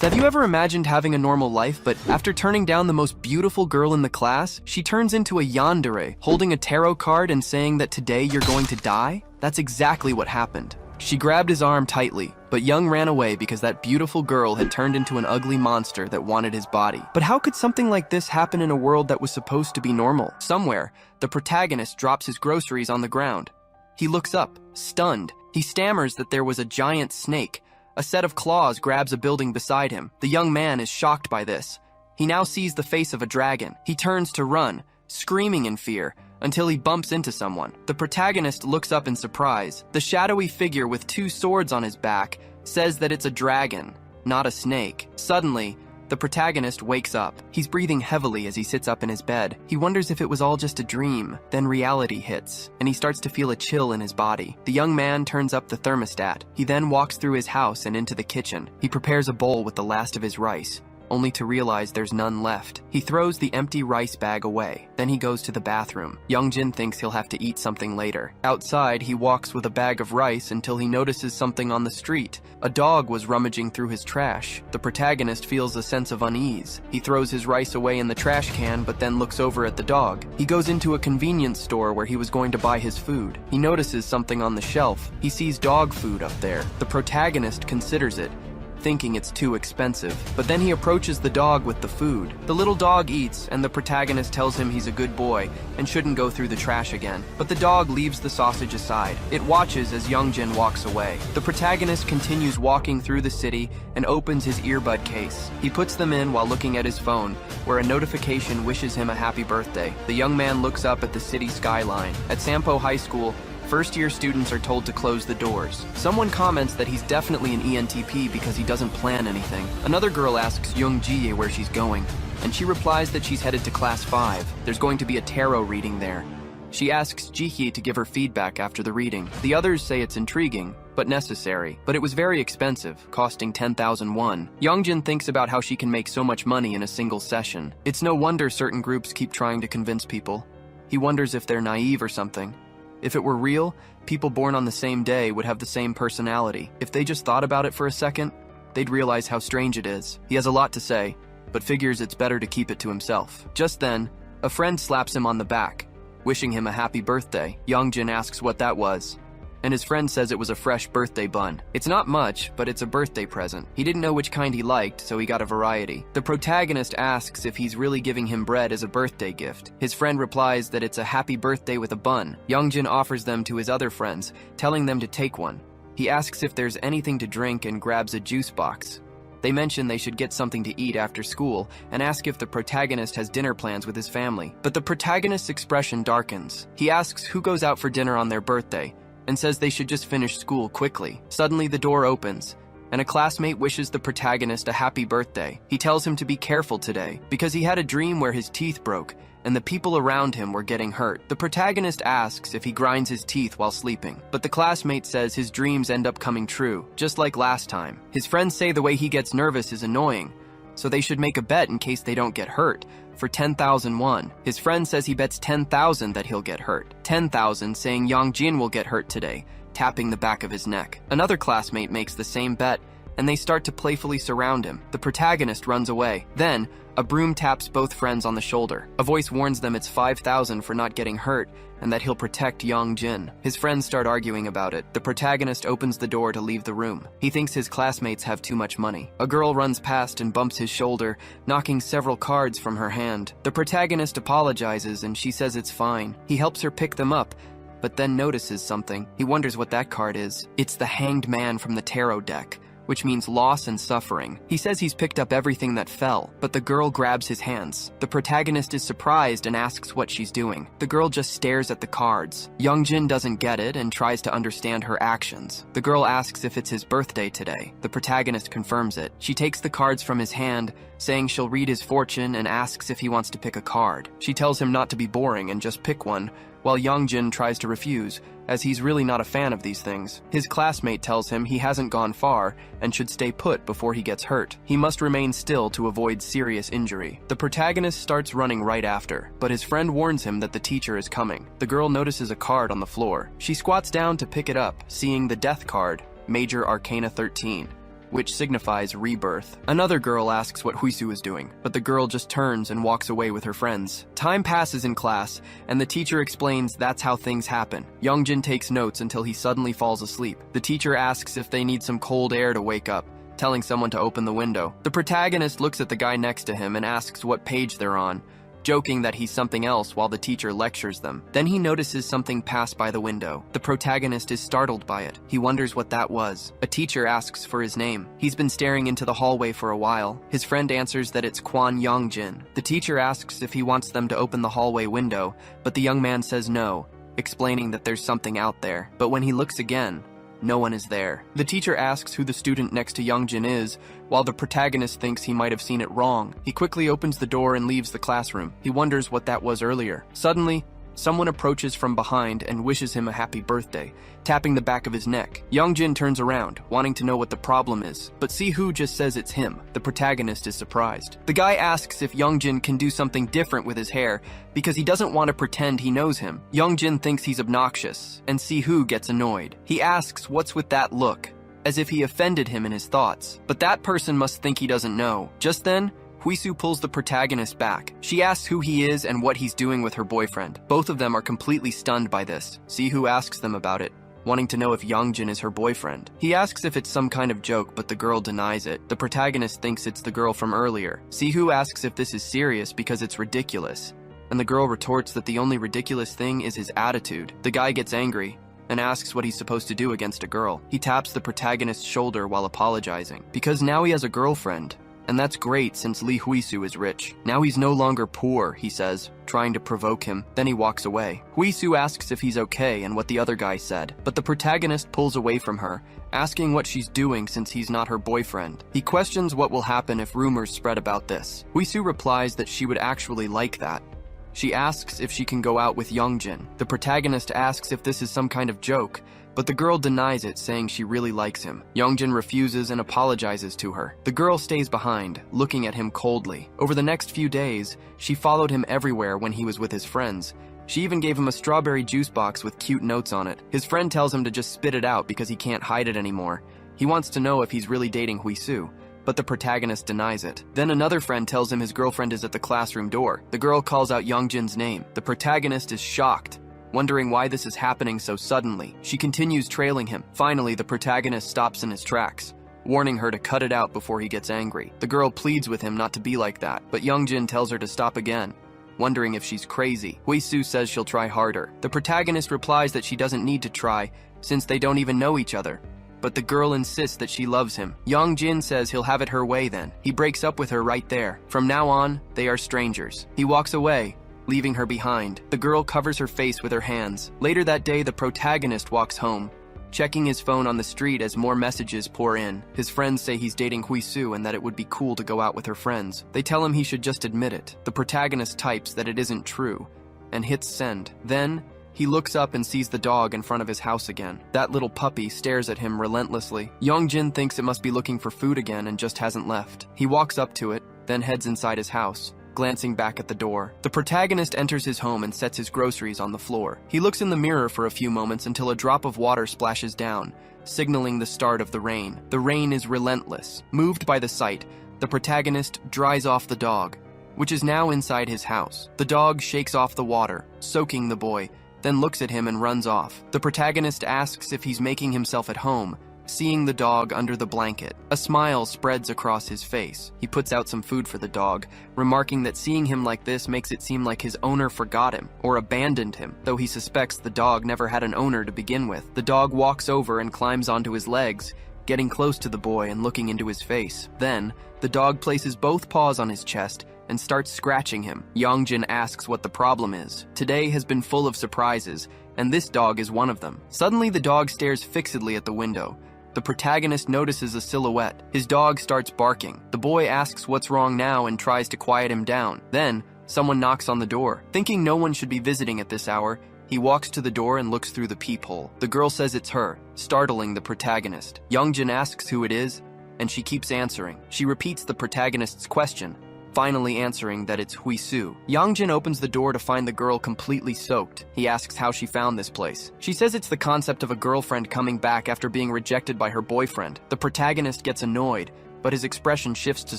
Have you ever imagined having a normal life, but after turning down the most beautiful girl in the class, she turns into a yandere, holding a tarot card and saying that today you're going to die? That's exactly what happened. She grabbed his arm tightly, but Dyoung ran away because that beautiful girl had turned into an ugly monster that wanted his body. But how could something like this happen in a world that was supposed to be normal? Somewhere, the protagonist drops his groceries on the ground. He looks up, stunned. He stammers that there was a giant snake. A set of claws grabs a building beside him. The young man is shocked by this. He now sees the face of a dragon. He turns to run, screaming in fear, until he bumps into someone. The protagonist looks up in surprise. The shadowy figure with two swords on his back says that it's a dragon, not a snake. Suddenly, the protagonist wakes up. He's breathing heavily as he sits up in his bed. He wonders if it was all just a dream. Then reality hits, and he starts to feel a chill in his body. The young man turns up the thermostat. He then walks through his house and into the kitchen. He prepares a bowl with the last of his rice, only to realize there's none left. He throws the empty rice bag away. Then he goes to the bathroom. Youngjin thinks he'll have to eat something later. Outside, he walks with a bag of rice until he notices something on the street. A dog was rummaging through his trash. The protagonist feels a sense of unease. He throws his rice away in the trash can, but then looks over at the dog. He goes into a convenience store where he was going to buy his food. He notices something on the shelf. He sees dog food up there. The protagonist considers it, thinking it's too expensive. But then he approaches the dog with the food. The little dog eats, and the protagonist tells him he's a good boy and shouldn't go through the trash again. But the dog leaves the sausage aside. It watches as Youngjin walks away. The protagonist continues walking through the city and opens his earbud case. He puts them in while looking at his phone, where a notification wishes him a happy birthday. The young man looks up at the city skyline. At Sampo High School, first-year students are told to close the doors. Someone comments that he's definitely an ENTP because he doesn't plan anything. Another girl asks Young Ji where she's going, and she replies that she's headed to class 5. There's going to be a tarot reading there. She asks Ji to give her feedback after the reading. The others say it's intriguing, but necessary. But it was very expensive, costing 10,000 won. Youngjin thinks about how she can make so much money in a single session. It's no wonder certain groups keep trying to convince people. He wonders if they're naive or something. If it were real, people born on the same day would have the same personality. If they just thought about it for a second, they'd realize how strange it is. He has a lot to say, but figures it's better to keep it to himself. Just then, a friend slaps him on the back, wishing him a happy birthday. Youngjin asks what that was, and his friend says it was a fresh birthday bun. It's not much, but it's a birthday present. He didn't know which kind he liked, so he got a variety. The protagonist asks if he's really giving him bread as a birthday gift. His friend replies that it's a happy birthday with a bun. Youngjin offers them to his other friends, telling them to take one. He asks if there's anything to drink and grabs a juice box. They mention they should get something to eat after school and ask if the protagonist has dinner plans with his family. But the protagonist's expression darkens. He asks who goes out for dinner on their birthday, and says they should just finish school quickly. Suddenly the door opens, and a classmate wishes the protagonist a happy birthday. He tells him to be careful today, because he had a dream where his teeth broke, and the people around him were getting hurt. The protagonist asks if he grinds his teeth while sleeping, but the classmate says his dreams end up coming true, just like last time. His friends say the way he gets nervous is annoying, so they should make a bet in case they don't get hurt, for 10,000 won. His friend says he bets 10,000 that he'll get hurt. 10,000 saying Youngjin will get hurt today, tapping the back of his neck. Another classmate makes the same bet, and they start to playfully surround him. The protagonist runs away. Then, a broom taps both friends on the shoulder. A voice warns them it's 5,000 for not getting hurt, and that he'll protect Youngjin. His friends start arguing about it. The protagonist opens the door to leave the room. He thinks his classmates have too much money. A girl runs past and bumps his shoulder, knocking several cards from her hand. The protagonist apologizes, and she says it's fine. He helps her pick them up, but then notices something. He wonders what that card is. It's the Hanged Man from the tarot deck, which means loss and suffering. He says he's picked up everything that fell, but the girl grabs his hands. The protagonist is surprised and asks what she's doing. The girl just stares at the cards. Youngjin doesn't get it and tries to understand her actions. The girl asks if it's his birthday today. The protagonist confirms it. She takes the cards from his hand, saying she'll read his fortune, and asks if he wants to pick a card. She tells him not to be boring and just pick one, while Youngjin tries to refuse, as he's really not a fan of these things. His classmate tells him he hasn't gone far and should stay put before he gets hurt. He must remain still to avoid serious injury. The protagonist starts running right after, but his friend warns him that the teacher is coming. The girl notices a card on the floor. She squats down to pick it up, seeing the death card, Major Arcana 13. which signifies rebirth. Another girl asks what Hisu is doing, but the girl just turns and walks away with her friends. Time passes in class, and the teacher explains that's how things happen. Youngjin takes notes until he suddenly falls asleep. The teacher asks if they need some cold air to wake up, telling someone to open the window. The protagonist looks at the guy next to him and asks what page they're on, joking that he's something else while the teacher lectures them. Then he notices something pass by the window. The protagonist is startled by it. He wonders what that was. A teacher asks for his name. He's been staring into the hallway for a while. His friend answers that it's Kwon Youngjin. The teacher asks if he wants them to open the hallway window, but the young man says no, explaining that there's something out there. But when he looks again, no one is there. The teacher asks who the student next to Youngjin is, while the protagonist thinks he might have seen it wrong. He quickly opens the door and leaves the classroom. He wonders what that was earlier. Suddenly, someone approaches from behind and wishes him a happy birthday, tapping the back of his neck. Youngjin turns around, wanting to know what the problem is, but Sihu just says it's him. The protagonist is surprised. The guy asks if Youngjin can do something different with his hair, because he doesn't want to pretend he knows him. Youngjin thinks he's obnoxious, and Sihu gets annoyed. He asks what's with that look, as if he offended him in his thoughts. But that person must think he doesn't know. Just then, Hisu pulls the protagonist back. She asks who he is and what he's doing with her boyfriend. Both of them are completely stunned by this. Sihu asks them about it, wanting to know if Youngjin is her boyfriend. He asks if it's some kind of joke, but the girl denies it. The protagonist thinks it's the girl from earlier. Sihu asks if this is serious because it's ridiculous, and the girl retorts that the only ridiculous thing is his attitude. The guy gets angry and asks what he's supposed to do against a girl. He taps the protagonist's shoulder while apologizing, because now he has a girlfriend. And that's great since Lee Huisu is rich. Now he's no longer poor, he says, trying to provoke him. Then he walks away. Huisu asks if he's okay and what the other guy said, but the protagonist pulls away from her, asking what she's doing since he's not her boyfriend. He questions what will happen if rumors spread about this. Huisu replies that she would actually like that. She asks if she can go out with Youngjin. The protagonist asks if this is some kind of joke, but the girl denies it, saying she really likes him. Youngjin refuses and apologizes to her. The girl stays behind, looking at him coldly. Over the next few days, she followed him everywhere when he was with his friends. She even gave him a strawberry juice box with cute notes on it. His friend tells him to just spit it out because he can't hide it anymore. He wants to know if he's really dating Huisu, but the protagonist denies it. Then another friend tells him his girlfriend is at the classroom door. The girl calls out Youngjin's name. The protagonist is shocked, wondering why this is happening so suddenly. She continues trailing him. Finally, the protagonist stops in his tracks, warning her to cut it out before he gets angry. The girl pleads with him not to be like that, but Youngjin tells her to stop again, wondering if she's crazy. Huisu says she'll try harder. The protagonist replies that she doesn't need to try, since they don't even know each other. But the girl insists that she loves him. Youngjin says he'll have it her way then. He breaks up with her right there. From now on, they are strangers. He walks away, leaving her behind. The girl covers her face with her hands. Later that day, the protagonist walks home, checking his phone on the street as more messages pour in. His friends say he's dating Huisu and that it would be cool to go out with her friends. They tell him he should just admit it. The protagonist types that it isn't true and hits send. Then, he looks up and sees the dog in front of his house again. That little puppy stares at him relentlessly. Youngjin thinks it must be looking for food again and just hasn't left. He walks up to it, then heads inside his house, glancing back at the door. The protagonist enters his home and sets his groceries on the floor. He looks in the mirror for a few moments until a drop of water splashes down, signaling the start of the rain. The rain is relentless. Moved by the sight, the protagonist dries off the dog, which is now inside his house. The dog shakes off the water, soaking the boy, then looks at him and runs off. The protagonist asks if he's making himself at home, seeing the dog under the blanket. A smile spreads across his face. He puts out some food for the dog, remarking that seeing him like this makes it seem like his owner forgot him or abandoned him, though he suspects the dog never had an owner to begin with. The dog walks over and climbs onto his legs, getting close to the boy and looking into his face. Then, the dog places both paws on his chest and starts scratching him. Youngjin asks what the problem is. Today has been full of surprises, and this dog is one of them. Suddenly, the dog stares fixedly at the window. The protagonist notices a silhouette. His dog starts barking. The boy asks what's wrong now and tries to quiet him down. Then, someone knocks on the door. Thinking no one should be visiting at this hour, he walks to the door and looks through the peephole. The girl says it's her, startling the protagonist. Youngjin asks who it is, and she keeps answering. She repeats the protagonist's question, finally answering that it's Hisu. Yongjin opens the door to find the girl completely soaked. He asks how she found this place. She says it's the concept of a girlfriend coming back after being rejected by her boyfriend. The protagonist gets annoyed, but his expression shifts to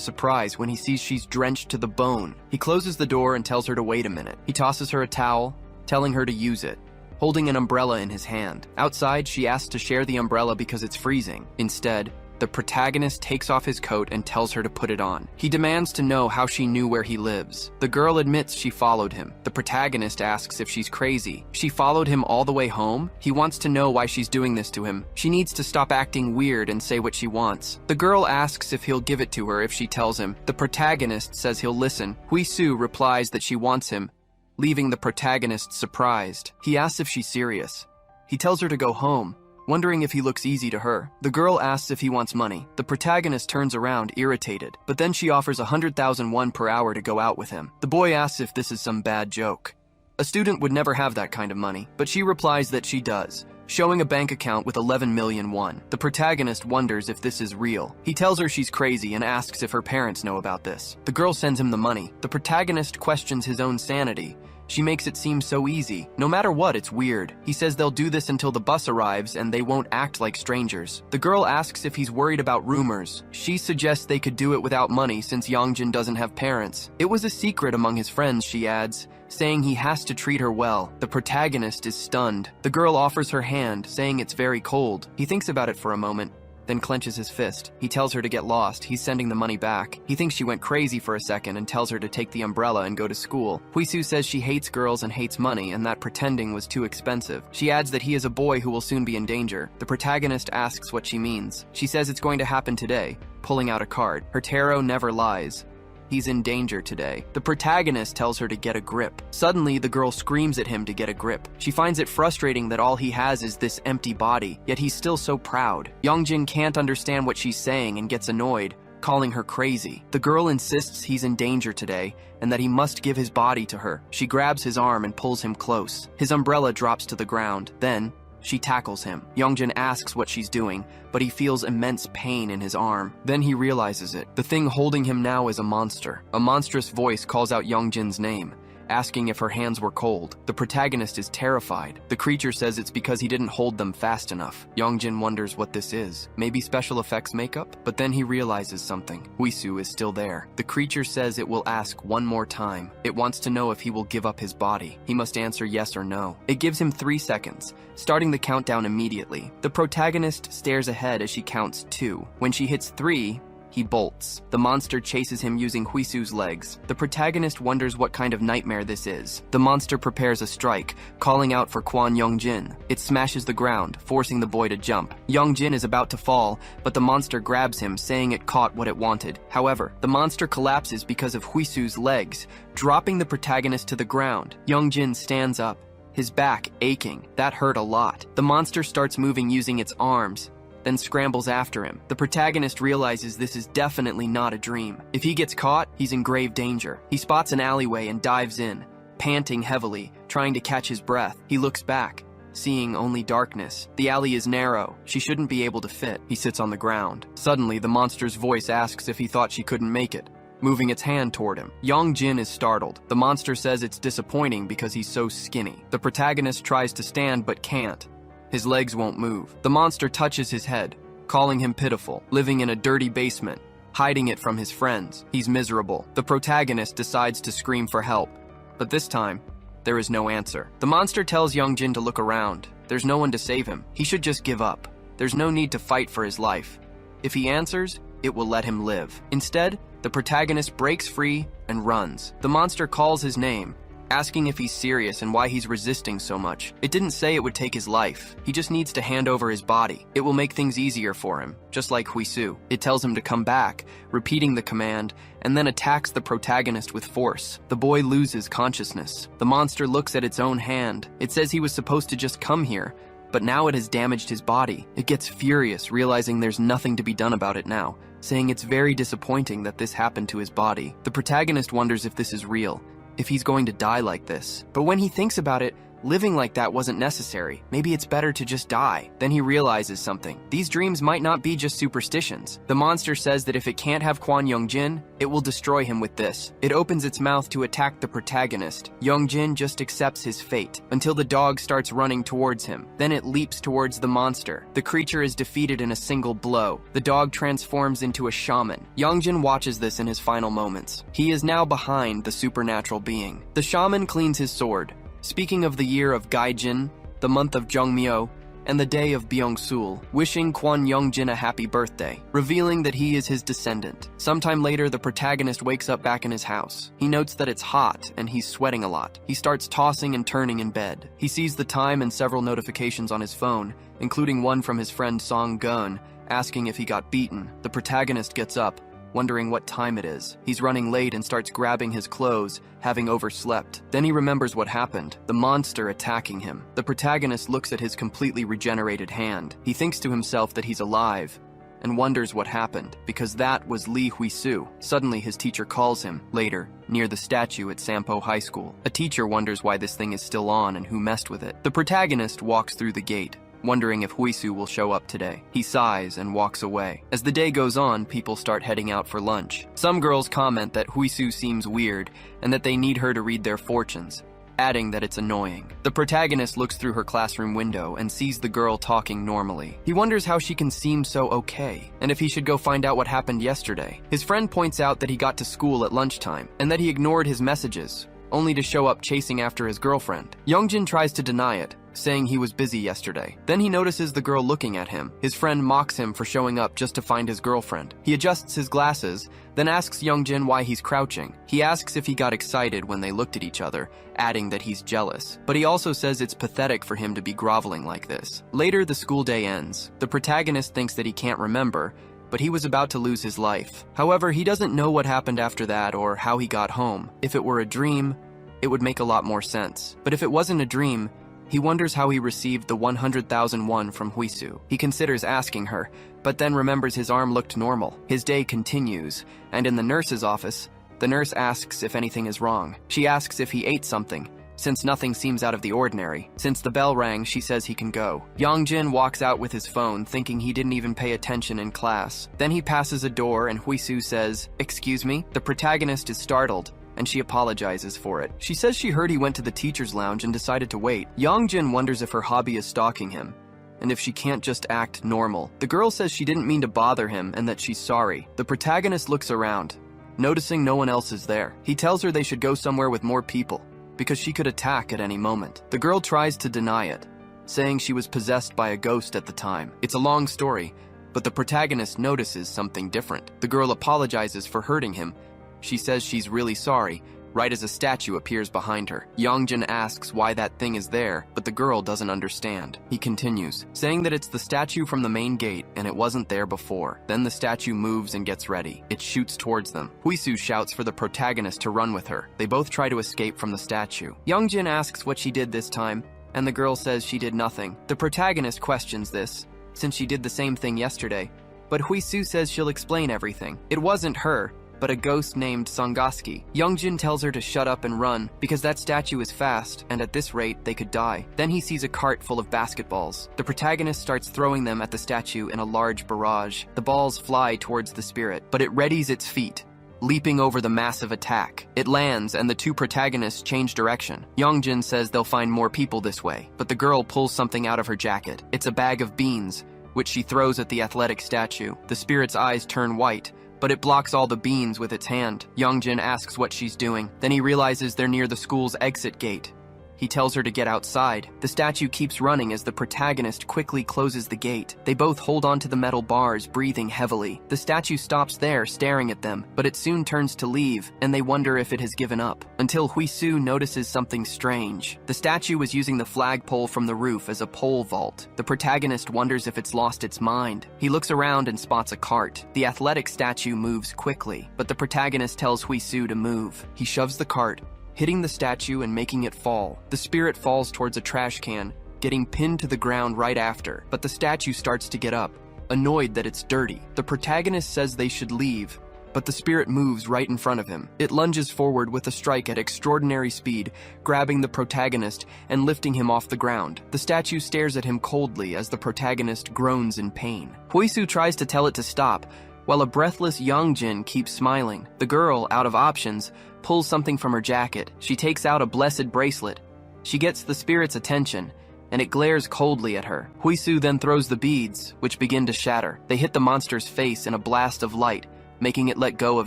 surprise when he sees she's drenched to the bone. He closes the door and tells her to wait a minute. He tosses her a towel, telling her to use it, holding an umbrella in his hand. Outside, she asks to share the umbrella because it's freezing. Instead, the protagonist takes off his coat and tells her to put it on. He demands to know how she knew where he lives. The girl admits she followed him. The protagonist asks if she's crazy. She followed him all the way home? He wants to know why she's doing this to him. She needs to stop acting weird and say what she wants. The girl asks if he'll give it to her if she tells him. The protagonist says he'll listen. Hisu replies that she wants him, leaving the protagonist surprised. He asks if she's serious. He tells her to go home, wondering if he looks easy to her. The girl asks if he wants money. The protagonist turns around, irritated, but then she offers 100,000 won per hour to go out with him. The boy asks if this is some bad joke. A student would never have that kind of money, but she replies that she does, showing a bank account with 11 million won. The protagonist wonders if this is real. He tells her she's crazy and asks if her parents know about this. The girl sends him the money. The protagonist questions his own sanity. She makes it seem so easy. No matter what, it's weird. He says they'll do this until the bus arrives and they won't act like strangers. The girl asks if he's worried about rumors. She suggests they could do it without money since Yongjin doesn't have parents. It was a secret among his friends, she adds, saying he has to treat her well. The protagonist is stunned. The girl offers her hand, saying it's very cold. He thinks about it for a moment, then clenches his fist. He tells her to get lost. He's sending the money back. He thinks she went crazy for a second and tells her to take the umbrella and go to school. Hisu says she hates girls and hates money and that pretending was too expensive. She adds that he is a boy who will soon be in danger. The protagonist asks what she means. She says it's going to happen today, pulling out a card. Her tarot never lies. He's in danger today. The protagonist tells her to get a grip. Suddenly, the girl screams at him to get a grip. She finds it frustrating that all he has is this empty body, yet he's still so proud. Yongjin can't understand what she's saying and gets annoyed, calling her crazy. The girl insists he's in danger today and that he must give his body to her. She grabs his arm and pulls him close. His umbrella drops to the ground. Then, she tackles him. Yongjin asks what she's doing, but he feels immense pain in his arm. Then he realizes it. The thing holding him now is a monster. A monstrous voice calls out Yongjin's name, asking if her hands were cold. The protagonist is terrified. The creature says it's because he didn't hold them fast enough. Yongjin wonders what this is. Maybe special effects makeup? But then he realizes something. Hisu is still there. The creature says it will ask one more time. It wants to know if he will give up his body. He must answer yes or no. It gives him 3 seconds, starting the countdown immediately. The protagonist stares ahead as she counts 2. When she hits 3, he bolts. The monster chases him using Hisu's legs. The protagonist wonders what kind of nightmare this is. The monster prepares a strike, calling out for Kwon Yongjin. It smashes the ground, forcing the boy to jump. Yongjin is about to fall, but the monster grabs him, saying it caught what it wanted. However, the monster collapses because of Hisu's legs, dropping the protagonist to the ground. Yongjin stands up, his back aching. That hurt a lot. The monster starts moving using its arms, then scrambles after him. The protagonist realizes this is definitely not a dream. If he gets caught, he's in grave danger. He spots an alleyway and dives in, panting heavily, trying to catch his breath. He looks back, seeing only darkness. The alley is narrow. She shouldn't be able to fit. He sits on the ground. Suddenly, the monster's voice asks if he thought she couldn't make it, moving its hand toward him. Yongjin is startled. The monster says it's disappointing because he's so skinny. The protagonist tries to stand but can't. His legs won't move. The monster touches his head, calling him pitiful, living in a dirty basement, hiding it from his friends. He's miserable. The protagonist decides to scream for help, but this time, there is no answer. The monster tells Yongjin to look around. There's no one to save him. He should just give up. There's no need to fight for his life. If he answers, it will let him live. Instead, the protagonist breaks free and runs. The monster calls his name, asking if he's serious and why he's resisting so much. It didn't say it would take his life. He just needs to hand over his body. It will make things easier for him, just like Hisu. It tells him to come back, repeating the command, and then attacks the protagonist with force. The boy loses consciousness. The monster looks at its own hand. It says he was supposed to just come here, but now it has damaged his body. It gets furious, realizing there's nothing to be done about it now, saying it's very disappointing that this happened to his body. The protagonist wonders if this is real, if he's going to die like this. But when he thinks about it, Living like that wasn't necessary. Maybe it's better to just die. Then he realizes something. These dreams might not be just superstitions. The monster says that if it can't have Kwon Young-jin, it will destroy him with this. It opens its mouth to attack the protagonist. Young-jin just accepts his fate until the dog starts running towards him. Then it leaps towards the monster. The creature is defeated in a single blow. The dog transforms into a shaman. Young-jin watches this in his final moments. He is now behind the supernatural being. The shaman cleans his sword, speaking of the year of Gaijin, the month of Jeongmyo, and the day of Byung-sul, wishing Kwon Young-jin a happy birthday, revealing that he is his descendant. Sometime later, the protagonist wakes up back in his house. He notes that it's hot and he's sweating a lot. He starts tossing and turning in bed. He sees the time and several notifications on his phone, including one from his friend Song-gun, asking if he got beaten. The protagonist gets up, wondering what time it is. He's running late and starts grabbing his clothes, having overslept. Then he remembers what happened, the monster attacking him. The protagonist looks at his completely regenerated hand. He thinks to himself that he's alive, and wonders what happened, because that was Lee Hisu. Suddenly his teacher calls him, later, near the statue at Sampo High School. A teacher wonders why this thing is still on and who messed with it. The protagonist walks through the gate, wondering if Huisu will show up today. He sighs and walks away. As the day goes on, people start heading out for lunch. Some girls comment that Huisu seems weird and that they need her to read their fortunes, adding that it's annoying. The protagonist looks through her classroom window and sees the girl talking normally. He wonders how she can seem so okay, and if he should go find out what happened yesterday. His friend points out that he got to school at lunchtime, and that he ignored his messages, only to show up chasing after his girlfriend. Youngjin tries to deny it, saying he was busy yesterday. Then he notices the girl looking at him. His friend mocks him for showing up just to find his girlfriend. He adjusts his glasses, then asks Youngjin why he's crouching. He asks if he got excited when they looked at each other, adding that he's jealous. But he also says it's pathetic for him to be groveling like this. Later, the school day ends. The protagonist thinks that he can't remember, but he was about to lose his life. However, he doesn't know what happened after that or how he got home. If it were a dream, it would make a lot more sense. But if it wasn't a dream, he wonders how he received the 100,000 won from Huisu. He considers asking her, but then remembers his arm looked normal. His day continues, and in the nurse's office, the nurse asks if anything is wrong. She asks if he ate something, since nothing seems out of the ordinary. Since the bell rang, she says he can go. Youngjin walks out with his phone, thinking he didn't even pay attention in class. Then he passes a door and Huisu says, "Excuse me?" The protagonist is startled, and she apologizes for it. She says she heard he went to the teacher's lounge and decided to wait. Youngjin wonders if her hobby is stalking him, and if she can't just act normal. The girl says she didn't mean to bother him and that she's sorry. The protagonist looks around, noticing no one else is there. He tells her they should go somewhere with more people, because she could attack at any moment. The girl tries to deny it, saying she was possessed by a ghost at the time. It's a long story, but the protagonist notices something different. The girl apologizes for hurting him. She says she's really sorry, right as a statue appears behind her. Youngjin asks why that thing is there, but the girl doesn't understand. He continues, saying that it's the statue from the main gate and it wasn't there before. Then the statue moves and gets ready. It shoots towards them. Huisu shouts for the protagonist to run with her. They both try to escape from the statue. Youngjin asks what she did this time, and the girl says she did nothing. The protagonist questions this, since she did the same thing yesterday, but Huisu says she'll explain everything. It wasn't her, but a ghost named Songaski. Youngjin tells her to shut up and run, because that statue is fast, and at this rate, they could die. Then he sees a cart full of basketballs. The protagonist starts throwing them at the statue in a large barrage. The balls fly towards the spirit, but it readies its feet, leaping over the massive attack. It lands, and the two protagonists change direction. Youngjin says they'll find more people this way, but the girl pulls something out of her jacket. It's a bag of beans, which she throws at the athletic statue. The spirit's eyes turn white, but it blocks all the beans with its hand. Youngjin asks what she's doing. Then he realizes they're near the school's exit gate. He tells her to get outside. The statue keeps running as the protagonist quickly closes the gate. They both hold onto the metal bars, breathing heavily. The statue stops there, staring at them, but it soon turns to leave, and they wonder if it has given up. Until Huisu notices something strange. The statue was using the flagpole from the roof as a pole vault. The protagonist wonders if it's lost its mind. He looks around and spots a cart. The athletic statue moves quickly, but the protagonist tells Huisu to move. He shoves the cart, hitting the statue and making it fall. The spirit falls towards a trash can, getting pinned to the ground right after, but the statue starts to get up, annoyed that it's dirty. The protagonist says they should leave, but the spirit moves right in front of him. It lunges forward with a strike at extraordinary speed, grabbing the protagonist and lifting him off the ground. The statue stares at him coldly as the protagonist groans in pain. Hisu tries to tell it to stop, while a breathless Yongjin keeps smiling. The girl, out of options, pulls something from her jacket. She takes out a blessed bracelet. She gets the spirit's attention, and it glares coldly at her. Hisu then throws the beads, which begin to shatter. They hit the monster's face in a blast of light, making it let go of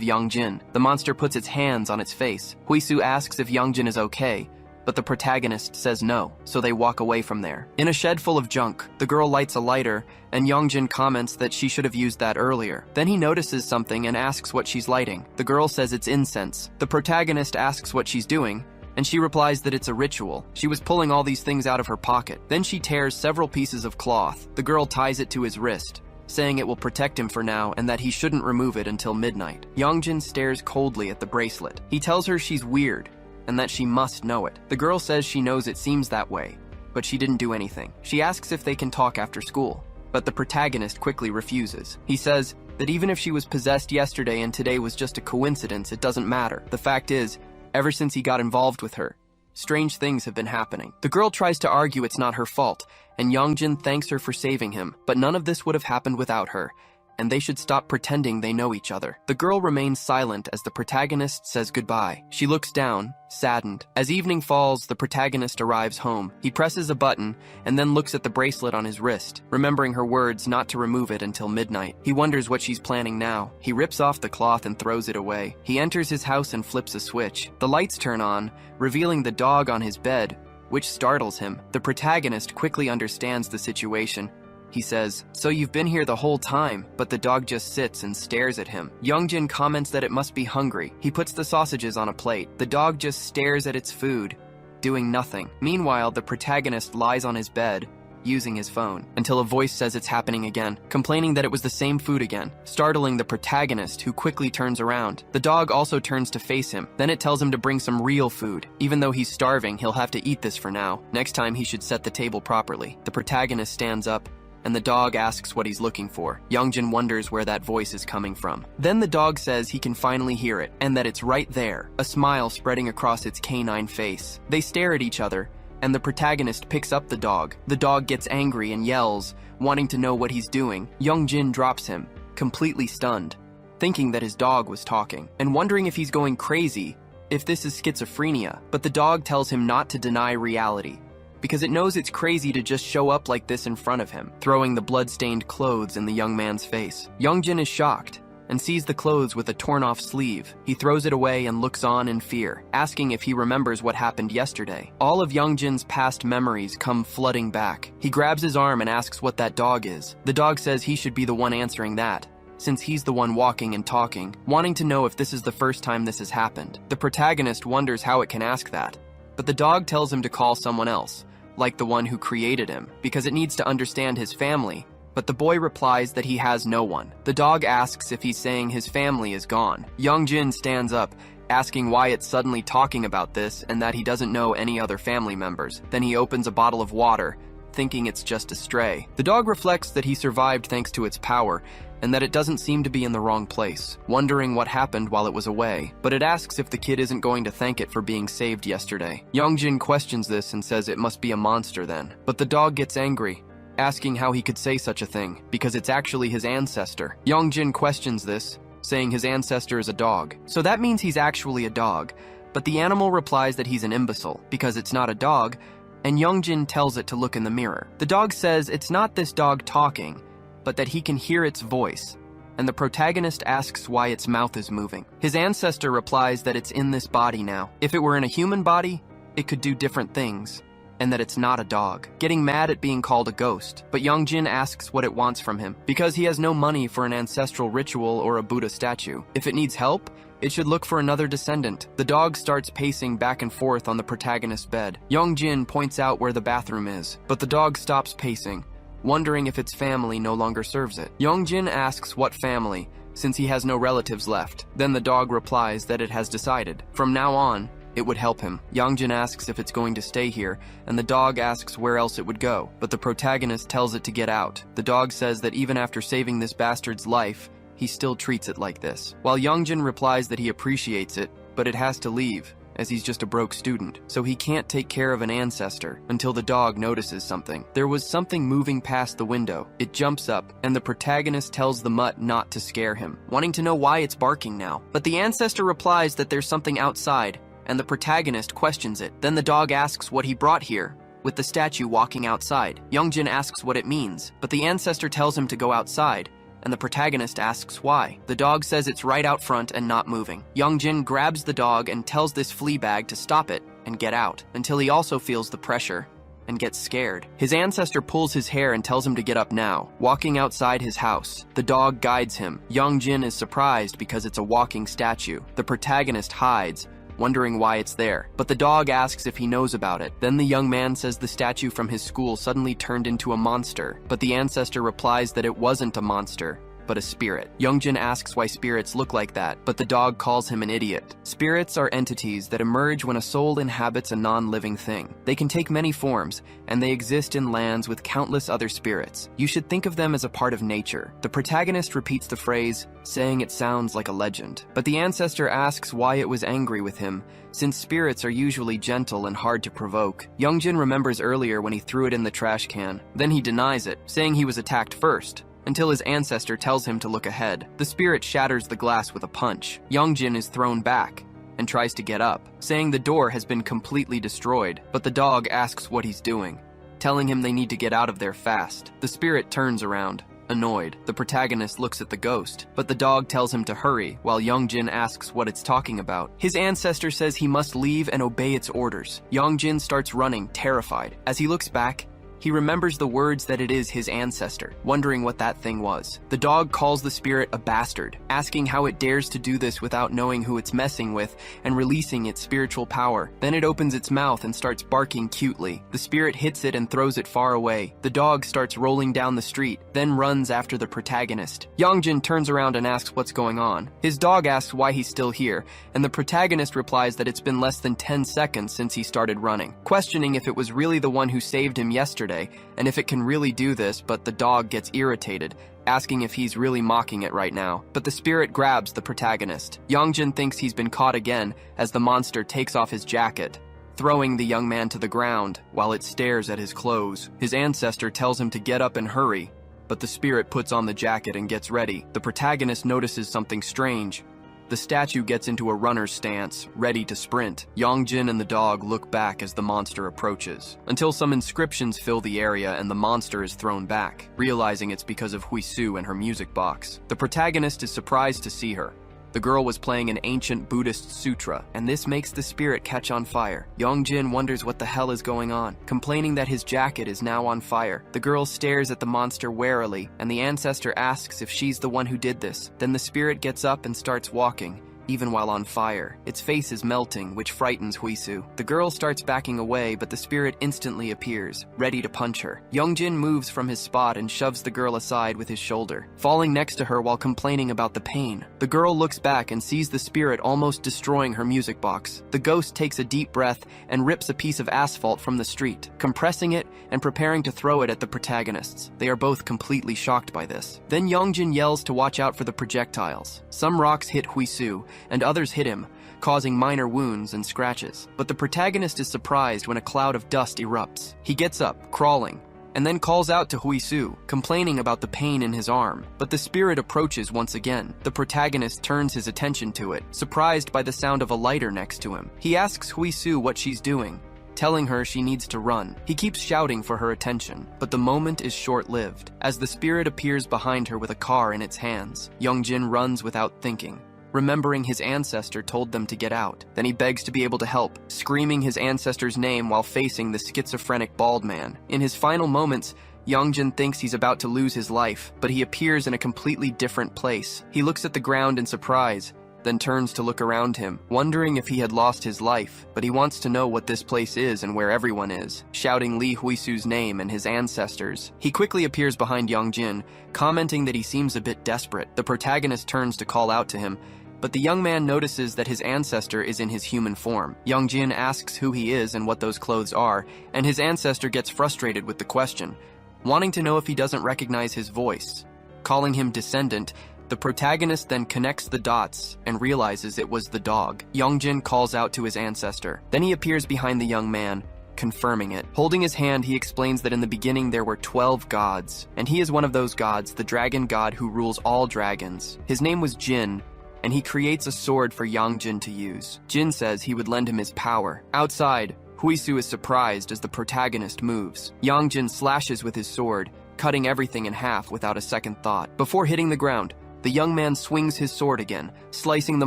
Yongjin. The monster puts its hands on its face. Hisu asks if Yongjin is okay, but the protagonist says no, so they walk away from there. In a shed full of junk, the girl lights a lighter, and Yongjin comments that she should have used that earlier. Then he notices something and asks what she's lighting. The girl says it's incense. The protagonist asks what she's doing, and she replies that it's a ritual. She was pulling all these things out of her pocket. Then she tears several pieces of cloth. The girl ties it to his wrist, saying it will protect him for now and that he shouldn't remove it until midnight. Yongjin stares coldly at the bracelet. He tells her she's weird, and that she must know it. The girl says she knows it seems that way, but she didn't do anything. She asks if they can talk after school, but the protagonist quickly refuses. He says that even if she was possessed yesterday and today was just a coincidence, it doesn't matter. The fact is, ever since he got involved with her, strange things have been happening. The girl tries to argue it's not her fault, and Yongjin thanks her for saving him, but none of this would have happened without her, and they should stop pretending they know each other. The girl remains silent as the protagonist says goodbye. She looks down, saddened. As evening falls, the protagonist arrives home. He presses a button and then looks at the bracelet on his wrist, remembering her words not to remove it until midnight. He wonders what she's planning now. He rips off the cloth and throws it away. He enters his house and flips a switch. The lights turn on, revealing the dog on his bed, which startles him. The protagonist quickly understands the situation. He says, "So you've been here the whole time," but the dog just sits and stares at him. Yongjin comments that it must be hungry. He puts the sausages on a plate. The dog just stares at its food, doing nothing. Meanwhile, the protagonist lies on his bed, using his phone, until a voice says it's happening again, complaining that it was the same food again, startling the protagonist, who quickly turns around. The dog also turns to face him. Then it tells him to bring some real food. Even though he's starving, he'll have to eat this for now. Next time he should set the table properly. The protagonist stands up, and the dog asks what he's looking for. Yongjin wonders where that voice is coming from. Then the dog says he can finally hear it, and that it's right there, a smile spreading across its canine face. They stare at each other, and the protagonist picks up the dog. The dog gets angry and yells, wanting to know what he's doing. Yongjin drops him, completely stunned, thinking that his dog was talking, and wondering if he's going crazy, if this is schizophrenia. But the dog tells him not to deny reality, because it knows it's crazy to just show up like this in front of him, throwing the blood-stained clothes in the young man's face. Yongjin is shocked and sees the clothes with a torn-off sleeve. He throws it away and looks on in fear, asking if he remembers what happened yesterday. All of Yongjin's past memories come flooding back. He grabs his arm and asks what that dog is. The dog says he should be the one answering that, since he's the one walking and talking, wanting to know if this is the first time this has happened. The protagonist wonders how it can ask that, but the dog tells him to call someone else, like the one who created him, because it needs to understand his family, but the boy replies that he has no one. The dog asks if he's saying his family is gone. Yongjin stands up, asking why it's suddenly talking about this and that he doesn't know any other family members. Then he opens a bottle of water, thinking it's just a stray. The dog reflects that he survived thanks to its power, and that it doesn't seem to be in the wrong place, wondering what happened while it was away. But it asks if the kid isn't going to thank it for being saved yesterday. Yongjin questions this and says it must be a monster then. But the dog gets angry, asking how he could say such a thing, because it's actually his ancestor. Yongjin questions this, saying his ancestor is a dog. So that means he's actually a dog, but the animal replies that he's an imbecile, because it's not a dog, and Yongjin tells it to look in the mirror. The dog says it's not this dog talking, but that he can hear its voice, and the protagonist asks why its mouth is moving. His ancestor replies that it's in this body now. If it were in a human body, it could do different things, and that it's not a dog, getting mad at being called a ghost. But Yongjin asks what it wants from him, because he has no money for an ancestral ritual or a Buddha statue. If it needs help, it should look for another descendant. The dog starts pacing back and forth on the protagonist's bed. Yongjin points out where the bathroom is, but the dog stops pacing, wondering if its family no longer serves it. Yongjin asks what family, since he has no relatives left. Then the dog replies that it has decided. From now on, it would help him. Yongjin asks if it's going to stay here, and the dog asks where else it would go, but the protagonist tells it to get out. The dog says that even after saving this bastard's life, he still treats it like this. While Youngjin replies that he appreciates it, but it has to leave, as he's just a broke student, so he can't take care of an ancestor until the dog notices something. There was something moving past the window. It jumps up, and the protagonist tells the mutt not to scare him, wanting to know why it's barking now. But the ancestor replies that there's something outside, and the protagonist questions it. Then the dog asks what he brought here, with the statue walking outside. Youngjin asks what it means, but the ancestor tells him to go outside, and the protagonist asks why. The dog says it's right out front and not moving. Youngjin grabs the dog and tells this flea bag to stop it and get out, until he also feels the pressure and gets scared. His ancestor pulls his hair and tells him to get up now. Walking outside his house, the dog guides him. Youngjin is surprised because it's a walking statue. The protagonist hides, wondering why it's there, but the dog asks if he knows about it. Then the young man says the statue from his school suddenly turned into a monster, but the ancestor replies that it wasn't a monster, but a spirit. Youngjin asks why spirits look like that, but the dog calls him an idiot. Spirits are entities that emerge when a soul inhabits a non-living thing. They can take many forms, and they exist in lands with countless other spirits. You should think of them as a part of nature. The protagonist repeats the phrase, saying it sounds like a legend. But the ancestor asks why it was angry with him, since spirits are usually gentle and hard to provoke. Youngjin remembers earlier when he threw it in the trash can. Then he denies it, saying he was attacked first, until his ancestor tells him to look ahead. The spirit shatters the glass with a punch. Youngjin is thrown back and tries to get up, saying the door has been completely destroyed, but the dog asks what he's doing, telling him they need to get out of there fast. The spirit turns around, annoyed. The protagonist looks at the ghost, but the dog tells him to hurry, while Youngjin asks what it's talking about. His ancestor says he must leave and obey its orders. Youngjin starts running, terrified. As he looks back, he remembers the words that it is his ancestor, wondering what that thing was. The dog calls the spirit a bastard, asking how it dares to do this without knowing who it's messing with and releasing its spiritual power. Then it opens its mouth and starts barking cutely. The spirit hits it and throws it far away. The dog starts rolling down the street, then runs after the protagonist. Youngjin turns around and asks what's going on. His dog asks why he's still here, and the protagonist replies that it's been less than 10 seconds since he started running, questioning if it was really the one who saved him yesterday, and if it can really do this, but the dog gets irritated, asking if he's really mocking it right now. But the spirit grabs the protagonist. Youngjin thinks he's been caught again as the monster takes off his jacket, throwing the young man to the ground while it stares at his clothes. His ancestor tells him to get up and hurry, but the spirit puts on the jacket and gets ready. The protagonist notices something strange. The statue gets into a runner's stance, ready to sprint. Youngjin and the dog look back as the monster approaches, until some inscriptions fill the area and the monster is thrown back, realizing it's because of Hisu and her music box. The protagonist is surprised to see her. The girl was playing an ancient Buddhist sutra, and this makes the spirit catch on fire. Youngjin wonders what the hell is going on, complaining that his jacket is now on fire. The girl stares at the monster warily, and the ancestor asks if she's the one who did this. Then the spirit gets up and starts walking, even while on fire. Its face is melting, which frightens Hisu. The girl starts backing away, but the spirit instantly appears, ready to punch her. Youngjin moves from his spot and shoves the girl aside with his shoulder, falling next to her while complaining about the pain. The girl looks back and sees the spirit almost destroying her music box. The ghost takes a deep breath and rips a piece of asphalt from the street, compressing it and preparing to throw it at the protagonists. They are both completely shocked by this. Then Youngjin yells to watch out for the projectiles. Some rocks hit Hisu, and others hit him, causing minor wounds and scratches. But the protagonist is surprised when a cloud of dust erupts. He gets up, crawling, and then calls out to Hisu, complaining about the pain in his arm. But the spirit approaches once again. The protagonist turns his attention to it, surprised by the sound of a lighter next to him. He asks Hisu what she's doing, telling her she needs to run. He keeps shouting for her attention, but the moment is short-lived, as the spirit appears behind her with a car in its hands. Youngjin runs without thinking, remembering his ancestor told them to get out. Then he begs to be able to help, screaming his ancestor's name while facing the schizophrenic bald man. In his final moments, Youngjin thinks he's about to lose his life, but he appears in a completely different place. He looks at the ground in surprise, then turns to look around him, wondering if he had lost his life, but he wants to know what this place is and where everyone is, shouting Li Huisu's name and his ancestors. He quickly appears behind Youngjin, commenting that he seems a bit desperate. The protagonist turns to call out to him, but the young man notices that his ancestor is in his human form. Youngjin asks who he is and what those clothes are, and his ancestor gets frustrated with the question, wanting to know if he doesn't recognize his voice. Calling him descendant, The protagonist then connects the dots and realizes it was the dog. Yongjin calls out to his ancestor. Then he appears behind the young man, confirming it. Holding his hand, he explains that in the beginning there were 12 gods, and he is one of those gods, the dragon god who rules all dragons. His name was Jin, and he creates a sword for Yongjin to use. Jin says he would lend him his power. Outside, Hisu is surprised as the protagonist moves. Yongjin slashes with his sword, cutting everything in half without a second thought. Before hitting the ground, the young man swings his sword again, slicing the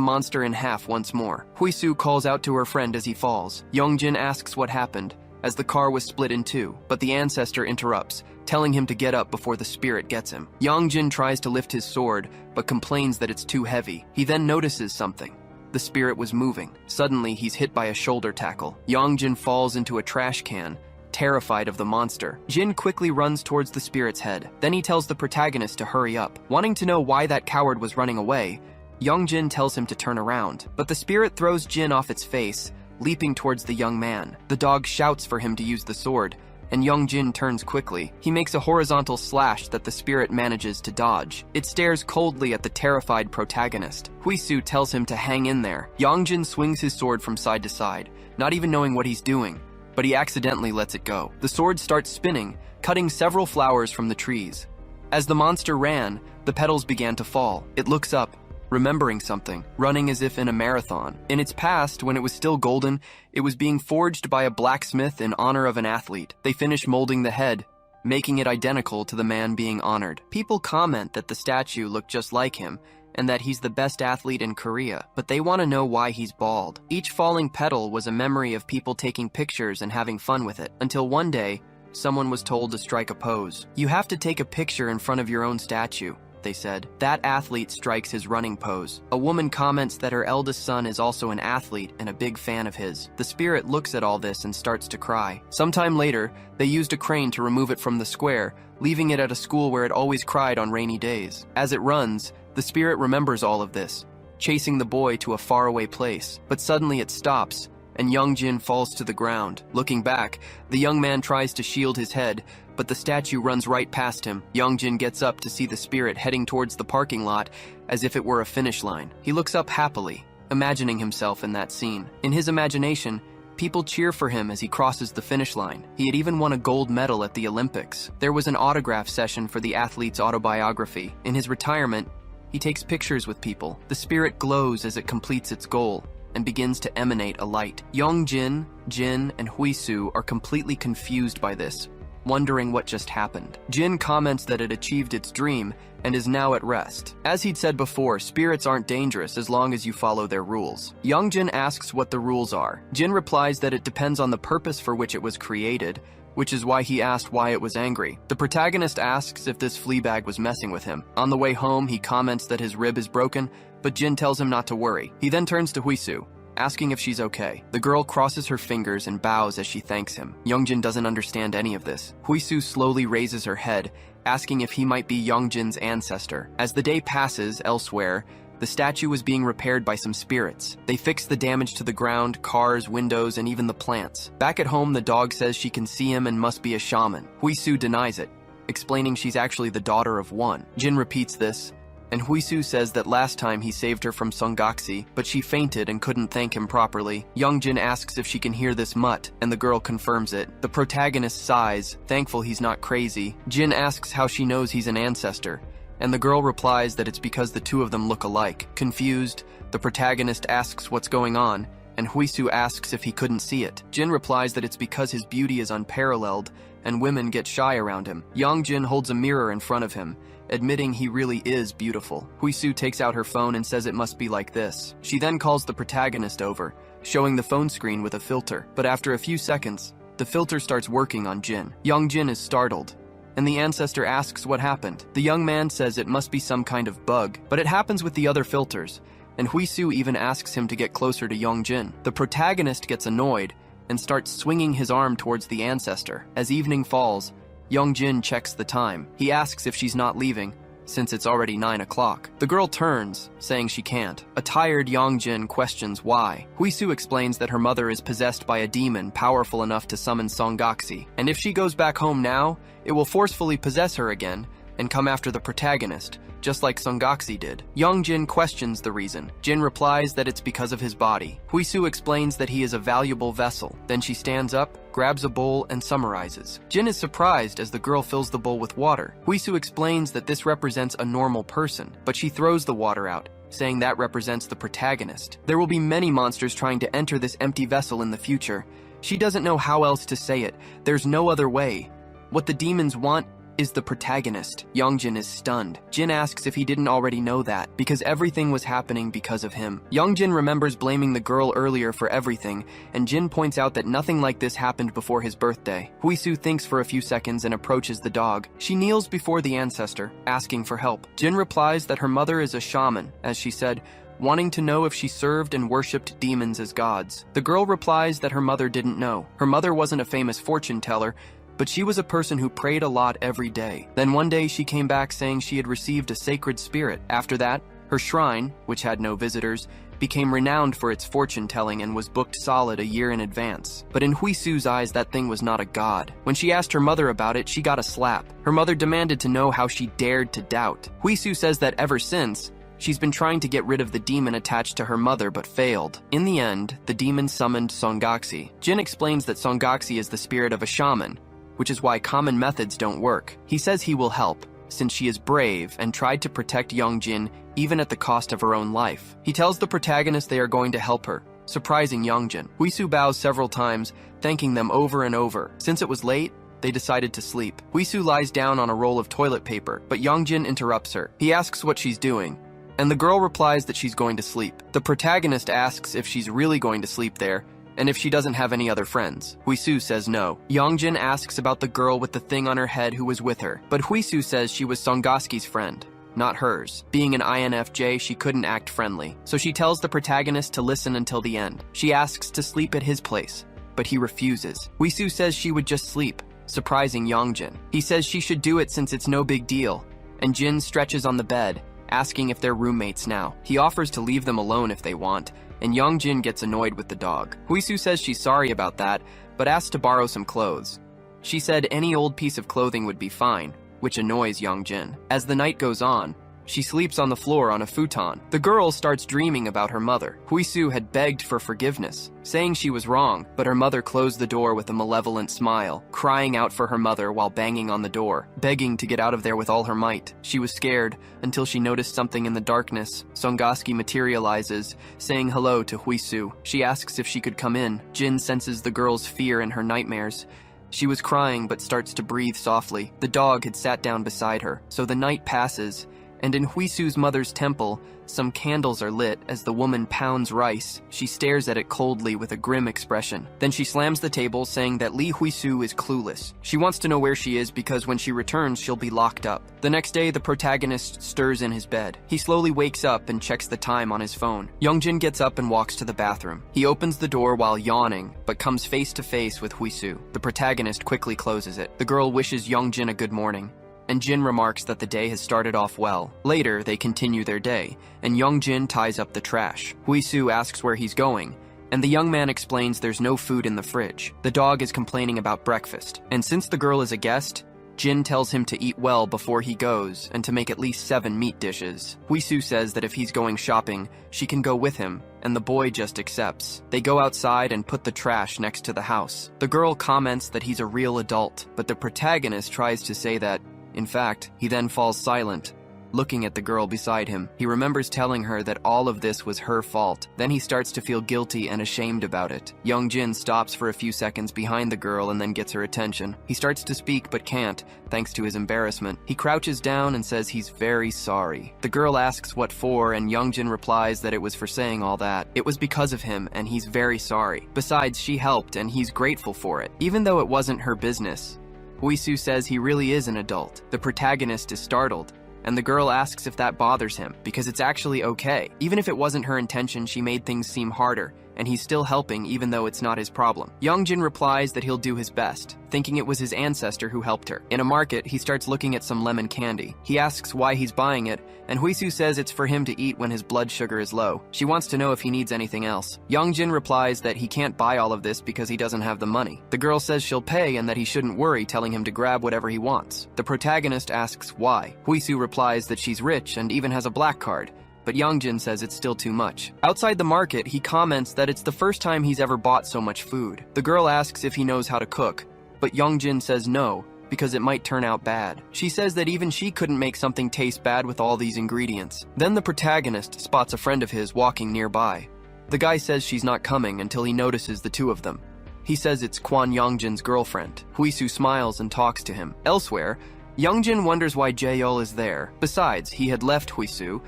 monster in half once more. Hisu calls out to her friend as he falls. Yongjin asks what happened, as the car was split in two, but the ancestor interrupts, telling him to get up before the spirit gets him. Yongjin tries to lift his sword, but complains that it's too heavy. He then notices something. The spirit was moving. Suddenly, he's hit by a shoulder tackle. Yongjin falls into a trash can, terrified of the monster. Jin quickly runs towards the spirit's head. Then he tells the protagonist to hurry up. Wanting to know why that coward was running away, Yongjin tells him to turn around. But the spirit throws Jin off its face, leaping towards the young man. The dog shouts for him to use the sword, and Yongjin turns quickly. He makes a horizontal slash that the spirit manages to dodge. It stares coldly at the terrified protagonist. Hisu tells him to hang in there. Yongjin swings his sword from side to side, not even knowing what he's doing, but he accidentally lets it go. The sword starts spinning, cutting several flowers from the trees. As the monster ran, the petals began to fall. It looks up, remembering something, running as if in a marathon. In its past, when it was still golden, it was being forged by a blacksmith in honor of an athlete. They finish molding the head, making it identical to the man being honored. People comment that the statue looked just like him, and that he's the best athlete in Korea, but they want to know why he's bald. Each falling petal was a memory of people taking pictures and having fun with it, until one day, someone was told to strike a pose. You have to take a picture in front of your own statue, they said. That athlete strikes his running pose. A woman comments that her eldest son is also an athlete and a big fan of his. The spirit looks at all this and starts to cry. Sometime later, they used a crane to remove it from the square, leaving it at a school where it always cried on rainy days. As it runs, the spirit remembers all of this, chasing the boy to a faraway place. But suddenly it stops, and Yongjin falls to the ground. Looking back, the young man tries to shield his head, but the statue runs right past him. Yongjin gets up to see the spirit heading towards the parking lot as if it were a finish line. He looks up happily, imagining himself in that scene. In his imagination, people cheer for him as he crosses the finish line. He had even won a gold medal at the Olympics. There was an autograph session for the athlete's autobiography. In his retirement, he takes pictures with people. The spirit glows as it completes its goal and begins to emanate a light. Yongjin, Jin, and Hisu are completely confused by this, wondering what just happened. Jin comments that it achieved its dream and is now at rest. As he'd said before, spirits aren't dangerous as long as you follow their rules. Yongjin asks what the rules are. Jin replies that it depends on the purpose for which it was created, which is why he asked why it was angry. The protagonist asks if this flea bag was messing with him. On the way home, he comments that his rib is broken, but Jin tells him not to worry. He then turns to Hisu, asking if she's okay. The girl crosses her fingers and bows as she thanks him. Yongjin doesn't understand any of this. Hisu slowly raises her head, asking if he might be Yongjin's ancestor. As the day passes elsewhere, the statue was being repaired by some spirits. They fixed the damage to the ground, cars, windows, and even the plants. Back at home, the dog says she can see him and must be a shaman. Hisu denies it, explaining she's actually the daughter of one. Jin repeats this, and Hisu says that last time he saved her from Sunakshi, but she fainted and couldn't thank him properly. Yongjin asks if she can hear this mutt, and the girl confirms it. The protagonist sighs, thankful he's not crazy. Jin asks how she knows he's an ancestor, and the girl replies that it's because the two of them look alike. Confused, the protagonist asks what's going on, and Hisu asks if he couldn't see it. Jin replies that it's because his beauty is unparalleled, and women get shy around him. Yongjin holds a mirror in front of him, admitting he really is beautiful. Hisu takes out her phone and says it must be like this. She then calls the protagonist over, showing the phone screen with a filter. But after a few seconds, the filter starts working on Jin. Yongjin is startled, and the ancestor asks what happened. The young man says it must be some kind of bug, but it happens with the other filters, and Hisu even asks him to get closer to Yongjin. The protagonist gets annoyed and starts swinging his arm towards the ancestor. As evening falls, Yongjin checks the time. He asks if she's not leaving, since it's already 9 o'clock. The girl turns, saying she can't. A tired Yongjin questions why. Hisu explains that her mother is possessed by a demon powerful enough to summon Sunakshi, and if she goes back home now, it will forcefully possess her again, and come after the protagonist, just like Sunakshi did. Jin questions the reason. Jin replies that it's because of his body. Hisu explains that he is a valuable vessel. Then she stands up, grabs a bowl, and summarizes. Jin is surprised as the girl fills the bowl with water. Hisu explains that this represents a normal person, but she throws the water out, saying that represents the protagonist. There will be many monsters trying to enter this empty vessel in the future. She doesn't know how else to say it. There's no other way. What the demons want is the protagonist. Jin is stunned. Jin asks if he didn't already know that, because everything was happening because of him. Jin remembers blaming the girl earlier for everything, and Jin points out that nothing like this happened before his birthday. Hisu thinks for a few seconds and approaches the dog. She kneels before the ancestor, asking for help. Jin replies that her mother is a shaman, as she said, wanting to know if she served and worshipped demons as gods. The girl replies that her mother didn't know. Her mother wasn't a famous fortune teller, but she was a person who prayed a lot every day. Then one day she came back saying she had received a sacred spirit. After that, her shrine, which had no visitors, became renowned for its fortune-telling and was booked solid a year in advance. But in Huisu's eyes, that thing was not a god. When she asked her mother about it, she got a slap. Her mother demanded to know how she dared to doubt. Hisu says that ever since, she's been trying to get rid of the demon attached to her mother but failed. In the end, the demon summoned Sunakshi. Jin explains that Sunakshi is the spirit of a shaman, which is why common methods don't work. He says he will help, since she is brave and tried to protect Jin even at the cost of her own life. He tells the protagonist they are going to help her, surprising Jin. Hisu bows several times, thanking them over and over. Since it was late, they decided to sleep. Hisu lies down on a roll of toilet paper, but Jin interrupts her. He asks what she's doing, and the girl replies that she's going to sleep. The protagonist asks if she's really going to sleep there, and if she doesn't have any other friends. Hisu says no. Jin asks about the girl with the thing on her head who was with her, but Hisu says she was Sunakši's friend, not hers. Being an INFJ, she couldn't act friendly, so she tells the protagonist to listen until the end. She asks to sleep at his place, but he refuses. Hisu says she would just sleep, surprising Jin. He says she should do it since it's no big deal, and Jin stretches on the bed, asking if they're roommates now. He offers to leave them alone if they want, and Jin gets annoyed with the dog. Hisu says she's sorry about that, but asks to borrow some clothes. She said any old piece of clothing would be fine, which annoys Jin. As the night goes on, she sleeps on the floor on a futon. The girl starts dreaming about her mother. Hisu had begged for forgiveness, saying she was wrong, but her mother closed the door with a malevolent smile, crying out for her mother while banging on the door, begging to get out of there with all her might. She was scared until she noticed something in the darkness. Sunakshi materializes, saying hello to Hisu. She asks if she could come in. Jin senses the girl's fear in her nightmares. She was crying but starts to breathe softly. The dog had sat down beside her, so the night passes, and in Huisu's mother's temple, some candles are lit as the woman pounds rice. She stares at it coldly with a grim expression. Then she slams the table, saying that Lee Hisu is clueless. She wants to know where she is because when she returns, she'll be locked up. The next day, the protagonist stirs in his bed. He slowly wakes up and checks the time on his phone. Jin gets up and walks to the bathroom. He opens the door while yawning, but comes face to face with Hisu. The protagonist quickly closes it. The girl wishes Jin a good morning, and Jin remarks that the day has started off well. Later, they continue their day, and Jin ties up the trash. Hisu asks where he's going, and the young man explains there's no food in the fridge. The dog is complaining about breakfast, and since the girl is a guest, Jin tells him to eat well before he goes and to make at least 7 meat dishes. Hisu says that if he's going shopping, she can go with him, and the boy just accepts. They go outside and put the trash next to the house. The girl comments that he's a real adult, but the protagonist tries to say that, in fact, he then falls silent, looking at the girl beside him. He remembers telling her that all of this was her fault. Then he starts to feel guilty and ashamed about it. Jin stops for a few seconds behind the girl and then gets her attention. He starts to speak but can't, thanks to his embarrassment. He crouches down and says he's very sorry. The girl asks what for, and Jin replies that it was for saying all that. It was because of him, and he's very sorry. Besides, she helped, and he's grateful for it, even though it wasn't her business. Hisu says he really is an adult. The protagonist is startled, and the girl asks if that bothers him, because it's actually okay. Even if it wasn't her intention, she made things seem harder, and he's still helping even though it's not his problem. Youngjin replies that he'll do his best, thinking it was his ancestor who helped her. In a market, he starts looking at some lemon candy. He asks why he's buying it, and Hisu says it's for him to eat when his blood sugar is low. She wants to know if he needs anything else. Youngjin replies that he can't buy all of this because he doesn't have the money. The girl says she'll pay and that he shouldn't worry, telling him to grab whatever he wants. The protagonist asks why. Hisu replies that she's rich and even has a black card, but Youngjin says it's still too much. Outside the market, he comments that it's the first time he's ever bought so much food. The girl asks if he knows how to cook, but Youngjin says no, because it might turn out bad. She says that even she couldn't make something taste bad with all these ingredients. Then the protagonist spots a friend of his walking nearby. The guy says she's not coming until he notices the two of them. He says it's Kwon Youngjin's girlfriend. Hisu smiles and talks to him. Elsewhere, Youngjin wonders why Jaeol is there. Besides, he had left Hisu,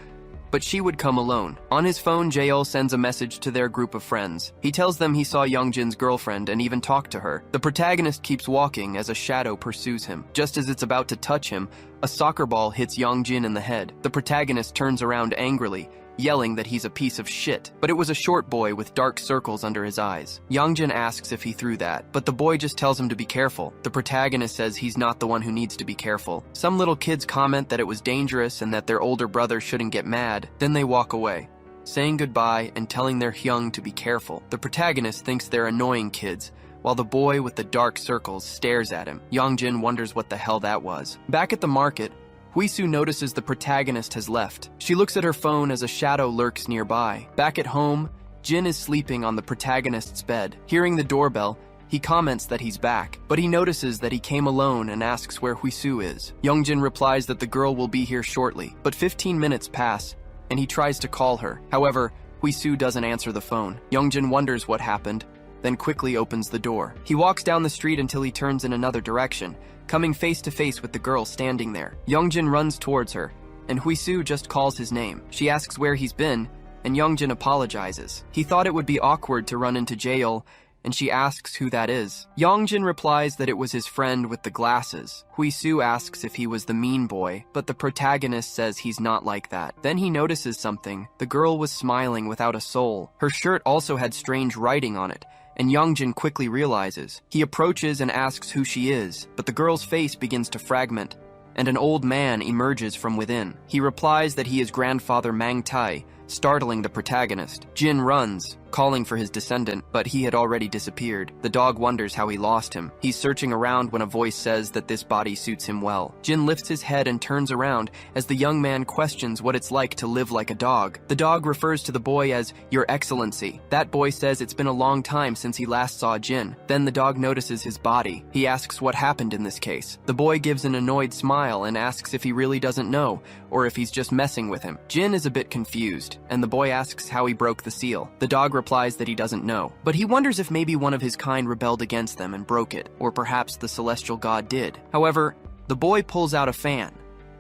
but she would come alone. On his phone, Jaeol sends a message to their group of friends. He tells them he saw Youngjin's girlfriend and even talked to her. The protagonist keeps walking as a shadow pursues him. Just as it's about to touch him, a soccer ball hits Youngjin in the head. The protagonist turns around angrily, yelling that he's a piece of shit. But it was a short boy with dark circles under his eyes. Youngjin asks if he threw that, but the boy just tells him to be careful. The protagonist says he's not the one who needs to be careful. Some little kids comment that it was dangerous and that their older brother shouldn't get mad. Then they walk away, saying goodbye and telling their Hyung to be careful. The protagonist thinks they're annoying kids, while the boy with the dark circles stares at him. Youngjin wonders what the hell that was. Back at the market, Hisu notices the protagonist has left. She looks at her phone as a shadow lurks nearby. Back at home, Jin is sleeping on the protagonist's bed. Hearing the doorbell, he comments that he's back, but he notices that he came alone and asks where Hisu is. Youngjin replies that the girl will be here shortly, but 15 minutes pass, and he tries to call her. However, Hisu doesn't answer the phone. Youngjin wonders what happened, then quickly opens the door. He walks down the street until he turns in another direction, coming face to face with the girl standing there. Youngjin runs towards her, and Hisu just calls his name. She asks where he's been, and Youngjin apologizes. He thought it would be awkward to run into Jaeol, and she asks who that is. Youngjin replies that it was his friend with the glasses. Hisu asks if he was the mean boy, but the protagonist says he's not like that. Then he notices something. The girl was smiling without a soul. Her shirt also had strange writing on it, and Youngjin quickly realizes. He approaches and asks who she is, but the girl's face begins to fragment, and an old man emerges from within. He replies that he is grandfather Mang Tai, startling the protagonist. Jin runs, calling for his descendant, but he had already disappeared. The dog wonders how he lost him. He's searching around when a voice says that this body suits him well. Jin lifts his head and turns around as the young man questions what it's like to live like a dog. The dog refers to the boy as Your Excellency. That boy says it's been a long time since he last saw Jin. Then the dog notices his body. He asks what happened in this case. The boy gives an annoyed smile and asks if he really doesn't know, or if he's just messing with him. Jin is a bit confused, and the boy asks how he broke the seal. The dog replies that he doesn't know, but he wonders if maybe one of his kind rebelled against them and broke it, or perhaps the celestial god did. However, the boy pulls out a fan,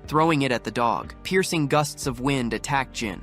throwing it at the dog. Piercing gusts of wind attack Jin,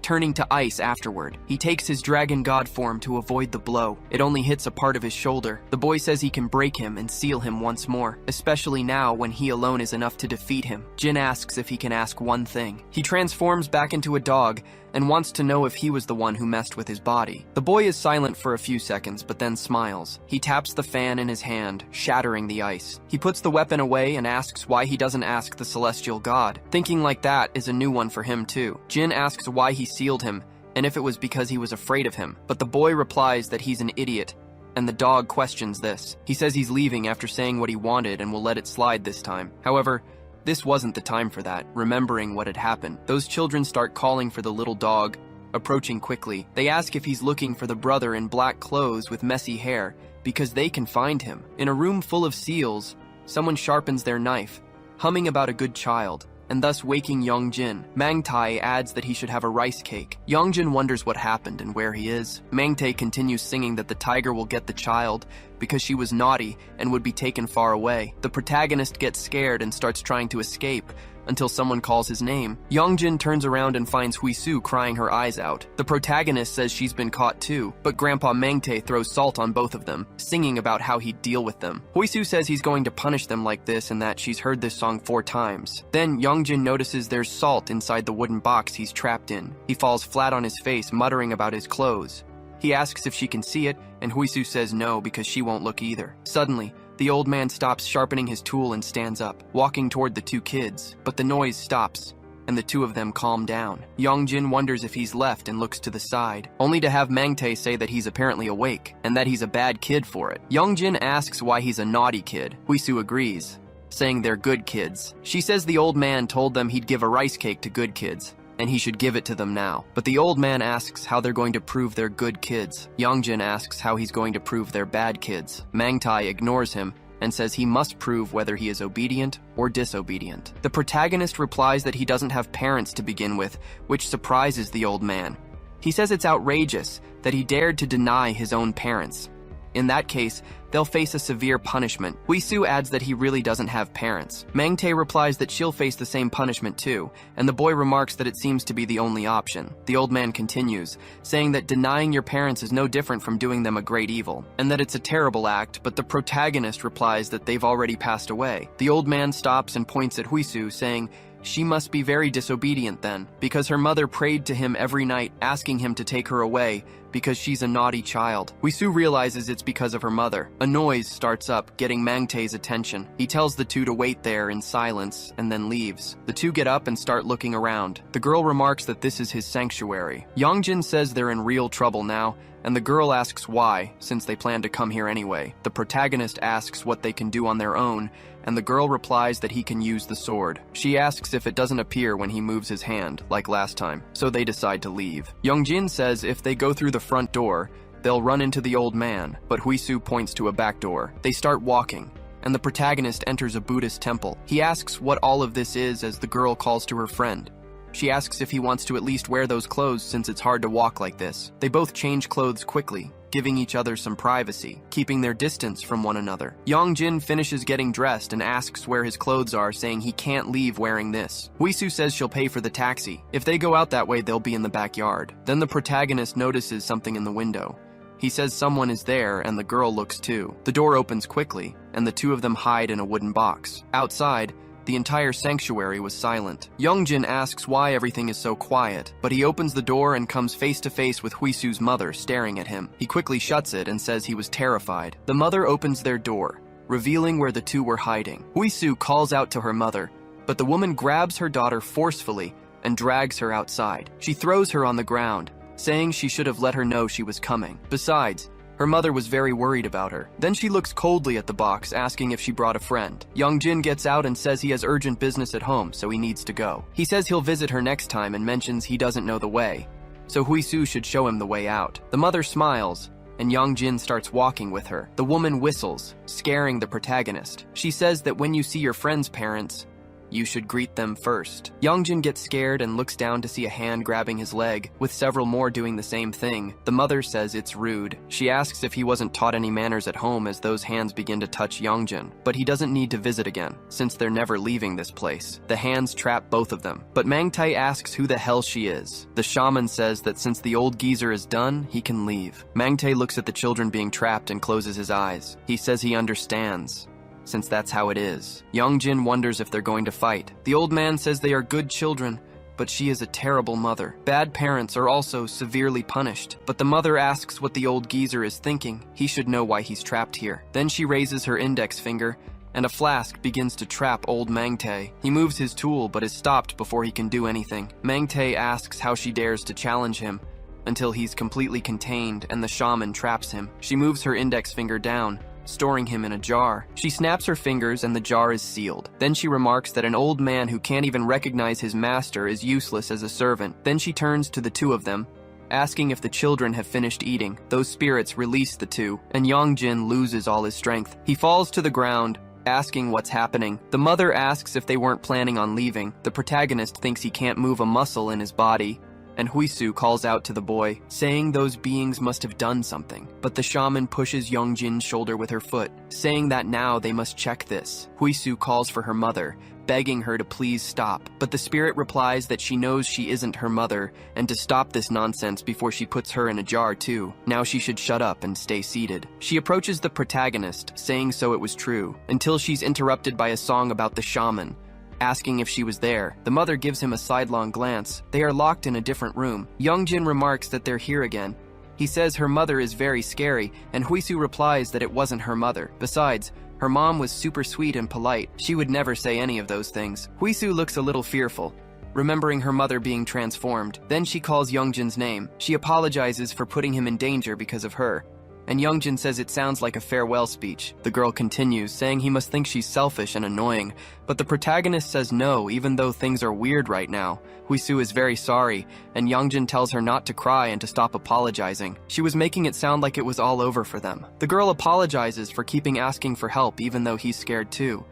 turning to ice afterward. He takes his dragon god form to avoid the blow. It only hits a part of his shoulder. The boy says he can break him and seal him once more, especially now when he alone is enough to defeat him. Jin asks if he can ask one thing. He transforms back into a dog and wants to know if he was the one who messed with his body. The boy is silent for a few seconds, but then smiles. He taps the fan in his hand, shattering the ice. He puts the weapon away and asks why he doesn't ask the celestial god. Thinking like that is a new one for him too. Jin asks why he sealed him, and if it was because he was afraid of him. But the boy replies that he's an idiot, and the dog questions this. He says he's leaving after saying what he wanted and will let it slide this time. However, this wasn't the time for that. Remembering what had happened, those children start calling for the little dog, approaching quickly. They ask if he's looking for the brother in black clothes with messy hair, because they can find him. In a room full of seals, someone sharpens their knife, humming about a good child, and thus waking Youngjin. Mang Tai adds that he should have a rice cake. Youngjin wonders what happened and where he is. Mang Tai continues singing that the tiger will get the child because she was naughty and would be taken far away. The protagonist gets scared and starts trying to escape until someone calls his name. Youngjin turns around and finds Hisu crying her eyes out. The protagonist says she's been caught too, but Grandpa Mengte throws salt on both of them, singing about how he'd deal with them. Hisu says he's going to punish them like this and that she's heard this song 4 times. Then Youngjin notices there's salt inside the wooden box he's trapped in. He falls flat on his face, muttering about his clothes. He asks if she can see it, and Hisu says no because she won't look either. Suddenly, the old man stops sharpening his tool and stands up, walking toward the two kids, but the noise stops, and the two of them calm down. Yongjin wonders if he's left and looks to the side, only to have Mangtae say that he's apparently awake, and that he's a bad kid for it. Yongjin asks why he's a naughty kid. Hisu agrees, saying they're good kids. She says the old man told them he'd give a rice cake to good kids, and he should give it to them now. But the old man asks how they're going to prove they're good kids. Yongjin asks how he's going to prove they're bad kids. Mangtae ignores him and says he must prove whether he is obedient or disobedient. The protagonist replies that he doesn't have parents to begin with, which surprises the old man. He says it's outrageous that he dared to deny his own parents. In that case, they'll face a severe punishment. Hisu adds that he really doesn't have parents. Mangtae replies that she'll face the same punishment too, and the boy remarks that it seems to be the only option. The old man continues, saying that denying your parents is no different from doing them a great evil, and that it's a terrible act, but the protagonist replies that they've already passed away. The old man stops and points at Hisu, saying, she must be very disobedient then, because her mother prayed to him every night, asking him to take her away, because she's a naughty child. Hisu realizes it's because of her mother. A noise starts up, getting Mangtae's attention. He tells the two to wait there in silence, and then leaves. The two get up and start looking around. The girl remarks that this is his sanctuary. Yongjin says they're in real trouble now, and the girl asks why, since they plan to come here anyway. The protagonist asks what they can do on their own, and the girl replies that he can use the sword. She asks if it doesn't appear when he moves his hand, like last time, so they decide to leave. Yongjin says if they go through the front door, they'll run into the old man, but Hisu points to a back door. They start walking, and the protagonist enters a Buddhist temple. He asks what all of this is as the girl calls to her friend. She asks if he wants to at least wear those clothes since it's hard to walk like this. They both change clothes quickly, giving each other some privacy, keeping their distance from one another. Yongjin finishes getting dressed and asks where his clothes are, saying he can't leave wearing this. Hisu says she'll pay for the taxi. If they go out that way, they'll be in the backyard. Then the protagonist notices something in the window. He says someone is there, and the girl looks too. The door opens quickly, and the two of them hide in a wooden box. Outside, the entire sanctuary was silent. Yongjin asks why everything is so quiet, but he opens the door and comes face to face with Huisu's mother staring at him. He quickly shuts it and says he was terrified. The mother opens their door, revealing where the two were hiding. Hisu calls out to her mother, but the woman grabs her daughter forcefully and drags her outside. She throws her on the ground, saying she should have let her know she was coming. Besides, her mother was very worried about her. Then she looks coldly at the box, asking if she brought a friend. Yongjin gets out and says he has urgent business at home, so he needs to go. He says he'll visit her next time and mentions he doesn't know the way, so Hisu should show him the way out. The mother smiles, and Yongjin starts walking with her. The woman whistles, scaring the protagonist. She says that when you see your friend's parents, you should greet them first. Yongjin gets scared and looks down to see a hand grabbing his leg, with several more doing the same thing. The mother says it's rude. She asks if he wasn't taught any manners at home as those hands begin to touch Yongjin, but he doesn't need to visit again, since they're never leaving this place. The hands trap both of them, but Mangtae asks who the hell she is. The shaman says that since the old geezer is done, he can leave. Mangtae looks at the children being trapped and closes his eyes. He says he understands, since that's how it is. Yongjin wonders if they're going to fight. The old man says they are good children, but she is a terrible mother. Bad parents are also severely punished, but the mother asks what the old geezer is thinking. He should know why he's trapped here. Then she raises her index finger, and a flask begins to trap old Mangtae. He moves his tool, but is stopped before he can do anything. Mangtae asks how she dares to challenge him, until he's completely contained and the shaman traps him. She moves her index finger down, storing him in a jar. She snaps her fingers and the jar is sealed. Then she remarks that an old man who can't even recognize his master is useless as a servant. Then she turns to the two of them, asking if the children have finished eating. Those spirits release the two, and Yongjin loses all his strength. He falls to the ground, asking what's happening. The mother asks if they weren't planning on leaving. The protagonist thinks he can't move a muscle in his body, and Hisu calls out to the boy, saying those beings must have done something. But the shaman pushes Yongjin's shoulder with her foot, saying that now they must check this. Hisu calls for her mother, begging her to please stop, but the spirit replies that she knows she isn't her mother, and to stop this nonsense before she puts her in a jar too. Now she should shut up and stay seated. She approaches the protagonist, saying so it was true, until she's interrupted by a song about the shaman, asking if she was there. The mother gives him a sidelong glance. They are locked in a different room. Yongjin remarks that they're here again, He says her mother is very scary, and Hisu replies that it wasn't her mother. Besides, her mom was super sweet and polite. She would never say any of those things. Hisu looks a little fearful, remembering her mother being transformed. Then she calls Youngjin's name. She apologizes for putting him in danger because of her, and Youngjin says it sounds like a farewell speech. The girl continues, saying he must think she's selfish and annoying, but the protagonist says no, even though things are weird right now. Hisu is very sorry, and Youngjin tells her not to cry and to stop apologizing. She was making it sound like it was all over for them. The girl apologizes for keeping asking for help even though he's scared too,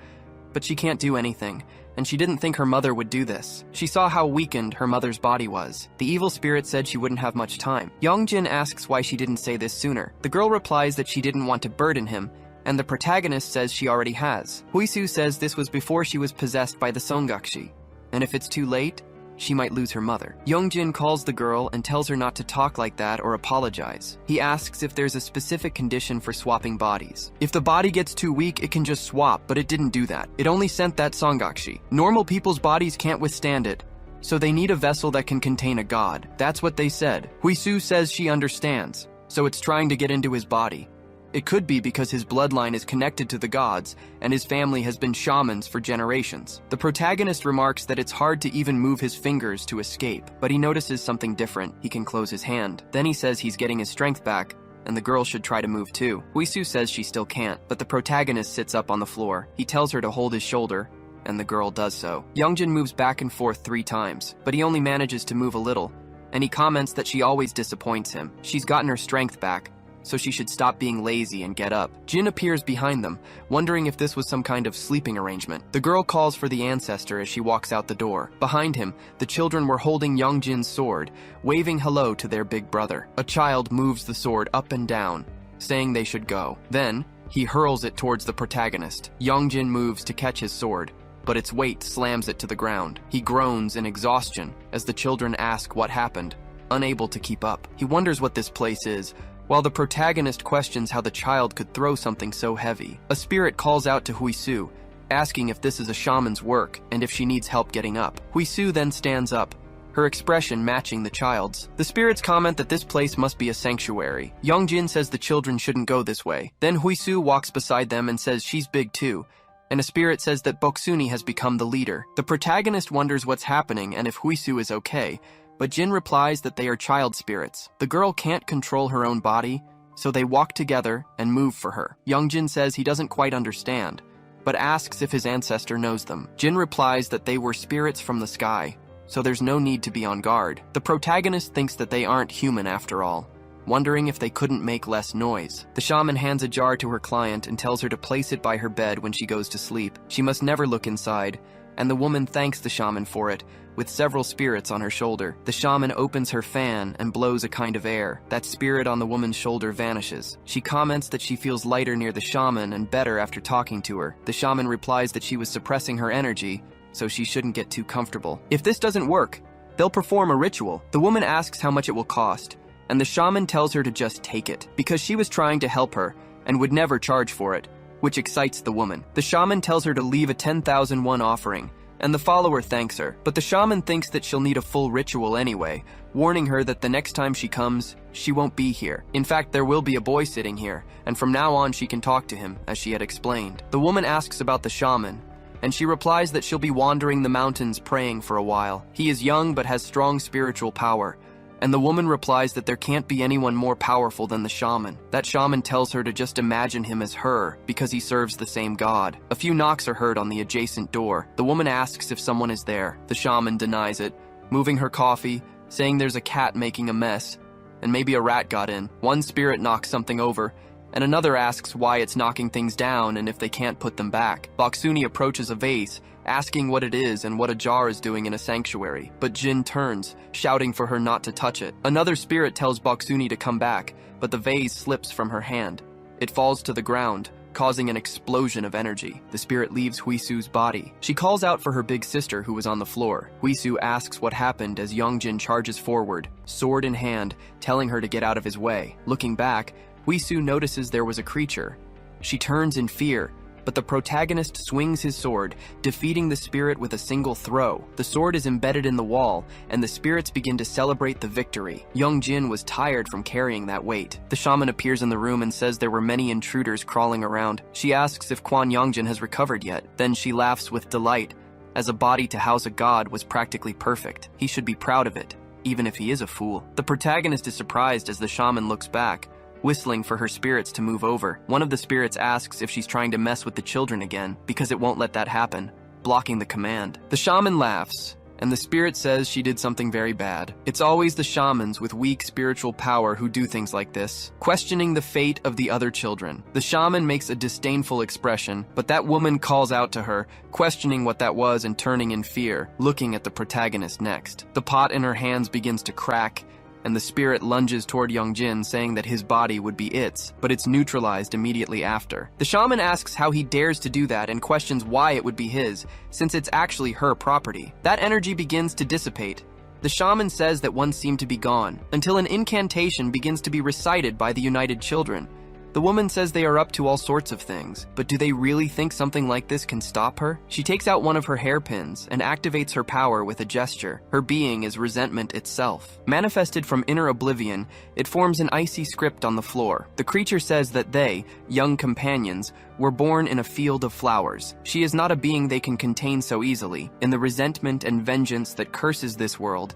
but she can't do anything, and she didn't think her mother would do this. She saw how weakened her mother's body was. The evil spirit said she wouldn't have much time. Youngjin asks why she didn't say this sooner. The girl replies that she didn't want to burden him, and the protagonist says she already has. Hisu says this was before she was possessed by the Sunakshi, and if it's too late, she might lose her mother. Youngjin calls the girl and tells her not to talk like that or apologize. He asks if there's a specific condition for swapping bodies. If the body gets too weak, it can just swap, but it didn't do that. It only sent that Sunakshi. Normal people's bodies can't withstand it, so they need a vessel that can contain a god. That's what they said. Hisu says she understands, so it's trying to get into his body. It could be because his bloodline is connected to the gods, and his family has been shamans for generations. The protagonist remarks that it's hard to even move his fingers to escape, but he notices something different. He can close his hand. Then he says he's getting his strength back, and the girl should try to move too. Hisu says she still can't, but the protagonist sits up on the floor. He tells her to hold his shoulder, and the girl does so. Youngjin moves back and forth 3 times, but he only manages to move a little, and he comments that she always disappoints him. She's gotten her strength back, so she should stop being lazy and get up. Jin appears behind them, wondering if this was some kind of sleeping arrangement. The girl calls for the ancestor as she walks out the door. Behind him, the children were holding Youngjin's sword, waving hello to their big brother. A child moves the sword up and down, saying they should go. Then, he hurls it towards the protagonist. Youngjin moves to catch his sword, but its weight slams it to the ground. He groans in exhaustion as the children ask what happened, unable to keep up. He wonders what this place is, while the protagonist questions how the child could throw something so heavy. A spirit calls out to Hisu, asking if this is a shaman's work and if she needs help getting up. Hisu then stands up, her expression matching the child's. The spirits comment that this place must be a sanctuary. Youngjin says the children shouldn't go this way. Then Hisu walks beside them and says she's big too, and a spirit says that Boksuni has become the leader. The protagonist wonders what's happening and if Hisu is okay, but Jin replies that they are child spirits. The girl can't control her own body, so they walk together and move for her. Youngjin says he doesn't quite understand, but asks if his ancestor knows them. Jin replies that they were spirits from the sky, so there's no need to be on guard. The protagonist thinks that they aren't human after all, wondering if they couldn't make less noise. The shaman hands a jar to her client and tells her to place it by her bed when she goes to sleep. She must never look inside, and the woman thanks the shaman for it, with several spirits on her shoulder. The shaman opens her fan and blows a kind of air. That spirit on the woman's shoulder vanishes. She comments that she feels lighter near the shaman and better after talking to her. The shaman replies that she was suppressing her energy, so she shouldn't get too comfortable. If this doesn't work, they'll perform a ritual. The woman asks how much it will cost, and the shaman tells her to just take it, because she was trying to help her and would never charge for it, which excites the woman. The shaman tells her to leave a 10,000 won offering, and the follower thanks her, but the shaman thinks that she'll need a full ritual anyway, warning her that the next time she comes, she won't be here. In fact, there will be a boy sitting here, and from now on she can talk to him, as she had explained. The woman asks about the shaman, and she replies that she'll be wandering the mountains praying for a while. He is young but has strong spiritual power, and the woman replies that there can't be anyone more powerful than the shaman. That shaman tells her to just imagine him as her, because he serves the same god. A few knocks are heard on the adjacent door. The woman asks if someone is there. The shaman denies it, moving her coffee, saying there's a cat making a mess, and maybe a rat got in. One spirit knocks something over, and another asks why it's knocking things down and if they can't put them back. Boksuni approaches a vase, asking what it is and what a jar is doing in a sanctuary, but Jin turns, shouting for her not to touch it. Another spirit tells Boksuni to come back, but the vase slips from her hand. It falls to the ground, causing an explosion of energy. The spirit leaves Huisu's body. She calls out for her big sister who was on the floor. Huisu asks what happened as Youngjin charges forward, sword in hand, telling her to get out of his way. Looking back, Hisu notices there was a creature. She turns in fear, but the protagonist swings his sword, defeating the spirit with a single throw. The sword is embedded in the wall, and the spirits begin to celebrate the victory. Young Jin was tired from carrying that weight. The shaman appears in the room and says there were many intruders crawling around. She asks if Kwan Yongjin has recovered yet. Then she laughs with delight, as a body to house a god was practically perfect. He should be proud of it, even if he is a fool. The protagonist is surprised as the shaman looks back, whistling for her spirits to move over. One of the spirits asks if she's trying to mess with the children again, because it won't let that happen, blocking the command. The shaman laughs, and the spirit says she did something very bad. It's always the shamans with weak spiritual power who do things like this, questioning the fate of the other children. The shaman makes a disdainful expression, but that woman calls out to her, questioning what that was and turning in fear, looking at the protagonist next. The pot in her hands begins to crack, and the spirit lunges toward Young Jin, saying that his body would be its, but it's neutralized immediately after. The shaman asks how he dares to do that and questions why it would be his, since it's actually her property. That energy begins to dissipate. The shaman says that one seemed to be gone, until an incantation begins to be recited by the united children. The woman says they are up to all sorts of things, but do they really think something like this can stop her? She takes out one of her hairpins and activates her power with a gesture. Her being is resentment itself. Manifested from inner oblivion, it forms an icy script on the floor. The creature says that they, young companions, were born in a field of flowers. She is not a being they can contain so easily. In the resentment and vengeance that curses this world,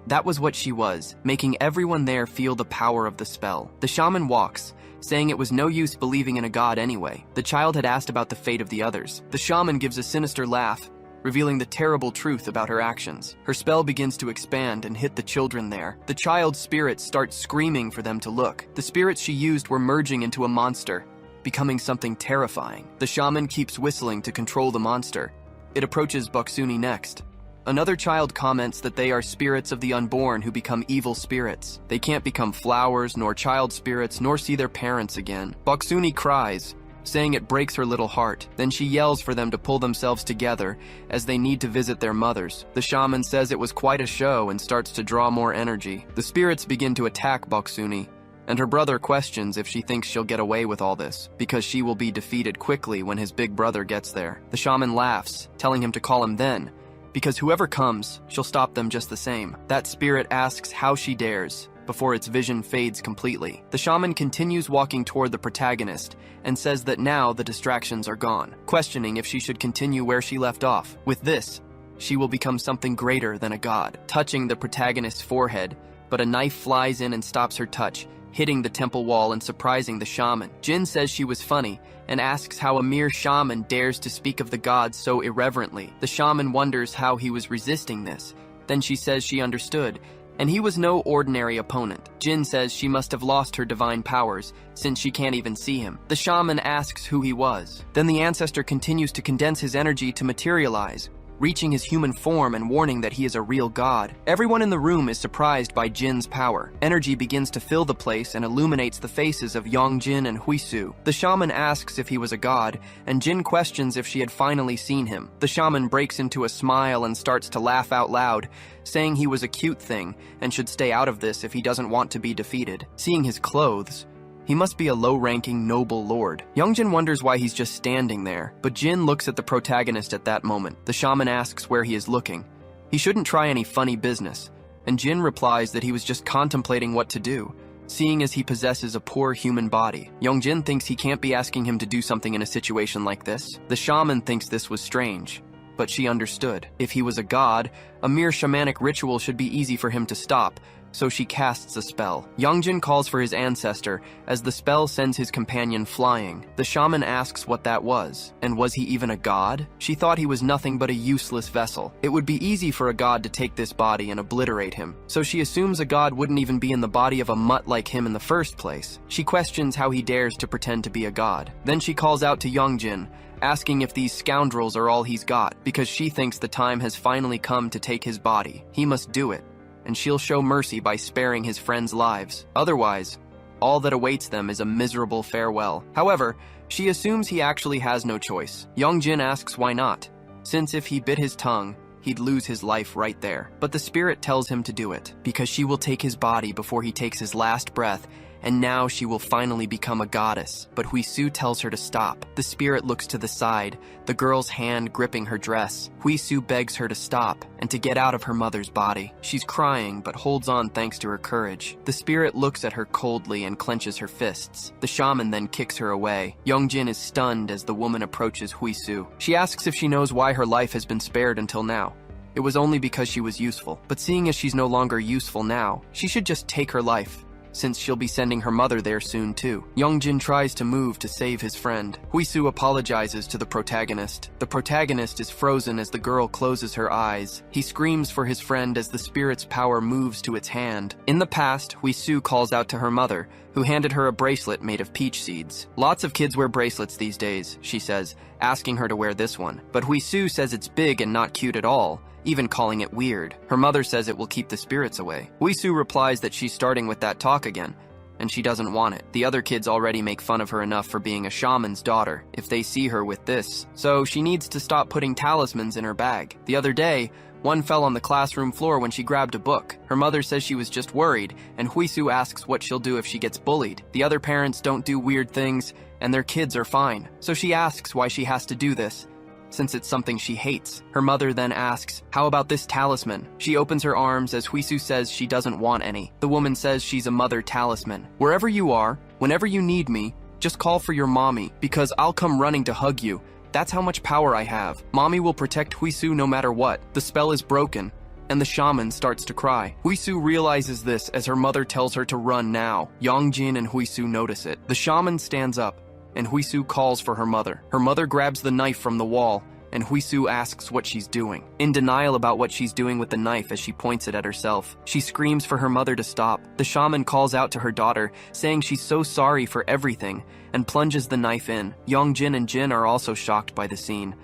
that was what she was, making everyone there feel the power of the spell. The shaman walks, saying it was no use believing in a god anyway. The child had asked about the fate of the others. The shaman gives a sinister laugh, revealing the terrible truth about her actions. Her spell begins to expand and hit the children there. The child's spirits start screaming for them to look. The spirits she used were merging into a monster, becoming something terrifying. The shaman keeps whistling to control the monster. It approaches Boksuni next. Another child comments that they are spirits of the unborn who become evil spirits. They can't become flowers, nor child spirits, nor see their parents again. Boksuni cries, saying it breaks her little heart. Then she yells for them to pull themselves together, as they need to visit their mothers. The shaman says it was quite a show and starts to draw more energy. The spirits begin to attack Boksuni, and her brother questions if she thinks she'll get away with all this, because she will be defeated quickly when his big brother gets there. The shaman laughs, telling him to call him then, because whoever comes, she'll stop them just the same. That spirit asks how she dares, before its vision fades completely. The shaman continues walking toward the protagonist, and says that now the distractions are gone, questioning if she should continue where she left off. With this, she will become something greater than a god. Touching the protagonist's forehead, but a knife flies in and stops her touch, hitting the temple wall and surprising the shaman. Jin says she was funny, and asks how a mere shaman dares to speak of the gods so irreverently. The shaman wonders how he was resisting this. Then she says she understood, and he was no ordinary opponent. Jin says she must have lost her divine powers, since she can't even see him. The shaman asks who he was. Then the ancestor continues to condense his energy to materialize, reaching his human form and warning that he is a real god. Everyone in the room is surprised by Jin's power. Energy begins to fill the place and illuminates the faces of Yongjin and Hisu. The shaman asks if he was a god, and Jin questions if she had finally seen him. The shaman breaks into a smile and starts to laugh out loud, saying he was a cute thing and should stay out of this if he doesn't want to be defeated. Seeing his clothes, he must be a low-ranking noble lord. Yongjin wonders why he's just standing there, but Jin looks at the protagonist at that moment. The shaman asks where he is looking. He shouldn't try any funny business, and Jin replies that he was just contemplating what to do, seeing as he possesses a poor human body. Yongjin thinks he can't be asking him to do something in a situation like this. The shaman thinks this was strange, but she understood. If he was a god, a mere shamanic ritual should be easy for him to stop, so she casts a spell. Yongjin calls for his ancestor, as the spell sends his companion flying. The shaman asks what that was, and was he even a god? She thought he was nothing but a useless vessel. It would be easy for a god to take this body and obliterate him, so she assumes a god wouldn't even be in the body of a mutt like him in the first place. She questions how he dares to pretend to be a god. Then she calls out to Yongjin, asking if these scoundrels are all he's got, because she thinks the time has finally come to take his body. He must do it, and she'll show mercy by sparing his friends' lives. Otherwise, all that awaits them is a miserable farewell. However, she assumes he actually has no choice. Yongjin asks why not, since if he bit his tongue, he'd lose his life right there. But the spirit tells him to do it, because she will take his body before he takes his last breath, and now she will finally become a goddess. But Hisu tells her to stop. The spirit looks to the side, the girl's hand gripping her dress. Hisu begs her to stop and to get out of her mother's body. She's crying, but holds on thanks to her courage. The spirit looks at her coldly and clenches her fists. The shaman then kicks her away. Yongjin is stunned as the woman approaches Hisu. She asks if she knows why her life has been spared until now. It was only because she was useful. But seeing as she's no longer useful now, she should just take her life, since she'll be sending her mother there soon too. Yongjin tries to move to save his friend. Hisu apologizes to the protagonist. The protagonist is frozen as the girl closes her eyes. He screams for his friend as the spirit's power moves to its hand. In the past, Hisu calls out to her mother, who handed her a bracelet made of peach seeds. Lots of kids wear bracelets these days, she says, asking her to wear this one. But Hisu says it's big and not cute at all, even calling it weird. Her mother says it will keep the spirits away. Hisu replies that she's starting with that talk again, and she doesn't want it. The other kids already make fun of her enough for being a shaman's daughter if they see her with this, so she needs to stop putting talismans in her bag. The other day, one fell on the classroom floor when she grabbed a book. Her mother says she was just worried, and Hisu asks what she'll do if she gets bullied. The other parents don't do weird things, and their kids are fine, so she asks why she has to do this, since it's something she hates. Her mother then asks, how about this talisman? She opens her arms as Hisu says she doesn't want any. The woman says she's a mother talisman. Wherever you are, whenever you need me, just call for your mommy, because I'll come running to hug you. That's how much power I have. Mommy will protect Hisu no matter what. The spell is broken, and the shaman starts to cry. Hisu realizes this as her mother tells her to run now. Yongjin and Hisu notice it. The shaman stands up, and Hisu calls for her mother. Her mother grabs the knife from the wall, and Hisu asks what she's doing. In denial about what she's doing with the knife as she points it at herself, she screams for her mother to stop. The shaman calls out to her daughter, saying she's so sorry for everything, and plunges the knife in. Yongjin and Jin are also shocked by the scene.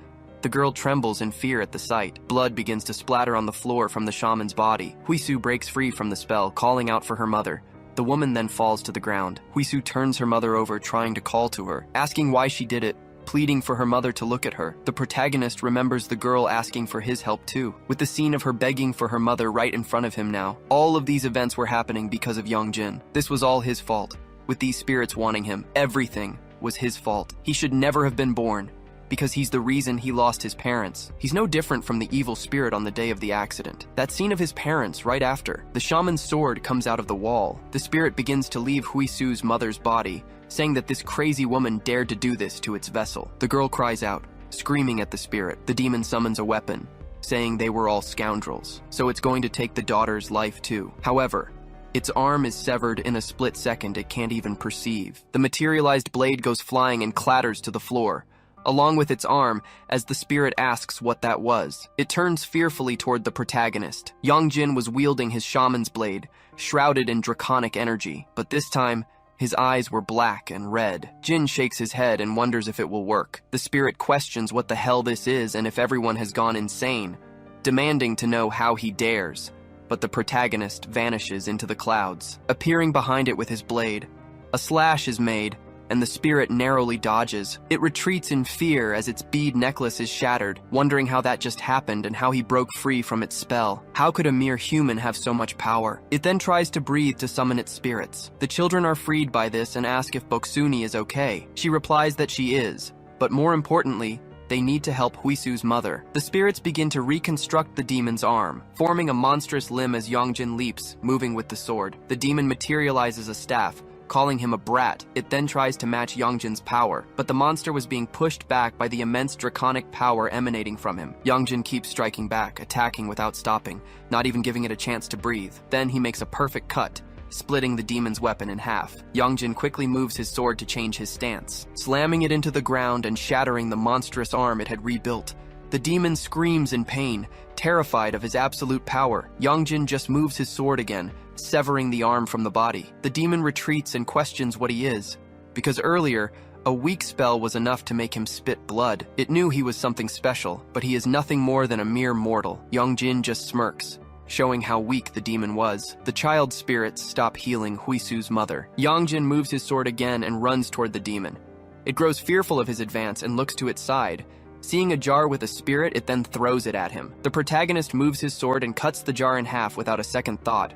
The girl trembles in fear at the sight. Blood begins to splatter on the floor from the shaman's body. Hisu breaks free from the spell, calling out for her mother. The woman then falls to the ground. Hisu turns her mother over, trying to call to her, asking why she did it, pleading for her mother to look at her. The protagonist remembers the girl asking for his help too, with the scene of her begging for her mother right in front of him now. All of these events were happening because of Yongjin. This was all his fault. With these spirits wanting him, everything was his fault. He should never have been born, because he's the reason he lost his parents. He's no different from the evil spirit on the day of the accident. That scene of his parents right after. The shaman's sword comes out of the wall. The spirit begins to leave Huisu's mother's body, saying that this crazy woman dared to do this to its vessel. The girl cries out, screaming at the spirit. The demon summons a weapon, saying they were all scoundrels, so it's going to take the daughter's life too. However, its arm is severed in a split second it can't even perceive. The materialized blade goes flying and clatters to the floor, along with its arm, as the spirit asks what that was. It turns fearfully toward the protagonist. Yongjin was wielding his shaman's blade, shrouded in draconic energy, but this time, his eyes were black and red. Jin shakes his head and wonders if it will work. The spirit questions what the hell this is and if everyone has gone insane, demanding to know how he dares. But the protagonist vanishes into the clouds, appearing behind it with his blade. A slash is made, and the spirit narrowly dodges. It retreats in fear as its bead necklace is shattered, wondering how that just happened and how he broke free from its spell. How could a mere human have so much power? It then tries to breathe to summon its spirits. The children are freed by this and ask if Boksuni is okay. She replies that she is, but more importantly, they need to help Huisu's mother. The spirits begin to reconstruct the demon's arm, forming a monstrous limb as Yongjin leaps, moving with the sword. The demon materializes a staff, calling him a brat. It then tries to match Yongjin's power, but the monster was being pushed back by the immense draconic power emanating from him. Yongjin keeps striking back, attacking without stopping, not even giving it a chance to breathe. Then he makes a perfect cut, splitting the demon's weapon in half. Yongjin quickly moves his sword to change his stance, slamming it into the ground and shattering the monstrous arm it had rebuilt. The demon screams in pain, terrified of his absolute power. Yongjin just moves his sword again, severing the arm from the body. The demon retreats and questions what he is, because earlier, a weak spell was enough to make him spit blood. It knew he was something special, but he is nothing more than a mere mortal. Yongjin just smirks, showing how weak the demon was. The child spirits stop healing Huisu's mother. Yongjin moves his sword again and runs toward the demon. It grows fearful of his advance and looks to its side. Seeing a jar with a spirit, it then throws it at him. The protagonist moves his sword and cuts the jar in half without a second thought,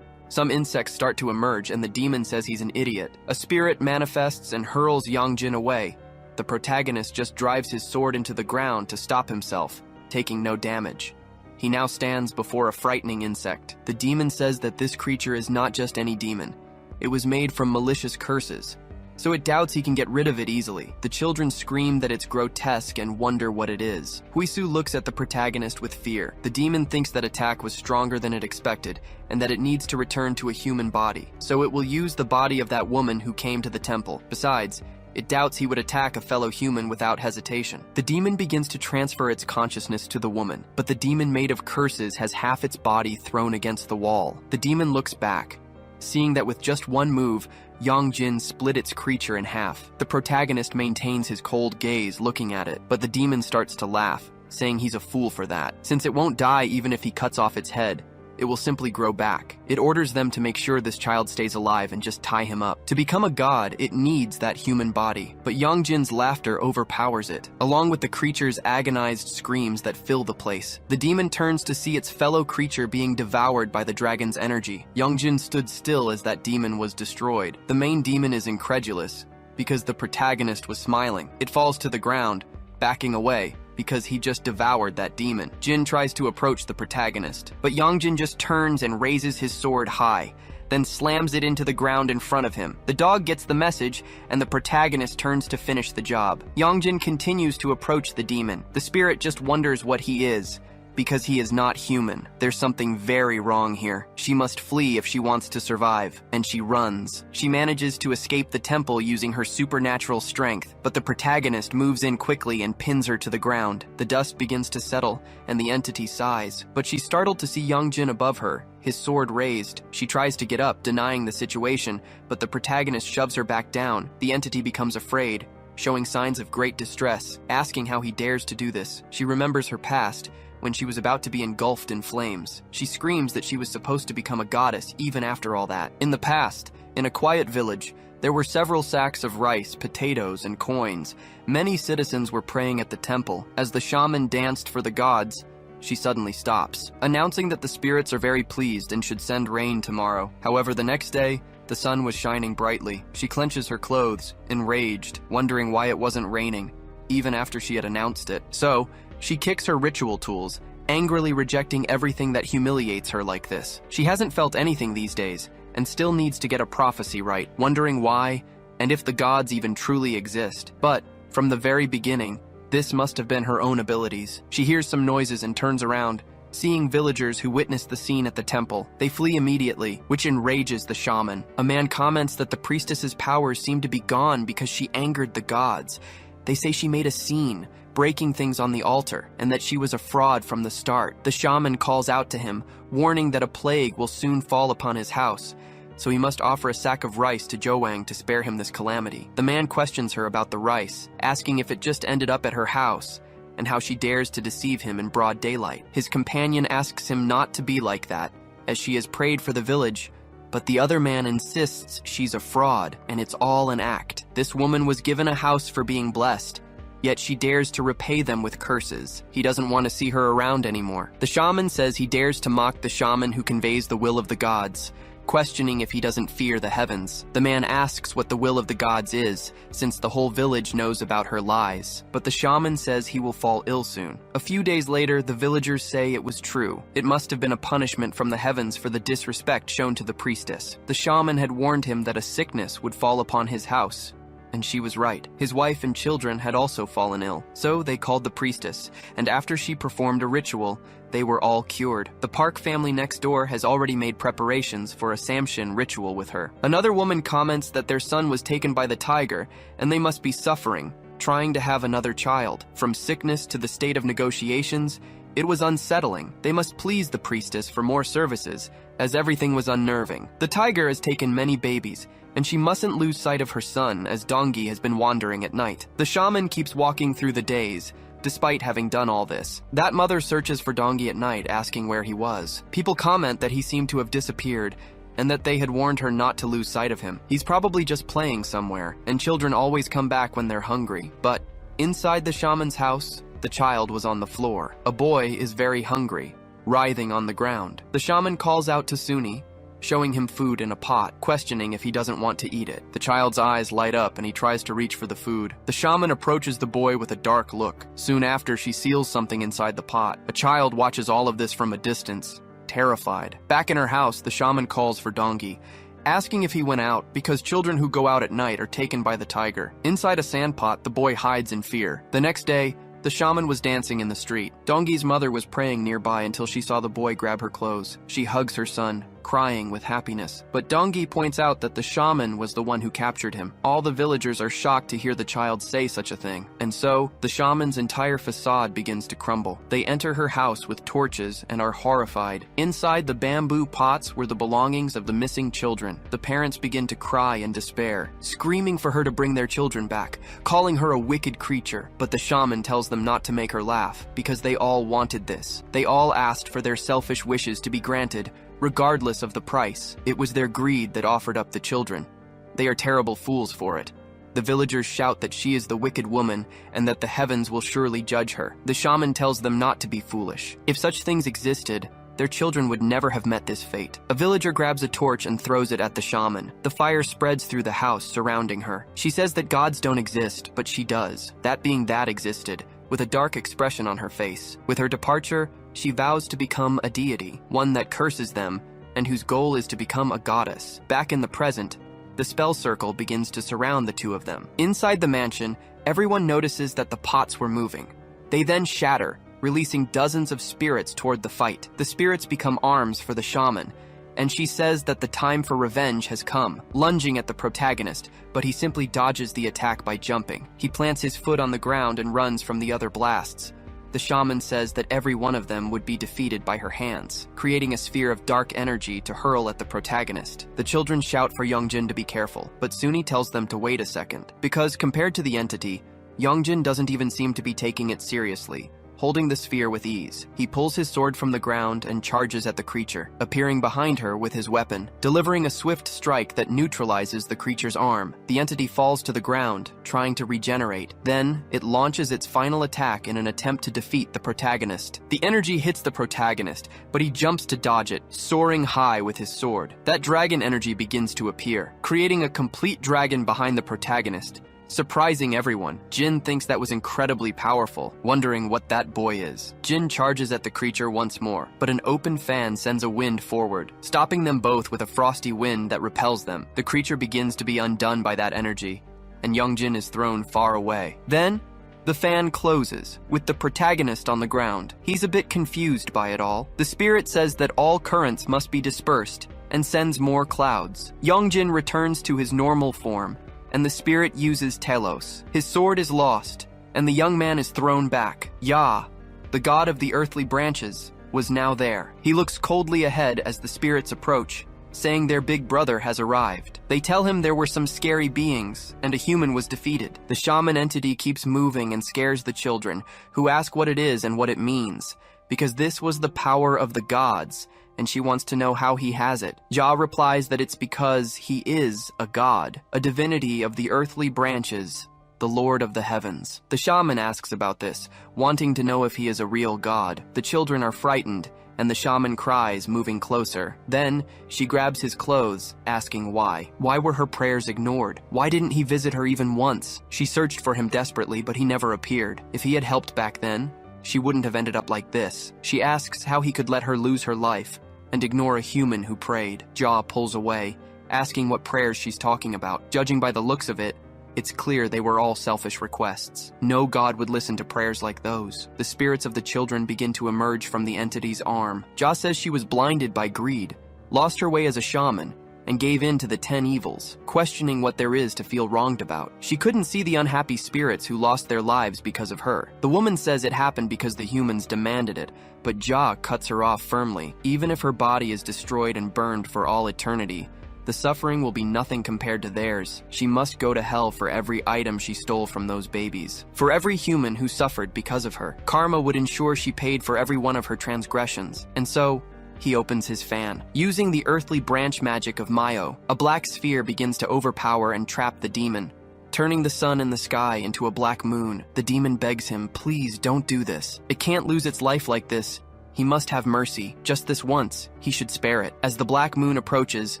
Some insects start to emerge, and the demon says he's an idiot. A spirit manifests and hurls Yongjin away. The protagonist just drives his sword into the ground to stop himself, taking no damage. He now stands before a frightening insect. The demon says that this creature is not just any demon. It was made from malicious curses, so it doubts he can get rid of it easily. The children scream that it's grotesque and wonder what it is. Hisu looks at the protagonist with fear. The demon thinks that attack was stronger than it expected, and that it needs to return to a human body. So it will use the body of that woman who came to the temple. Besides, it doubts he would attack a fellow human without hesitation. The demon begins to transfer its consciousness to the woman, but the demon made of curses has half its body thrown against the wall. The demon looks back, seeing that with just one move, Yongjin split its creature in half. The protagonist maintains his cold gaze looking at it, but the demon starts to laugh, saying he's a fool for that. Since it won't die even if he cuts off its head, it will simply grow back. It orders them to make sure this child stays alive and just tie him up. To become a god, it needs that human body, but Yongjin's laughter overpowers it, along with the creature's agonized screams that fill the place. The demon turns to see its fellow creature being devoured by the dragon's energy. Yongjin stood still as that demon was destroyed. The main demon is incredulous, because the protagonist was smiling. It falls to the ground, backing away, because he just devoured that demon. Jin tries to approach the protagonist, but Yongjin just turns and raises his sword high, then slams it into the ground in front of him. The dog gets the message, and the protagonist turns to finish the job. Yongjin continues to approach the demon. The spirit just wonders what he is, because he is not human. There's something very wrong here. She must flee if she wants to survive, and she runs. She manages to escape the temple using her supernatural strength, but the protagonist moves in quickly and pins her to the ground. The dust begins to settle, and the entity sighs, but she's startled to see Yongjin above her, his sword raised. She tries to get up, denying the situation, but the protagonist shoves her back down. The entity becomes afraid, showing signs of great distress, asking how he dares to do this. She remembers her past, when she was about to be engulfed in flames. She screams that she was supposed to become a goddess even after all that. In the past, in a quiet village, there were several sacks of rice, potatoes, and coins. Many citizens were praying at the temple. As the shaman danced for the gods, she suddenly stops, announcing that the spirits are very pleased and should send rain tomorrow. However, the next day, the sun was shining brightly. She clenches her clothes, enraged, wondering why it wasn't raining, even after she had announced it. So, she kicks her ritual tools, angrily rejecting everything that humiliates her like this. She hasn't felt anything these days, and still needs to get a prophecy right, wondering why, and if the gods even truly exist. But, from the very beginning, this must have been her own abilities. She hears some noises and turns around, seeing villagers who witnessed the scene at the temple. They flee immediately, which enrages the shaman. A man comments that the priestess's powers seem to be gone because she angered the gods. They say she made a scene, breaking things on the altar, and that she was a fraud from the start. The shaman calls out to him, warning that a plague will soon fall upon his house, so he must offer a sack of rice to Dyoung to spare him this calamity. The man questions her about the rice, asking if it just ended up at her house, and how she dares to deceive him in broad daylight. His companion asks him not to be like that, as she has prayed for the village, but the other man insists she's a fraud, and it's all an act. This woman was given a house for being blessed, yet she dares to repay them with curses. He doesn't want to see her around anymore. The shaman says he dares to mock the shaman who conveys the will of the gods, questioning if he doesn't fear the heavens. The man asks what the will of the gods is, since the whole village knows about her lies. But the shaman says he will fall ill soon. A few days later, the villagers say it was true. It must have been a punishment from the heavens for the disrespect shown to the priestess. The shaman had warned him that a sickness would fall upon his house, and she was right. His wife and children had also fallen ill, so they called the priestess, and after she performed a ritual, they were all cured. The Park family next door has already made preparations for a Samshin ritual with her. Another woman comments that their son was taken by the tiger, and they must be suffering, trying to have another child. From sickness to the state of negotiations, it was unsettling. They must please the priestess for more services, as everything was unnerving. The tiger has taken many babies, and she mustn't lose sight of her son as Donggi has been wandering at night. The shaman keeps walking through the days, despite having done all this. That mother searches for Donggi at night, asking where he was. People comment that he seemed to have disappeared, and that they had warned her not to lose sight of him. He's probably just playing somewhere, and children always come back when they're hungry. But inside the shaman's house, the child was on the floor. A boy is very hungry, writhing on the ground. The shaman calls out to Sunu, showing him food in a pot, questioning if he doesn't want to eat it. The child's eyes light up and he tries to reach for the food. The shaman approaches the boy with a dark look. Soon after, she seals something inside the pot. A child watches all of this from a distance, terrified. Back in her house, the shaman calls for Dyoung, asking if he went out because children who go out at night are taken by the tiger. Inside a sandpot, the boy hides in fear. The next day, the shaman was dancing in the street. Dongyi's mother was praying nearby until she saw the boy grab her clothes. She hugs her son, crying with happiness. But Dongyi points out that the shaman was the one who captured him. All the villagers are shocked to hear the child say such a thing. And so, the shaman's entire facade begins to crumble. They enter her house with torches and are horrified. Inside the bamboo pots were the belongings of the missing children. The parents begin to cry in despair, screaming for her to bring their children back, calling her a wicked creature. But the shaman tells them not to make her laugh, because they all wanted this. They all asked for their selfish wishes to be granted, regardless of the price. It was their greed that offered up the children. They are terrible fools for it. The villagers shout that she is the wicked woman and that the heavens will surely judge her. The shaman tells them not to be foolish. If such things existed, their children would never have met this fate. A villager grabs a torch and throws it at the shaman. The fire spreads through the house surrounding her. She says that gods don't exist, but she does. That being that existed, with a dark expression on her face. With her departure, she vows to become a deity, one that curses them, and whose goal is to become a goddess. Back in the present, the spell circle begins to surround the two of them. Inside the mansion, everyone notices that the pots were moving. They then shatter, releasing dozens of spirits toward the fight. The spirits become arms for the shaman, and she says that the time for revenge has come, lunging at the protagonist, but he simply dodges the attack by jumping. He plants his foot on the ground and runs from the other blasts. The shaman says that every one of them would be defeated by her hands, creating a sphere of dark energy to hurl at the protagonist. The children shout for Youngjin to be careful, but Suni tells them to wait a second, because compared to the entity, Youngjin doesn't even seem to be taking it seriously. Holding the sphere with ease, he pulls his sword from the ground and charges at the creature, appearing behind her with his weapon, delivering a swift strike that neutralizes the creature's arm. The entity falls to the ground, trying to regenerate. Then, it launches its final attack in an attempt to defeat the protagonist. The energy hits the protagonist, but he jumps to dodge it, soaring high with his sword. That dragon energy begins to appear, creating a complete dragon behind the protagonist. Surprising everyone, Jin thinks that was incredibly powerful, wondering what that boy is. Jin charges at the creature once more, but an open fan sends a wind forward, stopping them both with a frosty wind that repels them. The creature begins to be undone by that energy, and Youngjin is thrown far away. Then, the fan closes, with the protagonist on the ground. He's a bit confused by it all. The spirit says that all currents must be dispersed, and sends more clouds. Youngjin returns to his normal form, and the spirit uses telos. His sword is lost, and the young man is thrown back. Ya, the god of the earthly branches, was now there. He looks coldly ahead as the spirits approach, saying their big brother has arrived. They tell him there were some scary beings, and a human was defeated. The shaman entity keeps moving and scares the children, who ask what it is and what it means, because this was the power of the gods, and she wants to know how he has it. Ja replies that it's because he is a god, a divinity of the earthly branches, the Lord of the heavens. The shaman asks about this, wanting to know if he is a real god. The children are frightened, and the shaman cries, moving closer. Then, she grabs his clothes, asking why. Why were her prayers ignored? Why didn't he visit her even once? She searched for him desperately, but he never appeared. If he had helped back then, she wouldn't have ended up like this. She asks how he could let her lose her life and ignore a human who prayed. Ja pulls away, asking what prayers she's talking about. Judging by the looks of it, it's clear they were all selfish requests. No god would listen to prayers like those. The spirits of the children begin to emerge from the entity's arm. Ja says she was blinded by greed, lost her way as a shaman, and gave in to the 10 evils, questioning what there is to feel wronged about. She couldn't see the unhappy spirits who lost their lives because of her. The woman says it happened because the humans demanded it, but Ja cuts her off firmly. Even if her body is destroyed and burned for all eternity, the suffering will be nothing compared to theirs. She must go to hell for every item she stole from those babies. For every human who suffered because of her, karma would ensure she paid for every one of her transgressions. And so, he opens his fan. Using the earthly branch magic of Mayo, a black sphere begins to overpower and trap the demon, turning the sun in the sky into a black moon. The demon begs him, please don't do this. It can't lose its life like this. He must have mercy. Just this once, he should spare it. As the black moon approaches,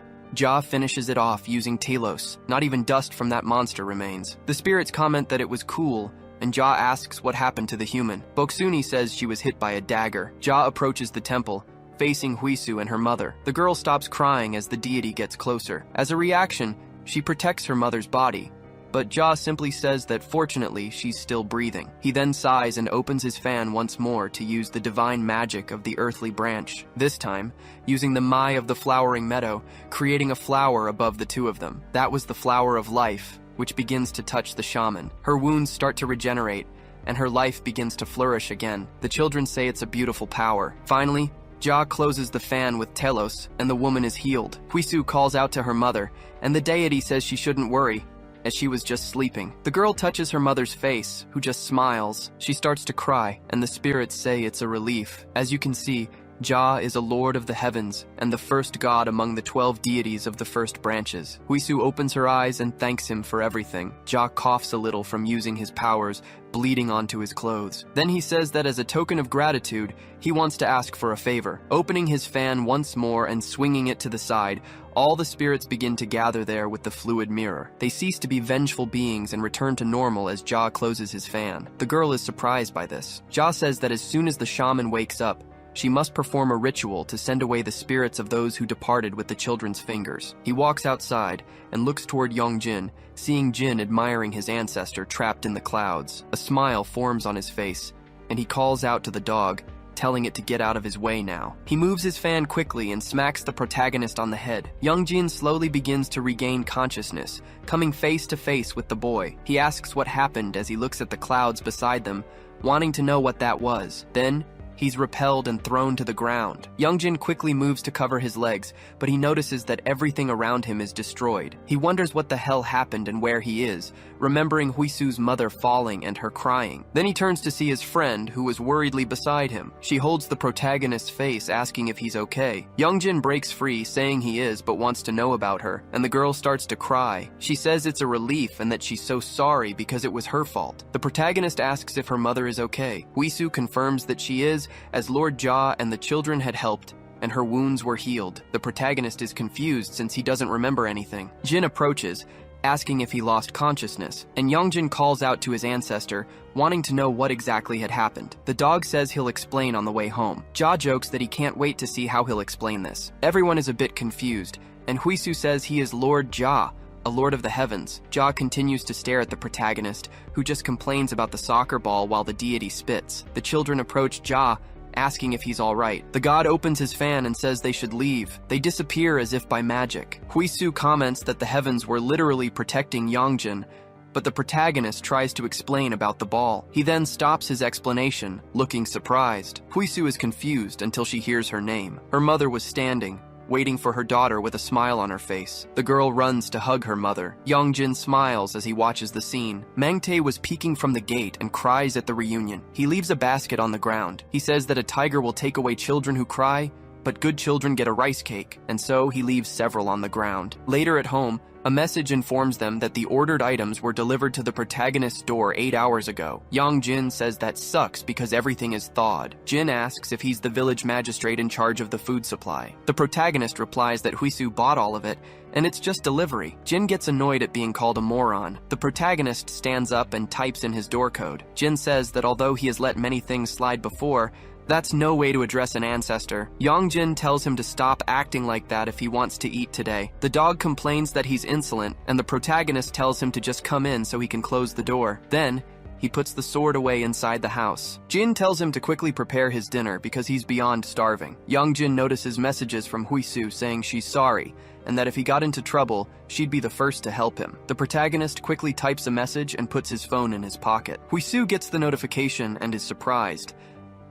Ja finishes it off using Talos. Not even dust from that monster remains. The spirits comment that it was cool, and Ja asks what happened to the human. Boksuni says she was hit by a dagger. Ja approaches the temple, facing Hisu and her mother. The girl stops crying as the deity gets closer. As a reaction, she protects her mother's body, but Ja simply says that fortunately she's still breathing. He then sighs and opens his fan once more to use the divine magic of the earthly branch, this time using the Mai of the flowering meadow, creating a flower above the two of them. That was the flower of life, which begins to touch the shaman. Her wounds start to regenerate, and her life begins to flourish again. The children say it's a beautiful power. Finally, Ja closes the fan with Telos, and the woman is healed. Hisu calls out to her mother, and the deity says she shouldn't worry, as she was just sleeping. The girl touches her mother's face, who just smiles. She starts to cry, and the spirits say it's a relief. As you can see, Ja is a lord of the heavens and the first god among the 12 deities of the first branches. Hisu opens her eyes and thanks him for everything. Ja coughs a little from using his powers, bleeding onto his clothes. Then he says that as a token of gratitude, he wants to ask for a favor. Opening his fan once more and swinging it to the side, all the spirits begin to gather there with the fluid mirror. They cease to be vengeful beings and return to normal as Ja closes his fan. The girl is surprised by this. Ja says that as soon as the shaman wakes up, she must perform a ritual to send away the spirits of those who departed with the children's fingers. He walks outside and looks toward Yongjin, seeing Jin admiring his ancestor trapped in the clouds. A smile forms on his face, and he calls out to the dog, telling it to get out of his way now. He moves his fan quickly and smacks the protagonist on the head. Yongjin slowly begins to regain consciousness, coming face to face with the boy. He asks what happened as he looks at the clouds beside them, wanting to know what that was. Then, he's repelled and thrown to the ground. Yongjin quickly moves to cover his legs, but he notices that everything around him is destroyed. He wonders what the hell happened and where he is, remembering Huisu's mother falling and her crying. Then he turns to see his friend, who is worriedly beside him. She holds the protagonist's face, asking if he's okay. Yongjin breaks free, saying he is, but wants to know about her, and the girl starts to cry. She says it's a relief and that she's so sorry because it was her fault. The protagonist asks if her mother is okay. Hisu confirms that she is, as Lord Ja and the children had helped, and her wounds were healed. The protagonist is confused since he doesn't remember anything. Jin approaches, asking if he lost consciousness, and Yongjin calls out to his ancestor, wanting to know what exactly had happened. The dog says he'll explain on the way home. Ja jokes that he can't wait to see how he'll explain this. Everyone is a bit confused, and Hisu says he is Lord Ja, a lord of the heavens. Ja continues to stare at the protagonist, who just complains about the soccer ball while the deity spits. The children approach Ja, asking if he's alright. The god opens his fan and says they should leave. They disappear as if by magic. Hisu comments that the heavens were literally protecting Yongjin, but the protagonist tries to explain about the ball. He then stops his explanation, looking surprised. Hisu is confused until she hears her name. Her mother was standing, waiting for her daughter with a smile on her face. The girl runs to hug her mother. Yongjin smiles as he watches the scene. Mangtae was peeking from the gate and cries at the reunion. He leaves a basket on the ground. He says that a tiger will take away children who cry, but good children get a rice cake, and so he leaves several on the ground. Later at home, a message informs them that the ordered items were delivered to the protagonist's door 8 hours ago. Yongjin says that sucks because everything is thawed. Jin asks if he's the village magistrate in charge of the food supply. The protagonist replies that Hisu bought all of it, and it's just delivery. Jin gets annoyed at being called a moron. The protagonist stands up and types in his door code. Jin says that although he has let many things slide before, that's no way to address an ancestor. Yongjin tells him to stop acting like that if he wants to eat today. The dog complains that he's insolent, and the protagonist tells him to just come in so he can close the door. Then, he puts the sword away inside the house. Jin tells him to quickly prepare his dinner because he's beyond starving. Yongjin notices messages from Hisu saying she's sorry, and that if he got into trouble, she'd be the first to help him. The protagonist quickly types a message and puts his phone in his pocket. Hisu gets the notification and is surprised.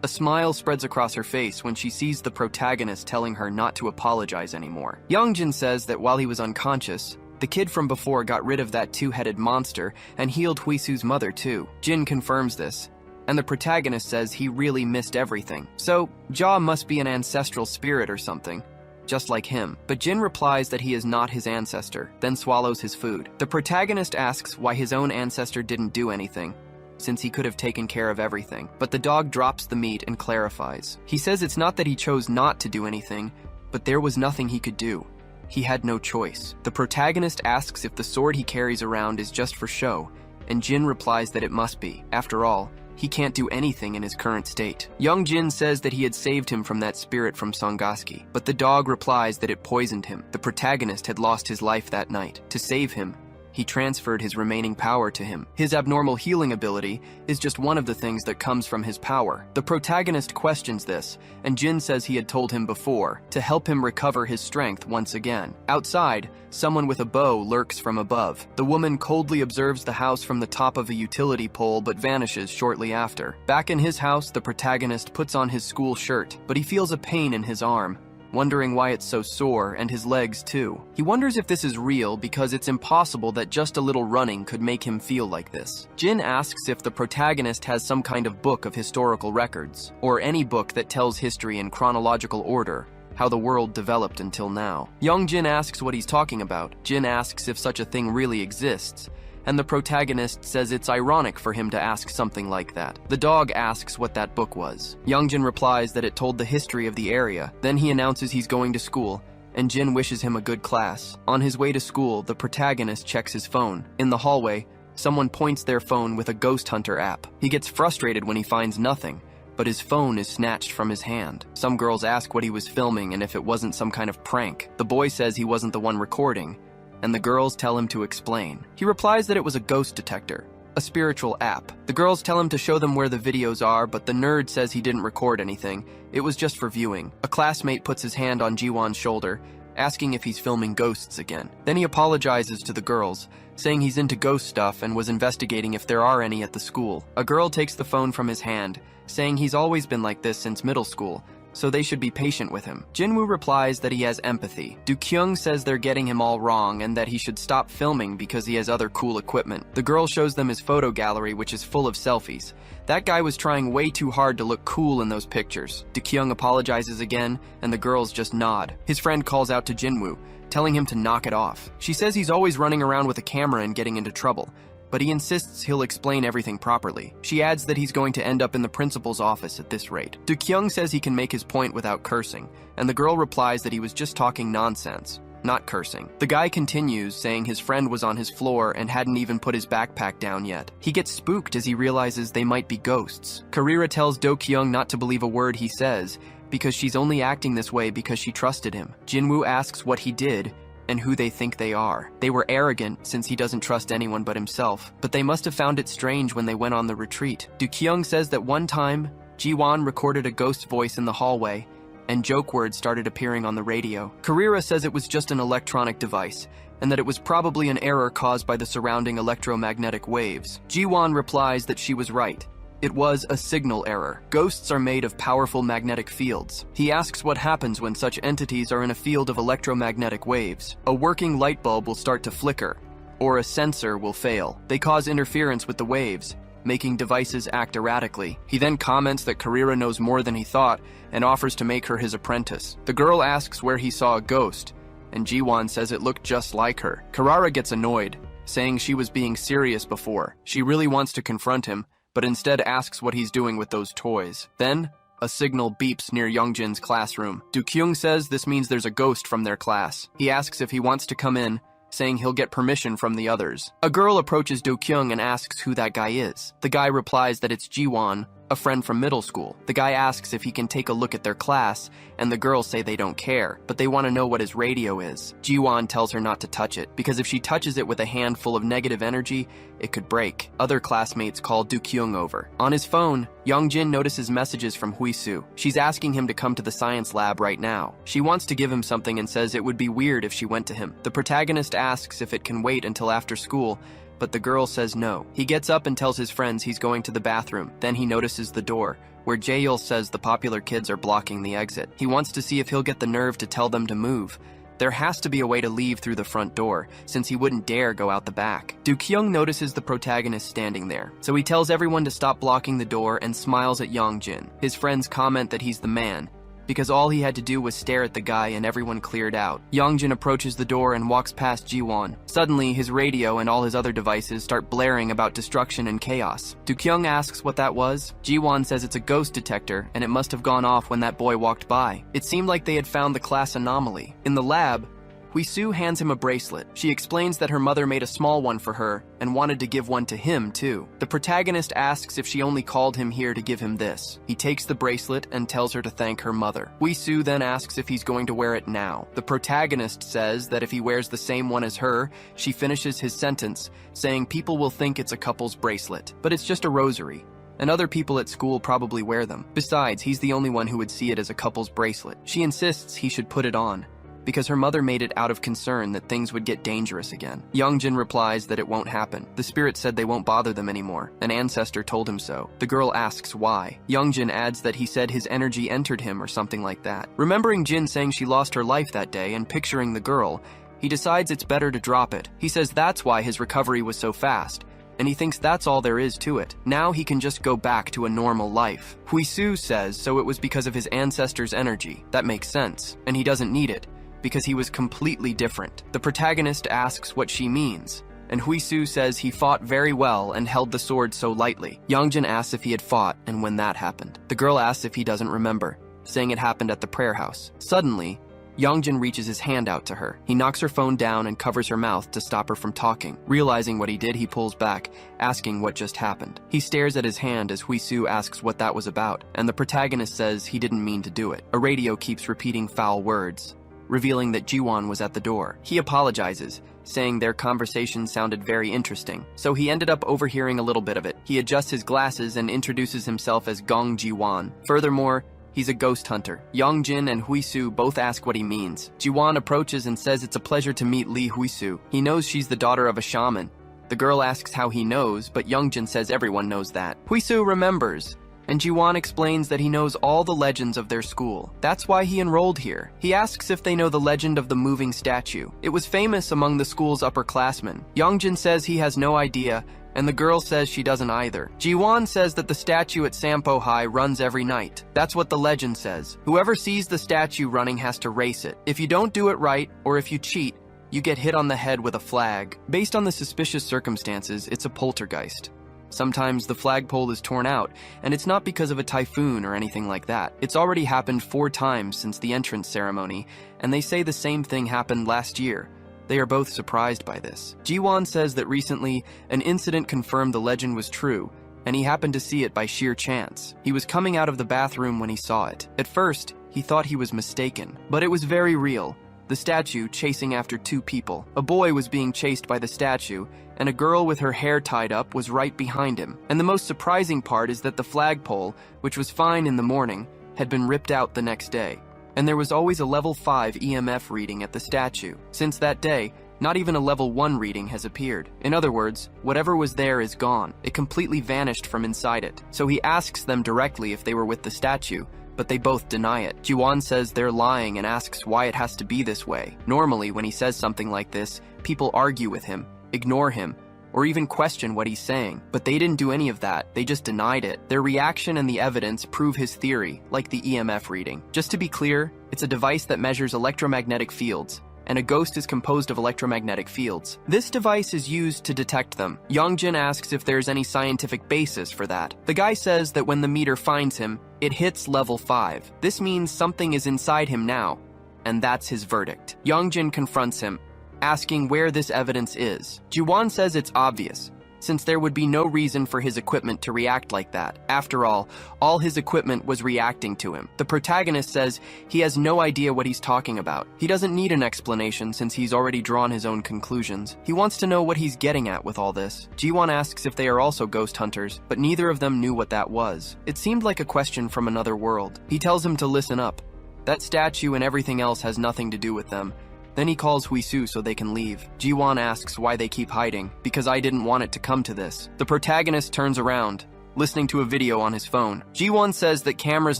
A smile spreads across her face when she sees the protagonist telling her not to apologize anymore. Yongjin says that while he was unconscious, the kid from before got rid of that two-headed monster and healed Huisu's mother too. Jin confirms this, and the protagonist says he really missed everything. So, Ja must be an ancestral spirit or something, just like him. But Jin replies that he is not his ancestor, then swallows his food. The protagonist asks why his own ancestor didn't do anything, since he could have taken care of everything. But the dog drops the meat and clarifies. He says it's not that he chose not to do anything, but there was nothing he could do. He had no choice. The protagonist asks if the sword he carries around is just for show, and Jin replies that it must be. After all, he can't do anything in his current state. Young Jin says that he had saved him from that spirit from Songaski, but the dog replies that it poisoned him. The protagonist had lost his life that night. To save him, he transferred his remaining power to him. His abnormal healing ability is just one of the things that comes from his power. The protagonist questions this, and Jin says he had told him before, to help him recover his strength once again. Outside, someone with a bow lurks from above. The woman coldly observes the house from the top of a utility pole but vanishes shortly after. Back in his house, the protagonist puts on his school shirt, but he feels a pain in his arm, wondering why it's so sore, and his legs too. He wonders if this is real because it's impossible that just a little running could make him feel like this. Jin asks if the protagonist has some kind of book of historical records, or any book that tells history in chronological order, how the world developed until now. Young Jin asks what he's talking about. Jin asks if such a thing really exists, and the protagonist says it's ironic for him to ask something like that. The dog asks what that book was. Youngjin replies that it told the history of the area. Then he announces he's going to school, and Jin wishes him a good class. On his way to school, the protagonist checks his phone. In the hallway, someone points their phone with a ghost hunter app. He gets frustrated when he finds nothing, but his phone is snatched from his hand. Some girls ask what he was filming and if it wasn't some kind of prank. The boy says he wasn't the one recording, and the girls tell him to explain. He replies that it was a ghost detector, a spiritual app. The girls tell him to show them where the videos are, but the nerd says he didn't record anything. It was just for viewing. A classmate puts his hand on Jiwan's shoulder, asking if he's filming ghosts again. Then he apologizes to the girls, saying he's into ghost stuff and was investigating if there are any at the school. A girl takes the phone from his hand, saying he's always been like this since middle school, so they should be patient with him. Jinwoo replies that he has empathy. Dukong says they're getting him all wrong and that he should stop filming because he has other cool equipment. The girl shows them his photo gallery, which is full of selfies. That guy was trying way too hard to look cool in those pictures. Dukong apologizes again, and the girls just nod. His friend calls out to Jinwoo, telling him to knock it off. She says he's always running around with a camera and getting into trouble, but he insists he'll explain everything properly. She adds that he's going to end up in the principal's office at this rate. Dukong says he can make his point without cursing, and the girl replies that he was just talking nonsense, not cursing. The guy continues, saying his friend was on his floor and hadn't even put his backpack down yet. He gets spooked as he realizes they might be ghosts. Karira tells Do-kyung not to believe a word he says, because she's only acting this way because she trusted him. Jinwoo asks what he did, and who they think they are. They were arrogant, since he doesn't trust anyone but himself, but they must have found it strange when they went on the retreat. Dukong says that one time, Jiwan recorded a ghost voice in the hallway, and joke words started appearing on the radio. Karira says it was just an electronic device, and that it was probably an error caused by the surrounding electromagnetic waves. Jiwan replies that she was right. It was a signal error. Ghosts are made of powerful magnetic fields. He asks what happens when such entities are in a field of electromagnetic waves. A working light bulb will start to flicker, or a sensor will fail. They cause interference with the waves, making devices act erratically. He then comments that Karira knows more than he thought and offers to make her his apprentice. The girl asks where he saw a ghost, and Jiwan says it looked just like her. Karara gets annoyed, saying she was being serious before. She really wants to confront him, but instead asks what he's doing with those toys. Then, a signal beeps near Youngjin's classroom. Dukong says this means there's a ghost from their class. He asks if he wants to come in, saying he'll get permission from the others. A girl approaches Dukong and asks who that guy is. The guy replies that it's Jiwan, a friend from middle school. The guy asks if he can take a look at their class, and the girls say they don't care, but they want to know what his radio is. Jiwan tells her not to touch it, because if she touches it with a handful of negative energy, it could break. Other classmates call Dukong over. On his phone, Youngjin notices messages from Hisu. She's asking him to come to the science lab right now. She wants to give him something and says it would be weird if she went to him. The protagonist asks if it can wait until after school, but the girl says no. He gets up and tells his friends he's going to the bathroom. Then he notices the door, where Jaeil says the popular kids are blocking the exit. He wants to see if he'll get the nerve to tell them to move. There has to be a way to leave through the front door, since he wouldn't dare go out the back. Dukong notices the protagonist standing there, so he tells everyone to stop blocking the door and smiles at Youngjin. His friends comment that he's the man, because all he had to do was stare at the guy and everyone cleared out. Yongjin approaches the door and walks past Jiwan. Suddenly, his radio and all his other devices start blaring about destruction and chaos. Dukong asks what that was. Jiwan says it's a ghost detector and it must have gone off when that boy walked by. It seemed like they had found the class anomaly. In the lab, Hisu hands him a bracelet. She explains that her mother made a small one for her and wanted to give one to him too. The protagonist asks if she only called him here to give him this. He takes the bracelet and tells her to thank her mother. Hisu then asks if he's going to wear it now. The protagonist says that if he wears the same one as her, she finishes his sentence, saying people will think it's a couple's bracelet, but it's just a rosary, and other people at school probably wear them. Besides, he's the only one who would see it as a couple's bracelet. She insists he should put it on, because her mother made it out of concern that things would get dangerous again. Yongjin replies that it won't happen. The spirit said they won't bother them anymore. An ancestor told him so. The girl asks why. Yongjin adds that he said his energy entered him or something like that. Remembering Jin saying she lost her life that day and picturing the girl, he decides it's better to drop it. He says that's why his recovery was so fast, and he thinks that's all there is to it. Now he can just go back to a normal life. Hisu says so it was because of his ancestor's energy. That makes sense, and he doesn't need it, because he was completely different. The protagonist asks what she means, and Hisu says he fought very well and held the sword so lightly. Yongjin asks if he had fought and when that happened. The girl asks if he doesn't remember, saying it happened at the prayer house. Suddenly, Yongjin reaches his hand out to her. He knocks her phone down and covers her mouth to stop her from talking. Realizing what he did, he pulls back, asking what just happened. He stares at his hand as Hisu asks what that was about, and the protagonist says he didn't mean to do it. A radio keeps repeating foul words, revealing that Jiwan was at the door. He apologizes, saying their conversation sounded very interesting, so he ended up overhearing a little bit of it. He adjusts his glasses and introduces himself as Gong Jiwan. Furthermore, he's a ghost hunter. Yongjin and Hisu both ask what he means. Jiwan approaches and says it's a pleasure to meet Li Hisu. He knows she's the daughter of a shaman. The girl asks how he knows, but Yongjin says everyone knows that. Hisu remembers, and Jiwan explains that he knows all the legends of their school. That's why he enrolled here. He asks if they know the legend of the moving statue. It was famous among the school's upperclassmen. Yongjin says he has no idea, and the girl says she doesn't either. Jiwan says that the statue at Sampo High runs every night. That's what the legend says. Whoever sees the statue running has to race it. If you don't do it right, or if you cheat, you get hit on the head with a flag. Based on the suspicious circumstances, it's a poltergeist. Sometimes the flagpole is torn out, and it's not because of a typhoon or anything like that. It's already happened 4 times since the entrance ceremony, and they say the same thing happened last year. They are both surprised by this. Jiwan says that recently, an incident confirmed the legend was true, and he happened to see it by sheer chance. He was coming out of the bathroom when he saw it. At first, he thought he was mistaken, but it was very real. The statue chasing after 2 people. A boy was being chased by the statue, and a girl with her hair tied up was right behind him. And the most surprising part is that the flagpole, which was fine in the morning, had been ripped out the next day. And there was always a level 5 EMF reading at the statue. Since that day, not even a level 1 reading has appeared. In other words, whatever was there is gone. It completely vanished from inside it. So he asks them directly if they were with the statue, but they both deny it. Jiwan says they're lying and asks why it has to be this way. Normally, when he says something like this, people argue with him, ignore him, or even question what he's saying. But they didn't do any of that. They just denied it. Their reaction and the evidence prove his theory, like the EMF reading. Just to be clear, it's a device that measures electromagnetic fields, and a ghost is composed of electromagnetic fields. This device is used to detect them. Yongjin asks if there's any scientific basis for that. The guy says that when the meter finds him, it hits level 5. This means something is inside him now, and that's his verdict. Yongjin confronts him, asking where this evidence is. Jiwan says it's obvious, since there would be no reason for his equipment to react like that. After all his equipment was reacting to him. The protagonist says he has no idea what he's talking about. He doesn't need an explanation since he's already drawn his own conclusions. He wants to know what he's getting at with all this. Jiwan asks if they are also ghost hunters, but neither of them knew what that was. It seemed like a question from another world. He tells him to listen up. That statue and everything else has nothing to do with them. Then he calls Hisu so they can leave. Jiwan asks why they keep hiding, because I didn't want it to come to this. The protagonist turns around, listening to a video on his phone. Jiwan says that cameras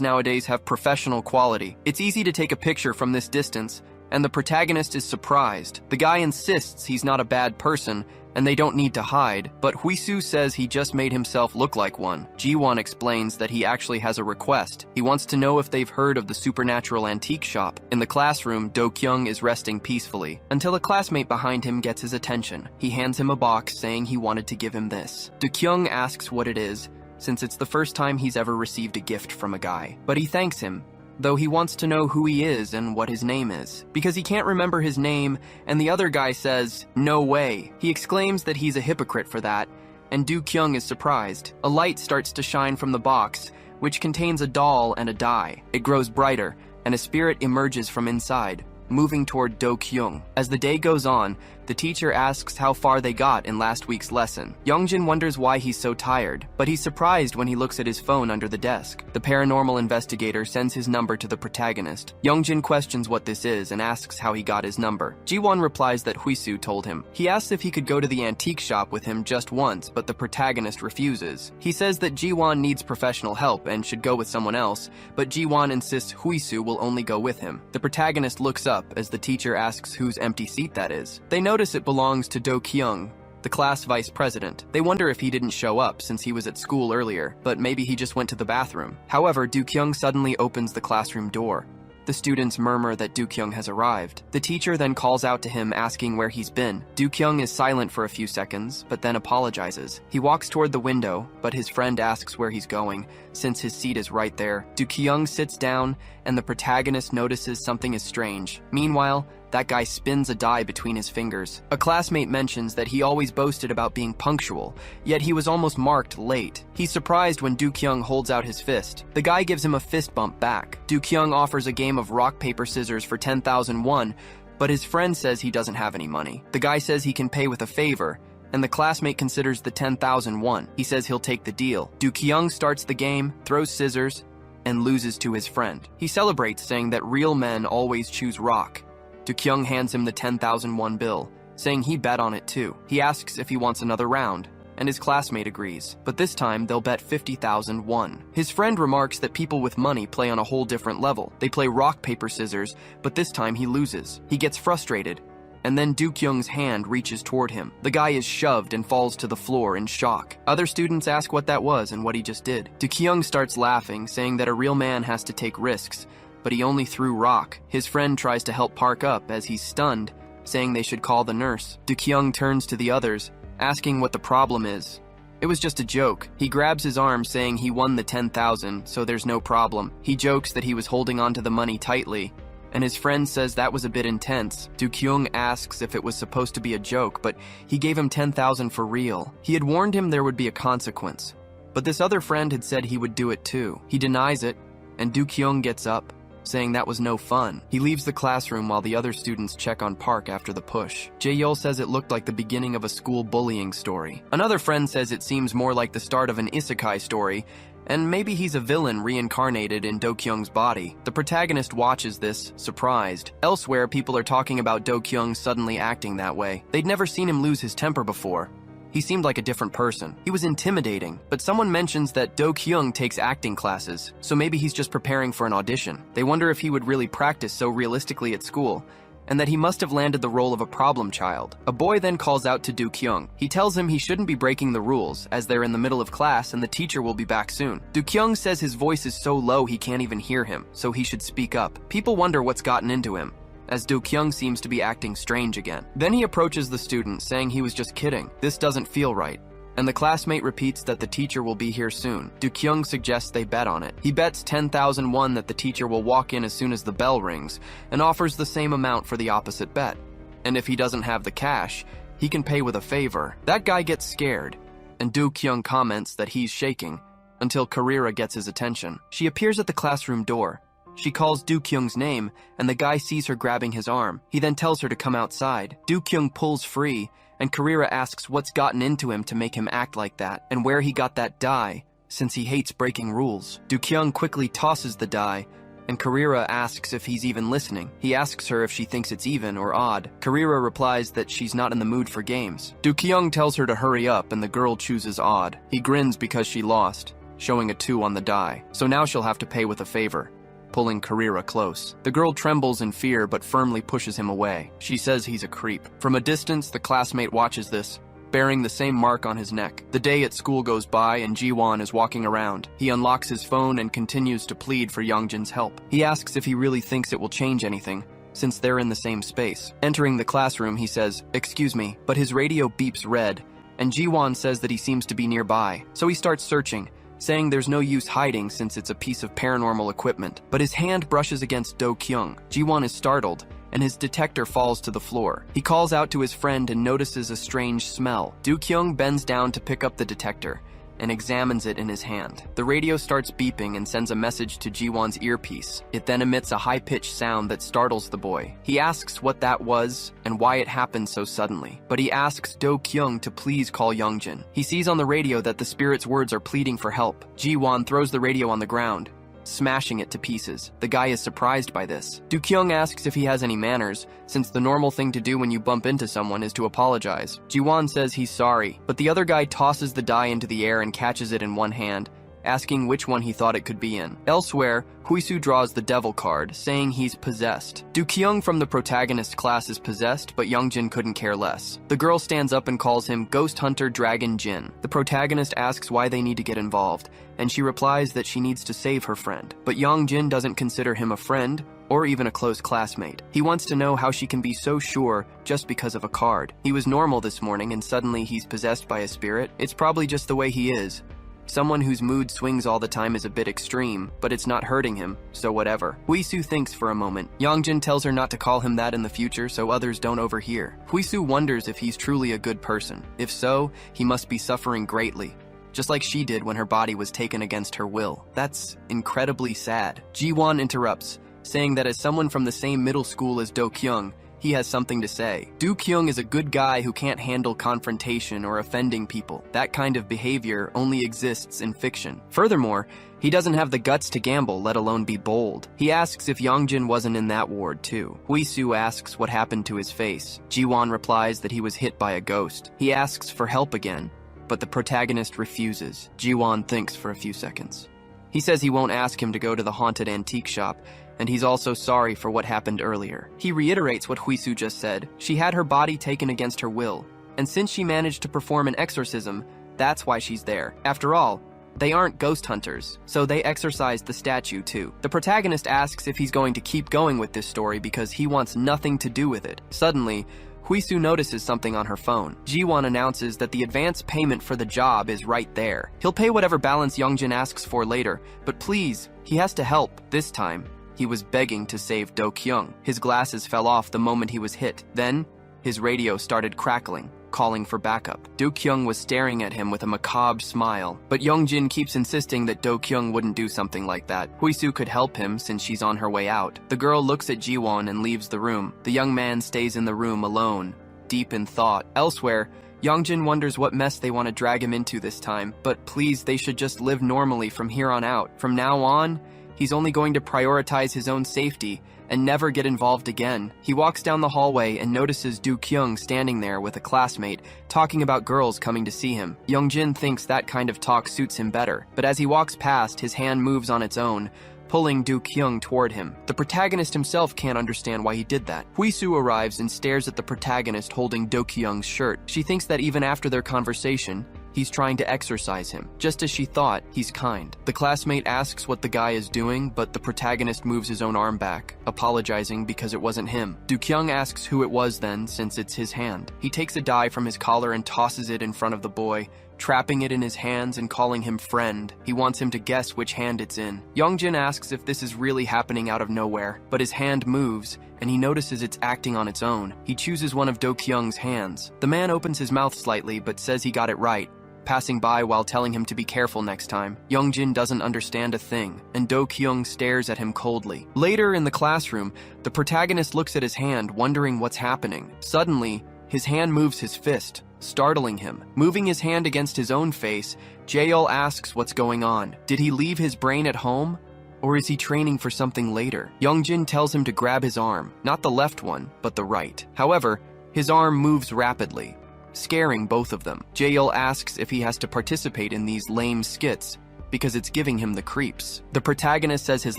nowadays have professional quality. It's easy to take a picture from this distance, and the protagonist is surprised. The guy insists he's not a bad person, and they don't need to hide, but Hisu says he just made himself look like one. Jiwan explains that he actually has a request. He wants to know if they've heard of the supernatural antique shop. In the classroom, Dyoung is resting peacefully, until a classmate behind him gets his attention. He hands him a box, saying he wanted to give him this. Dyoung asks what it is, since it's the first time he's ever received a gift from a guy. But he thanks him, though he wants to know who he is and what his name is, because he can't remember his name, and the other guy says, "No way." He exclaims that he's a hypocrite for that, and Dyoung is surprised. A light starts to shine from the box, which contains a doll and a die. It grows brighter, and a spirit emerges from inside, moving toward Dyoung. As the day goes on, the teacher asks how far they got in last week's lesson. Youngjin wonders why he's so tired, but he's surprised when he looks at his phone under the desk. The paranormal investigator sends his number to the protagonist. Youngjin questions what this is and asks how he got his number. Jiwan replies that Hisu told him. He asks if he could go to the antique shop with him just once, but the protagonist refuses. He says that Jiwan needs professional help and should go with someone else, but Jiwan insists Hisu will only go with him. The protagonist looks up as the teacher asks whose empty seat that is. They notice it belongs to Dyoung, the class vice president. They wonder if he didn't show up since he was at school earlier, but maybe he just went to the bathroom. However, Dyoung suddenly opens the classroom door. The students murmur that Dyoung has arrived. The teacher then calls out to him asking where he's been. Dyoung is silent for a few seconds, but then apologizes. He walks toward the window, but his friend asks where he's going, since his seat is right there. Dyoung sits down, and the protagonist notices something is strange. Meanwhile, that guy spins a die between his fingers. A classmate mentions that he always boasted about being punctual, yet he was almost marked late. He's surprised when Dyoung holds out his fist. The guy gives him a fist bump back. Dyoung offers a game of rock, paper, scissors for 10,000 won, but his friend says he doesn't have any money. The guy says he can pay with a favor, and the classmate considers the 10,000 won. He says he'll take the deal. Dyoung starts the game, throws scissors, and loses to his friend. He celebrates, saying that real men always choose rock. Dyoung hands him the 10,000 won bill, saying he bet on it too. He asks if he wants another round, and his classmate agrees, but this time they'll bet 50,000 won. His friend remarks that people with money play on a whole different level. They play rock, paper, scissors, but this time he loses. He gets frustrated, and then Dyoung's hand reaches toward him. The guy is shoved and falls to the floor in shock. Other students ask what that was and what he just did. Dyoung starts laughing, saying that a real man has to take risks, but he only threw rock. His friend tries to help park up as he's stunned, saying they should call the nurse. Dyoung turns to the others, asking what the problem is. It was just a joke. He grabs his arm, saying he won the 10,000, so there's no problem. He jokes that he was holding onto the money tightly, and his friend says that was a bit intense. Dyoung asks if it was supposed to be a joke, but he gave him 10,000 for real. He had warned him there would be a consequence, but this other friend had said he would do it too. He denies it, and Dyoung gets up, saying that was no fun. He leaves the classroom while the other students check on Park after the push. Jae-yeol says it looked like the beginning of a school bullying story. Another friend says it seems more like the start of an isekai story, and maybe he's a villain reincarnated in Dyoung's body. The protagonist watches this, surprised. Elsewhere, people are talking about Dyoung suddenly acting that way. They'd never seen him lose his temper before. He seemed like a different person. He was intimidating, but someone mentions that Dyoung takes acting classes, so maybe he's just preparing for an audition. They wonder if he would really practice so realistically at school, and that he must have landed the role of a problem child. A boy then calls out to Dyoung. He tells him he shouldn't be breaking the rules, as they're in the middle of class and the teacher will be back soon. Dyoung says his voice is so low he can't even hear him, so he should speak up. People wonder what's gotten into him, as Dyoung seems to be acting strange again. Then he approaches the student, saying he was just kidding. This doesn't feel right. And the classmate repeats that the teacher will be here soon. Dyoung suggests they bet on it. He bets 10,000 won that the teacher will walk in as soon as the bell rings, and offers the same amount for the opposite bet. And if he doesn't have the cash, he can pay with a favor. That guy gets scared, and Dyoung comments that he's shaking, until Karira gets his attention. She appears at the classroom door. She calls Dyoung's name, and the guy sees her grabbing his arm. He then tells her to come outside. Dyoung pulls free, and Karira asks what's gotten into him to make him act like that, and where he got that die, since he hates breaking rules. Dyoung quickly tosses the die, and Karira asks if he's even listening. He asks her if she thinks it's even or odd. Karira replies that she's not in the mood for games. Dyoung tells her to hurry up, and the girl chooses odd. He grins because she lost, showing a 2 on the die, so now she'll have to pay with a favor. pulling Karira close. The girl trembles in fear but firmly pushes him away. She says he's a creep. From a distance, the classmate watches this, bearing the same mark on his neck. The day at school goes by and Jiwan is walking around. He unlocks his phone and continues to plead for Youngjin's help. He asks if he really thinks it will change anything, since they're in the same space. Entering the classroom, he says, "Excuse me," but his radio beeps red, and Jiwan says that he seems to be nearby. So he starts searching, saying there's no use hiding since it's a piece of paranormal equipment. But his hand brushes against Dyoung. Jiwan is startled, and his detector falls to the floor. He calls out to his friend and notices a strange smell. Dukong bends down to pick up the detector and examines it in his hand. The radio starts beeping and sends a message to Jiwan's earpiece. It then emits a high-pitched sound that startles the boy. He asks what that was and why it happened so suddenly, but he asks Dyoung to please call Youngjin. He sees on the radio that the spirit's words are pleading for help. Jiwan throws the radio on the ground, smashing it to pieces. The guy is surprised by this. Dukong asks if he has any manners, since the normal thing to do when you bump into someone is to apologize. Jiwan says he's sorry, but the other guy tosses the die into the air and catches it in one hand, asking which one he thought it could be in. Elsewhere, Hisu draws the devil card, saying he's possessed. Dukong from the protagonist class is possessed, but Youngjin couldn't care less. The girl stands up and calls him Ghost Hunter Dragon Jin. The protagonist asks why they need to get involved, and she replies that she needs to save her friend. But Youngjin doesn't consider him a friend, or even a close classmate. He wants to know how she can be so sure just because of a card. He was normal this morning and suddenly he's possessed by a spirit. It's probably just the way he is. Someone whose mood swings all the time is a bit extreme, but it's not hurting him, so whatever. Hisu thinks for a moment. Youngjin tells her not to call him that in the future so others don't overhear. Hisu wonders if he's truly a good person. If so, he must be suffering greatly, just like she did when her body was taken against her will. That's incredibly sad. Jiwan interrupts, saying that as someone from the same middle school as Dyoung, he has something to say. Dukong is a good guy who can't handle confrontation or offending people. That kind of behavior only exists in fiction. Furthermore, he doesn't have the guts to gamble, let alone be bold. He asks if Youngjin wasn't in that ward too. Hisu asks what happened to his face. Jiwan replies that he was hit by a ghost. He asks for help again, but the protagonist refuses. Jiwan thinks for a few seconds. He says he won't ask him to go to the haunted antique shop, and he's also sorry for what happened earlier. He reiterates what Hisu just said. She had her body taken against her will, and since she managed to perform an exorcism, that's why she's there. After all, they aren't ghost hunters, so they exorcised the statue too. The protagonist asks if he's going to keep going with this story because he wants nothing to do with it. Suddenly, Hisu notices something on her phone. Jiwan announces that the advance payment for the job is right there. He'll pay whatever balance Youngjin asks for later, but please, he has to help. This time, he was begging to save Dyoung. His glasses fell off the moment he was hit. Then, his radio started crackling, calling for backup. Dyoung was staring at him with a macabre smile, but Youngjin keeps insisting that Dyoung wouldn't do something like that. Hisu could help him since she's on her way out. The girl looks at Jiwan and leaves the room. The young man stays in the room alone, deep in thought. Elsewhere, Youngjin wonders what mess they want to drag him into this time, but please, they should just live normally from here on out. From now on, he's only going to prioritize his own safety and never get involved again. He walks down the hallway and notices Dukong standing there with a classmate, talking about girls coming to see him. Youngjin thinks that kind of talk suits him better, but as he walks past, his hand moves on its own, pulling Dukong toward him. The protagonist himself can't understand why he did that. Hisu arrives and stares at the protagonist holding Dukong's shirt. She thinks that even after their conversation, he's trying to exorcise him. Just as she thought, he's kind. The classmate asks what the guy is doing, but the protagonist moves his own arm back, apologizing because it wasn't him. Dukong asks who it was then, since it's his hand. He takes a die from his collar and tosses it in front of the boy, trapping it in his hands and calling him friend. He wants him to guess which hand it's in. Youngjin asks if this is really happening out of nowhere, but his hand moves, and he notices it's acting on its own. He chooses one of Dyoung's hands. The man opens his mouth slightly, but says he got it right, passing by while telling him to be careful next time. Youngjin doesn't understand a thing, and Dyoung stares at him coldly. Later in the classroom, the protagonist looks at his hand, wondering what's happening. Suddenly, his hand moves his fist, startling him. Moving his hand against his own face, Jaeol asks what's going on. Did he leave his brain at home? Or is he training for something later? Youngjin tells him to grab his arm, not the left one, but the right. However, his arm moves rapidly, scaring both of them. Jaeol asks if he has to participate in these lame skits, because it's giving him the creeps. The protagonist says his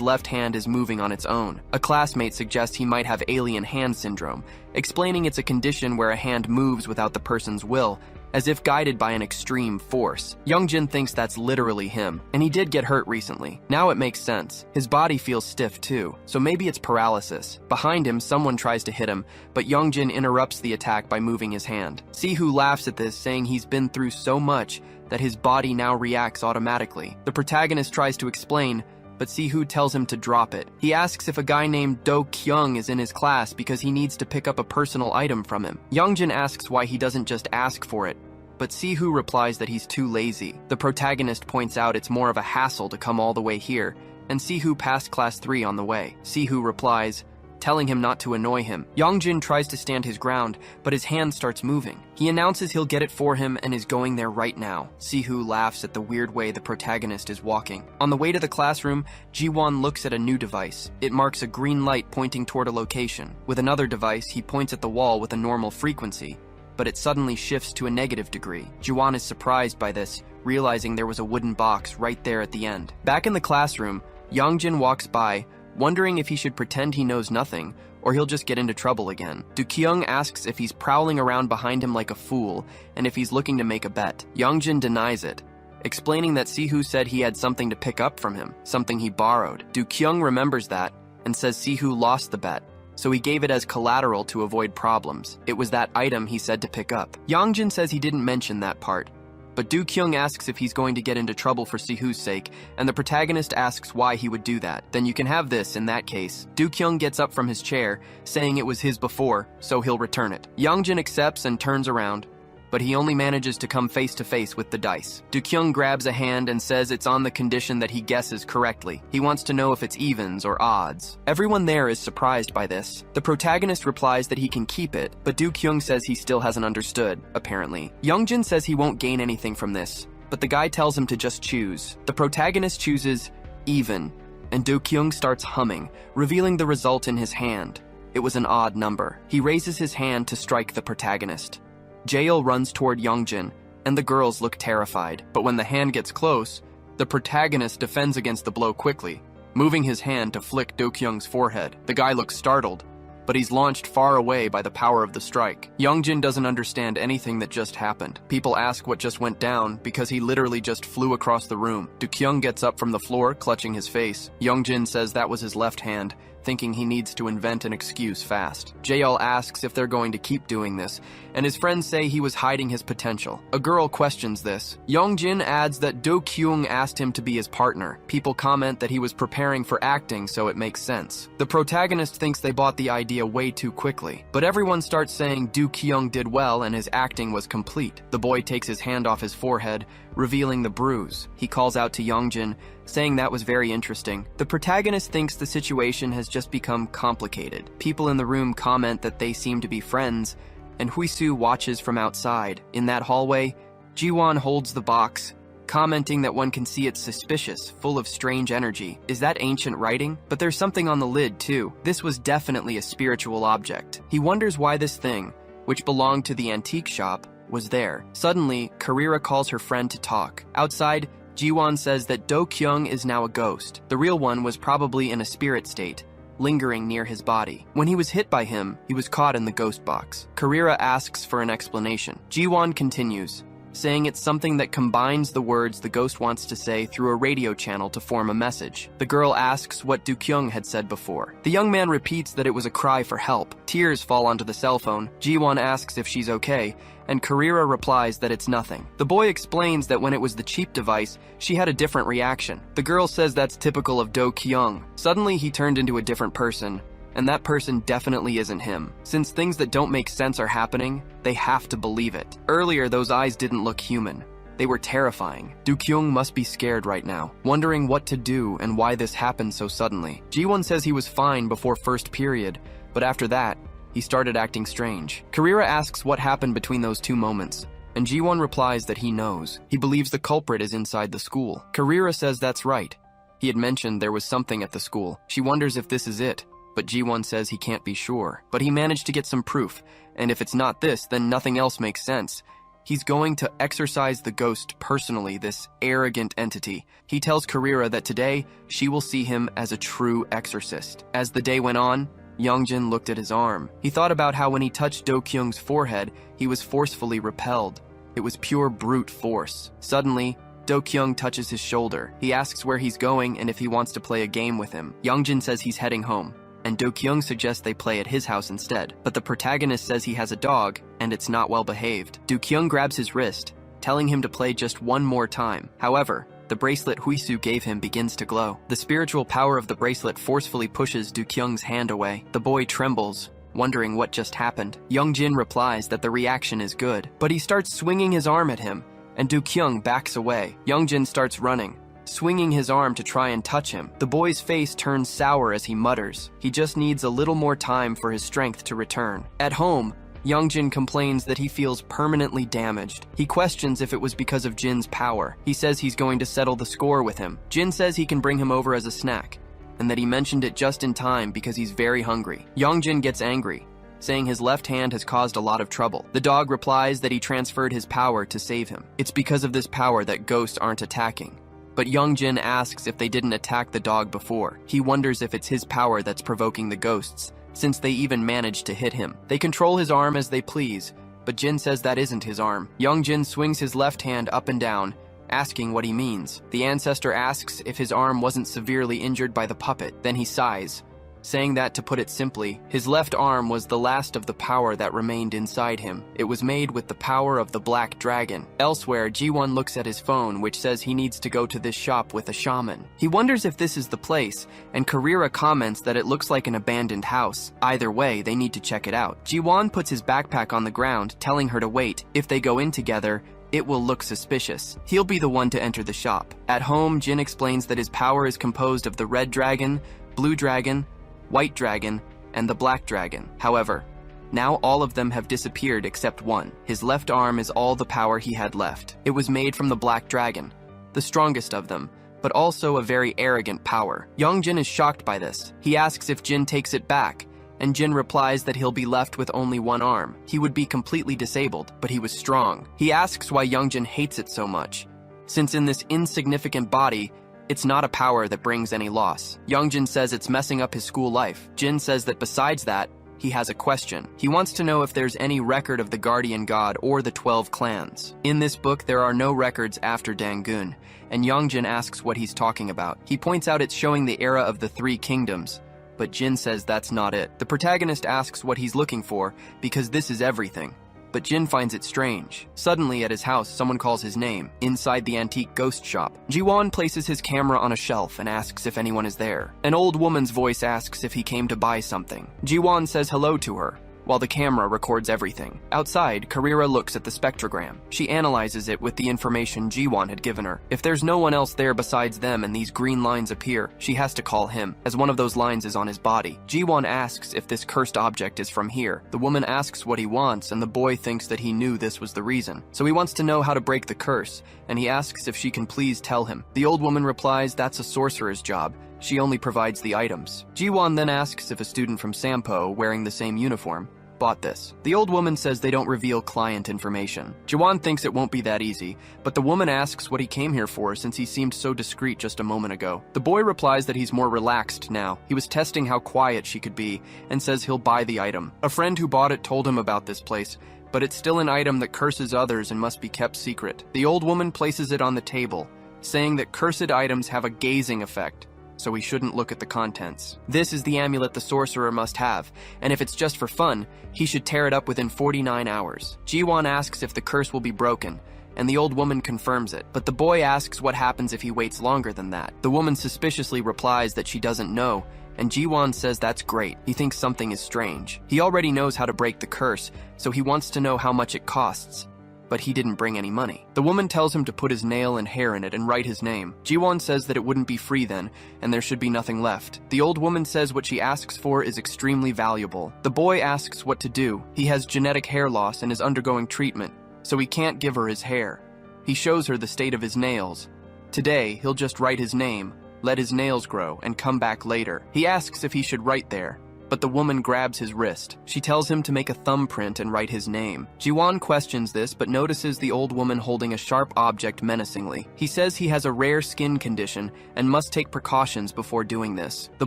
left hand is moving on its own. A classmate suggests he might have alien hand syndrome, explaining it's a condition where a hand moves without the person's will, as if guided by an extreme force. Youngjin thinks that's literally him, and he did get hurt recently. Now it makes sense. His body feels stiff too, so maybe it's paralysis. Behind him, someone tries to hit him, but Youngjin interrupts the attack by moving his hand. Sihu laughs at this, saying he's been through so much that his body now reacts automatically. The protagonist tries to explain, but Sihu tells him to drop it. He asks if a guy named Dyoung is in his class because he needs to pick up a personal item from him. Youngjin asks why he doesn't just ask for it, but Sihu replies that he's too lazy. The protagonist points out it's more of a hassle to come all the way here, and Sihu passed class 3 on the way. Sihu replies, telling him not to annoy him. Youngjin tries to stand his ground, but his hand starts moving. He announces he'll get it for him and is going there right now. Sihu laughs at the weird way the protagonist is walking. On the way to the classroom, Jiwan looks at a new device. It marks a green light pointing toward a location. With another device, he points at the wall with a normal frequency, but it suddenly shifts to a negative degree. Jiwan is surprised by this, realizing there was a wooden box right there at the end. Back in the classroom, Youngjin walks by, wondering if he should pretend he knows nothing, or he'll just get into trouble again. Dukong asks if he's prowling around behind him like a fool, and if he's looking to make a bet. Youngjin denies it, explaining that Sihu said he had something to pick up from him, something he borrowed. Dukong remembers that, and says Sihu lost the bet, so he gave it as collateral to avoid problems. It was that item he said to pick up. Youngjin says he didn't mention that part, but Dukong asks if he's going to get into trouble for Sihu's sake, and the protagonist asks why he would do that. Then you can have this in that case. Dukong gets up from his chair, saying it was his before, so he'll return it. Youngjin accepts and turns around, but he only manages to come face to face with the dice. Dukong grabs a hand and says it's on the condition that he guesses correctly. He wants to know if it's evens or odds. Everyone there is surprised by this. The protagonist replies that he can keep it, but Dukong says he still hasn't understood, apparently. Youngjin says he won't gain anything from this, but the guy tells him to just choose. The protagonist chooses even, and Dukong starts humming, revealing the result in his hand. It was an odd number. He raises his hand to strike the protagonist. Jail runs toward Youngjin, and the girls look terrified. But when the hand gets close, the protagonist defends against the blow quickly, moving his hand to flick Dokyung's forehead. The guy looks startled, but he's launched far away by the power of the strike. Youngjin doesn't understand anything that just happened. People ask what just went down because he literally just flew across the room. Dukong gets up from the floor, clutching his face. Youngjin says that was his left hand, thinking he needs to invent an excuse fast. Jaeol asks if they're going to keep doing this, and his friends say he was hiding his potential. A girl questions this. Youngjin adds that Do-kyung asked him to be his partner. People comment that he was preparing for acting, so it makes sense. The protagonist thinks they bought the idea way too quickly, but everyone starts saying Do-kyung did well and his acting was complete. The boy takes his hand off his forehead, revealing the bruise. He calls out to Youngjin, saying that was very interesting. The protagonist thinks the situation has just become complicated. People in the room comment that they seem to be friends, and Hisu watches from outside. In that hallway, Jiwan holds the box, commenting that one can see it's suspicious, full of strange energy. Is that ancient writing? But there's something on the lid too. This was definitely a spiritual object. He wonders why this thing, which belonged to the antique shop, was there. Suddenly, Karira calls her friend to talk. Outside, Jiwan says that Do-kyung is now a ghost. The real one was probably in a spirit state, lingering near his body. When he was hit by him, he was caught in the ghost box. Karira asks for an explanation. Jiwan continues, saying it's something that combines the words the ghost wants to say through a radio channel to form a message. The girl asks what Do-kyung had said before. The young man repeats that it was a cry for help. Tears fall onto the cell phone. Jiwan asks if she's okay, and Karira replies that it's nothing. The boy explains that when it was the cheap device, she had a different reaction. The girl says that's typical of Do-kyung. Suddenly he turned into a different person, and that person definitely isn't him. Since things that don't make sense are happening, they have to believe it. Earlier, those eyes didn't look human. They were terrifying. Do-kyung must be scared right now, wondering what to do and why this happened so suddenly. Jiwon says he was fine before first period, but after that, he started acting strange. Karira asks what happened between those two moments, and Jiwon replies that he knows. He believes the culprit is inside the school. Karira says that's right. He had mentioned there was something at the school. She wonders if this is it, but Jiwon says he can't be sure. But he managed to get some proof, and if it's not this, then nothing else makes sense. He's going to exorcise the ghost personally, this arrogant entity. He tells Karira that today she will see him as a true exorcist. As the day went on, Youngjin looked at his arm. He thought about how when he touched Do-kyung's forehead, he was forcefully repelled. It was pure brute force. Suddenly, Do-kyung touches his shoulder. He asks where he's going and if he wants to play a game with him. Youngjin says he's heading home, and Do-kyung suggests they play at his house instead. But the protagonist says he has a dog, and it's not well behaved. Do-kyung grabs his wrist, telling him to play just one more time. However, the bracelet Hisu gave him begins to glow. The spiritual power of the bracelet forcefully pushes Do-kyung's hand away. The boy trembles, wondering what just happened. Youngjin replies that the reaction is good, but he starts swinging his arm at him, and Do-kyung backs away. Youngjin starts running, swinging his arm to try and touch him. The boy's face turns sour as he mutters. He just needs a little more time for his strength to return. At home, Youngjin complains that he feels permanently damaged. He questions if it was because of Jin's power. He says he's going to settle the score with him. Jin says he can bring him over as a snack, and that he mentioned it just in time because he's very hungry. Youngjin gets angry, saying his left hand has caused a lot of trouble. The dog replies that he transferred his power to save him. It's because of this power that ghosts aren't attacking. But Youngjin asks if they didn't attack the dog before. He wonders if it's his power that's provoking the ghosts, since they even managed to hit him. They control his arm as they please, but Jin says that isn't his arm. Youngjin swings his left hand up and down, asking what he means. The ancestor asks if his arm wasn't severely injured by the puppet. Then he sighs, saying that, to put it simply, his left arm was the last of the power that remained inside him. It was made with the power of the black dragon. Elsewhere, Jiwan looks at his phone, which says he needs to go to this shop with a shaman. He wonders if this is the place, and Karira comments that it looks like an abandoned house. Either way, they need to check it out. Jiwan puts his backpack on the ground, telling her to wait. If they go in together, it will look suspicious. He'll be the one to enter the shop. At home, Jin explains that his power is composed of the red dragon, blue dragon, white dragon, and the black dragon. However, now all of them have disappeared except one. His left arm is all the power he had left. It was made from the black dragon, the strongest of them, but also a very arrogant power. Youngjin is shocked by this. He asks if Jin takes it back, and Jin replies that he'll be left with only one arm. He would be completely disabled, but he was strong. He asks why Youngjin hates it so much, since in this insignificant body, it's not a power that brings any loss. Youngjin says it's messing up his school life. Jin says that besides that, he has a question. He wants to know if there's any record of the guardian god or the 12 clans. In this book, there are no records after Dangun, and Youngjin asks what he's talking about. He points out it's showing the era of the 3 kingdoms, but Jin says that's not it. The protagonist asks what he's looking for, because this is everything. But Jin finds it strange. Suddenly, at his house, someone calls his name, inside the antique ghost shop. Jiwan places his camera on a shelf and asks if anyone is there. An old woman's voice asks if he came to buy something. Jiwan says hello to her, while the camera records everything. Outside, Karira looks at the spectrogram. She analyzes it with the information Jiwan had given her. If there's no one else there besides them and these green lines appear, she has to call him, as one of those lines is on his body. Jiwan asks if this cursed object is from here. The woman asks what he wants, and the boy thinks that he knew this was the reason. So he wants to know how to break the curse, and he asks if she can please tell him. The old woman replies that's a sorcerer's job. She only provides the items. Jiwan then asks if a student from Sampo, wearing the same uniform, bought this. The old woman says they don't reveal client information. Jiwan thinks it won't be that easy, but the woman asks what he came here for since he seemed so discreet just a moment ago. The boy replies that he's more relaxed now. He was testing how quiet she could be and says he'll buy the item. A friend who bought it told him about this place, but it's still an item that curses others and must be kept secret. The old woman places it on the table, saying that cursed items have a gazing effect, so he shouldn't look at the contents. This is the amulet the sorcerer must have, and if it's just for fun, he should tear it up within 49 hours. Jiwan asks if the curse will be broken, and the old woman confirms it, but the boy asks what happens if he waits longer than that. The woman suspiciously replies that she doesn't know, and Jiwan says that's great. He thinks something is strange. He already knows how to break the curse, so he wants to know how much it costs, but he didn't bring any money. The woman tells him to put his nail and hair in it and write his name. Jiwan says that it wouldn't be free then, and there should be nothing left. The old woman says what she asks for is extremely valuable. The boy asks what to do. He has genetic hair loss and is undergoing treatment, so he can't give her his hair. He shows her the state of his nails. Today, he'll just write his name, let his nails grow, and come back later. He asks if he should write there, but the woman grabs his wrist. She tells him to make a thumbprint and write his name. Jiwan questions this, but notices the old woman holding a sharp object menacingly. He says he has a rare skin condition and must take precautions before doing this. The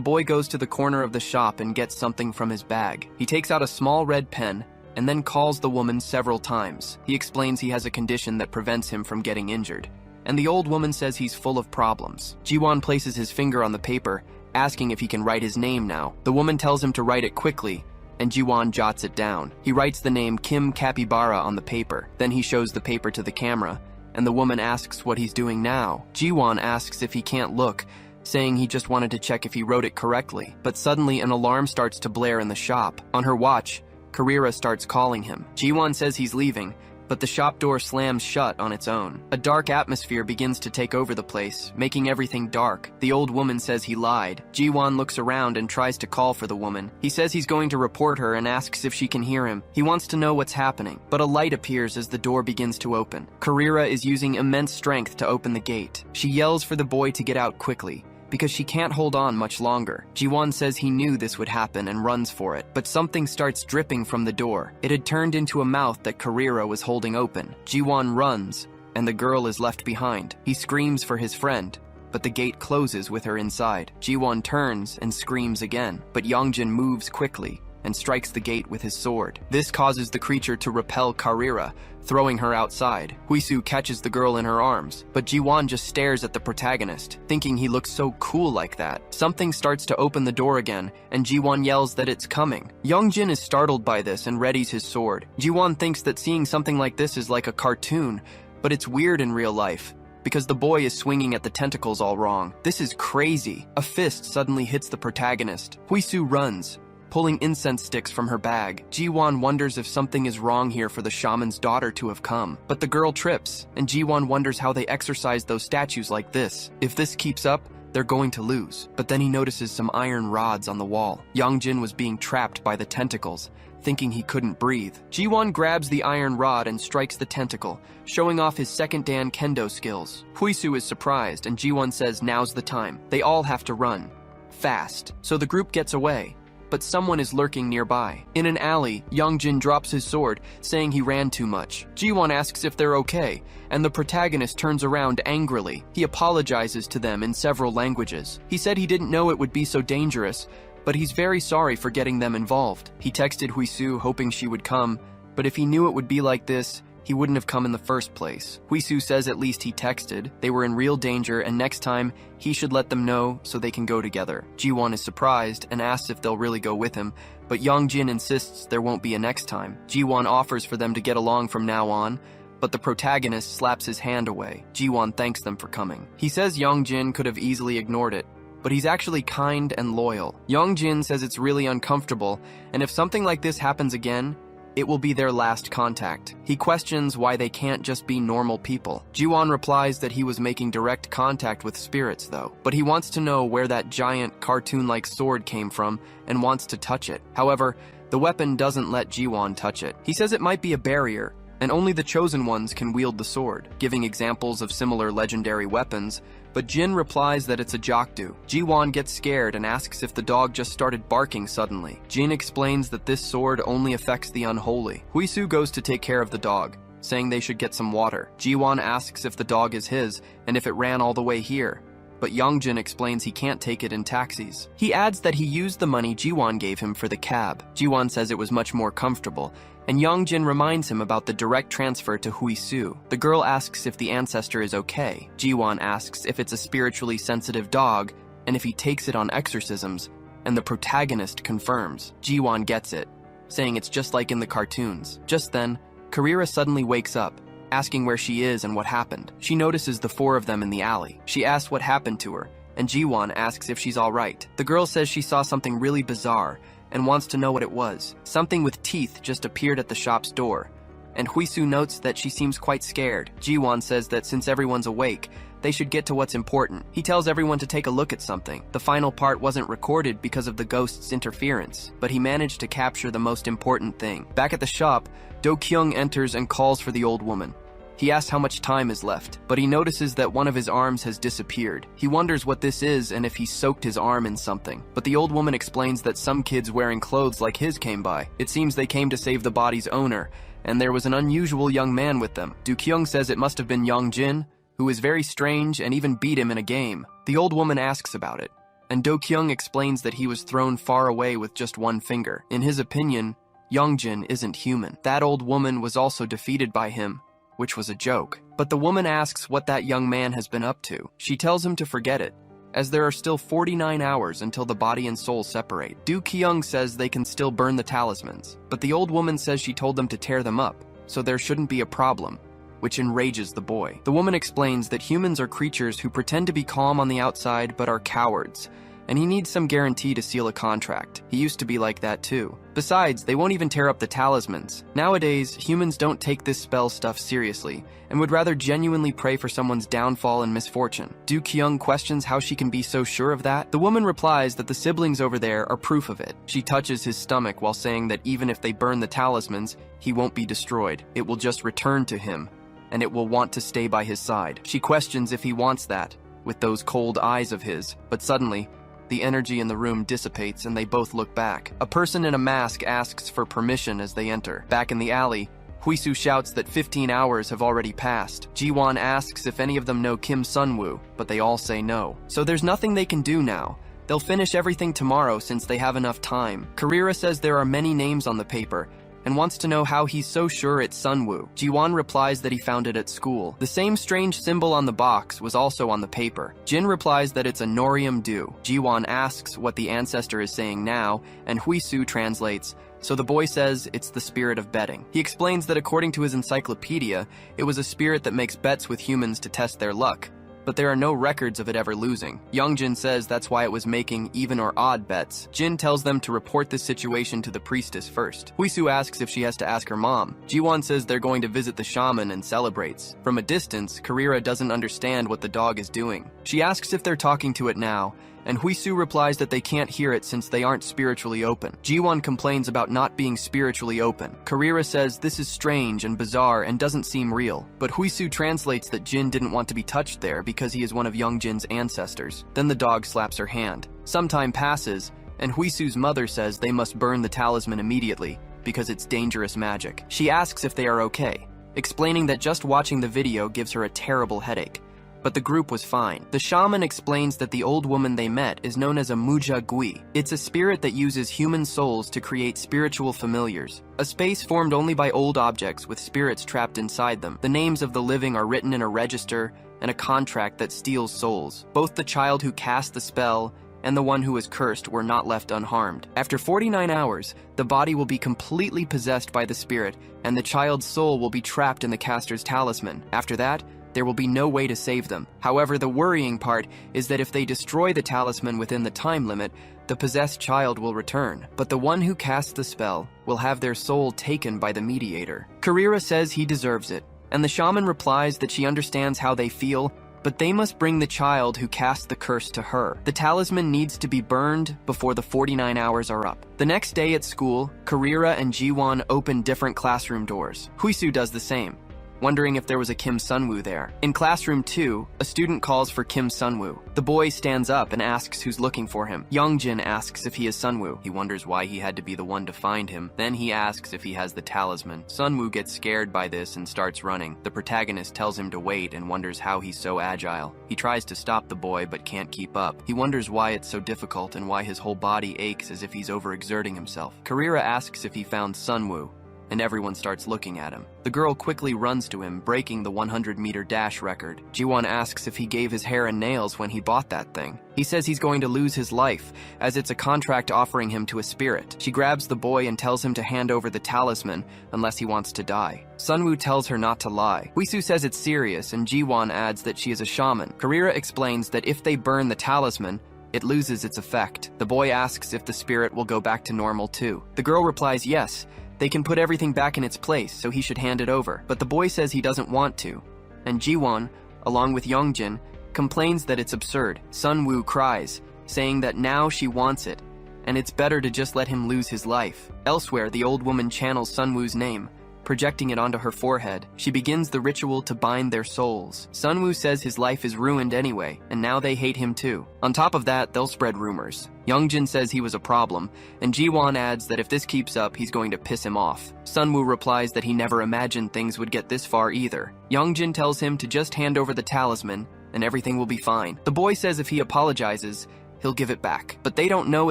boy goes to the corner of the shop and gets something from his bag. He takes out a small red pen and then calls the woman several times. He explains he has a condition that prevents him from getting injured, and the old woman says he's full of problems. Jiwan places his finger on the paper, asking if he can write his name now. The woman tells him to write it quickly, and Jiwan jots it down. He writes the name Kim Capybara on the paper. Then he shows the paper to the camera, and the woman asks what he's doing now. Jiwan asks if he can't look, saying he just wanted to check if he wrote it correctly. But suddenly an alarm starts to blare in the shop. On her watch, Karira starts calling him. Jiwan says he's leaving, but the shop door slams shut on its own. A dark atmosphere begins to take over the place, making everything dark. The old woman says he lied. Jiwan looks around and tries to call for the woman. He says he's going to report her and asks if she can hear him. He wants to know what's happening, but a light appears as the door begins to open. Karira is using immense strength to open the gate. She yells for the boy to get out quickly, because she can't hold on much longer. Jiwan says he knew this would happen and runs for it, but something starts dripping from the door. It had turned into a mouth that Karira was holding open. Jiwan runs, and the girl is left behind. He screams for his friend, but the gate closes with her inside. Jiwan turns and screams again, but Yongjin moves quickly and strikes the gate with his sword. This causes the creature to repel Karira, throwing her outside. Hisu catches the girl in her arms, but Jiwan just stares at the protagonist, thinking he looks so cool like that. Something starts to open the door again, and Jiwan yells that it's coming. Yongjin is startled by this and readies his sword. Jiwan thinks that seeing something like this is like a cartoon, but it's weird in real life, because the boy is swinging at the tentacles all wrong. This is crazy. A fist suddenly hits the protagonist. Hisu runs, pulling incense sticks from her bag. Jiwan wonders if something is wrong here for the shaman's daughter to have come. But the girl trips, and Jiwan wonders how they exercise those statues like this. If this keeps up, they're going to lose. But then he notices some iron rods on the wall. Yongjin was being trapped by the tentacles, thinking he couldn't breathe. Jiwan grabs the iron rod and strikes the tentacle, showing off his second Dan Kendo skills. Hisu is surprised, and Jiwan says now's the time. They all have to run fast. So the group gets away, but someone is lurking nearby. In an alley, Yongjin drops his sword, saying he ran too much. Jiwan asks if they're okay, and the protagonist turns around angrily. He apologizes to them in several languages. He said he didn't know it would be so dangerous, but he's very sorry for getting them involved. He texted Hisu hoping she would come, but if he knew it would be like this, he wouldn't have come in the first place. Hisu says at least he texted. They were in real danger, and next time, he should let them know so they can go together. Jiwan is surprised and asks if they'll really go with him, but Yongjin insists there won't be a next time. Jiwan offers for them to get along from now on, but the protagonist slaps his hand away. Jiwan thanks them for coming. He says Yongjin could have easily ignored it, but he's actually kind and loyal. Yongjin says it's really uncomfortable, and if something like this happens again, it will be their last contact. He questions why they can't just be normal people. Jiwan replies that he was making direct contact with spirits though, but he wants to know where that giant cartoon-like sword came from and wants to touch it. However, the weapon doesn't let Jiwan touch it. He says it might be a barrier, and only the chosen ones can wield the sword, giving examples of similar legendary weapons, but Jin replies that it's a Jokdu. Jiwan gets scared and asks if the dog just started barking suddenly. Jin explains that this sword only affects the unholy. Hisu goes to take care of the dog, saying they should get some water. Jiwan asks if the dog is his and if it ran all the way here, but Yongjin explains he can't take it in taxis. He adds that he used the money Jiwan gave him for the cab. Jiwan says it was much more comfortable, and Yongjin reminds him about the direct transfer to Hisu. The girl asks if the ancestor is okay. Jiwan asks if it's a spiritually sensitive dog and if he takes it on exorcisms, and the protagonist confirms. Jiwan gets it, saying it's just like in the cartoons. Just then, Karira suddenly wakes up, asking where she is and what happened. She notices the four of them in the alley. She asks what happened to her, and Jiwan asks if she's all right. The girl says she saw something really bizarre and wants to know what it was. Something with teeth just appeared at the shop's door, and Hisu notes that she seems quite scared. Jiwan says that since everyone's awake, they should get to what's important. He tells everyone to take a look at something. The final part wasn't recorded because of the ghost's interference, but he managed to capture the most important thing. Back at the shop, Dukong enters and calls for the old woman. He asks how much time is left, but he notices that one of his arms has disappeared. He wonders what this is and if he soaked his arm in something. But the old woman explains that some kids wearing clothes like his came by. It seems they came to save the body's owner, and there was an unusual young man with them. Dukong says it must have been Yongjin, who is very strange and even beat him in a game. The old woman asks about it, and Dukong explains that he was thrown far away with just one finger. In his opinion, Yongjin isn't human. That old woman was also defeated by him, which was a joke. But the woman asks what that young man has been up to. She tells him to forget it, as there are still 49 hours until the body and soul separate. Dukong says they can still burn the talismans, but the old woman says she told them to tear them up, so there shouldn't be a problem, which enrages the boy. The woman explains that humans are creatures who pretend to be calm on the outside but are cowards, and he needs some guarantee to seal a contract. He used to be like that too. Besides, they won't even tear up the talismans. Nowadays, humans don't take this spell stuff seriously, and would rather genuinely pray for someone's downfall and misfortune. Dukong questions how she can be so sure of that. The woman replies that the siblings over there are proof of it. She touches his stomach while saying that even if they burn the talismans, he won't be destroyed. It will just return to him, and it will want to stay by his side. She questions if he wants that, with those cold eyes of his, but suddenly, the energy in the room dissipates and they both look back. A person in a mask asks for permission as they enter. Back in the alley, Hisu shouts that 15 hours have already passed. Jiwan asks if any of them know Kim Sunwoo, but they all say no. So there's nothing they can do now. They'll finish everything tomorrow since they have enough time. Karira says there are many names on the paper, and wants to know how he's so sure it's Sunwoo. Jiwan replies that he found it at school. The same strange symbol on the box was also on the paper. Jin replies that it's a Norium Du. Jiwan asks what the ancestor is saying now, and Hisu translates, so the boy says it's the spirit of betting. He explains that according to his encyclopedia, it was a spirit that makes bets with humans to test their luck, but there are no records of it ever losing. Yongjin says that's why it was making even or odd bets. Jin tells them to report this situation to the priestess first. Hisu asks if she has to ask her mom. Jiwan says they're going to visit the shaman and celebrates. From a distance, Karira doesn't understand what the dog is doing. She asks if they're talking to it now, and Hisu replies that they can't hear it since they aren't spiritually open. Jiwan complains about not being spiritually open. Karira says this is strange and bizarre and doesn't seem real, but Hisu translates that Jin didn't want to be touched there because he is one of Yongjin's ancestors. Then the dog slaps her hand. Some time passes, and Huisu's mother says they must burn the talisman immediately because it's dangerous magic. She asks if they are okay, explaining that just watching the video gives her a terrible headache. But the group was fine. The shaman explains that the old woman they met is known as a Muja Gui. It's a spirit that uses human souls to create spiritual familiars, a space formed only by old objects with spirits trapped inside them. The names of the living are written in a register and a contract that steals souls. Both the child who cast the spell and the one who was cursed were not left unharmed. After 49 hours, the body will be completely possessed by the spirit, and the child's soul will be trapped in the caster's talisman. After that, there will be no way to save them. However, the worrying part is that if they destroy the talisman within the time limit, the possessed child will return. But the one who casts the spell will have their soul taken by the mediator. Karira says he deserves it, and the shaman replies that she understands how they feel, but they must bring the child who cast the curse to her. The talisman needs to be burned before the 49 hours are up. The next day at school, Karira and Jiwan open different classroom doors. Hisu does the same, wondering if there was a Kim Sunwoo there. In classroom 2, a student calls for Kim Sunwoo. The boy stands up and asks who's looking for him. Yongjin asks if he is Sunwoo. He wonders why he had to be the one to find him. Then he asks if he has the talisman. Sunwoo gets scared by this and starts running. The protagonist tells him to wait and wonders how he's so agile. He tries to stop the boy but can't keep up. He wonders why it's so difficult and why his whole body aches as if he's overexerting himself. Karira asks if he found Sunwoo, and everyone starts looking at him. The girl quickly runs to him, breaking the 100-meter dash record. Jiwan asks if he gave his hair and nails when he bought that thing. He says he's going to lose his life, as it's a contract offering him to a spirit. She grabs the boy and tells him to hand over the talisman unless he wants to die. Sunwoo tells her not to lie. Hisu says it's serious, and Jiwan adds that she is a shaman. Karira explains that if they burn the talisman, it loses its effect. The boy asks if the spirit will go back to normal too. The girl replies yes, they can put everything back in its place, so he should hand it over. But the boy says he doesn't want to, and Jiwan, along with Yongjin, complains that it's absurd. Sunwoo cries, saying that now she wants it, and it's better to just let him lose his life. Elsewhere, the old woman channels Sunwoo's name, projecting it onto her forehead. She begins the ritual to bind their souls. Sunwoo says his life is ruined anyway, and now they hate him too. On top of that, they'll spread rumors. Youngjin says he was a problem, and Jiwan adds that if this keeps up, he's going to piss him off. Sunwoo replies that he never imagined things would get this far either. Youngjin tells him to just hand over the talisman, and everything will be fine. The boy says if he apologizes, he'll give it back. But they don't know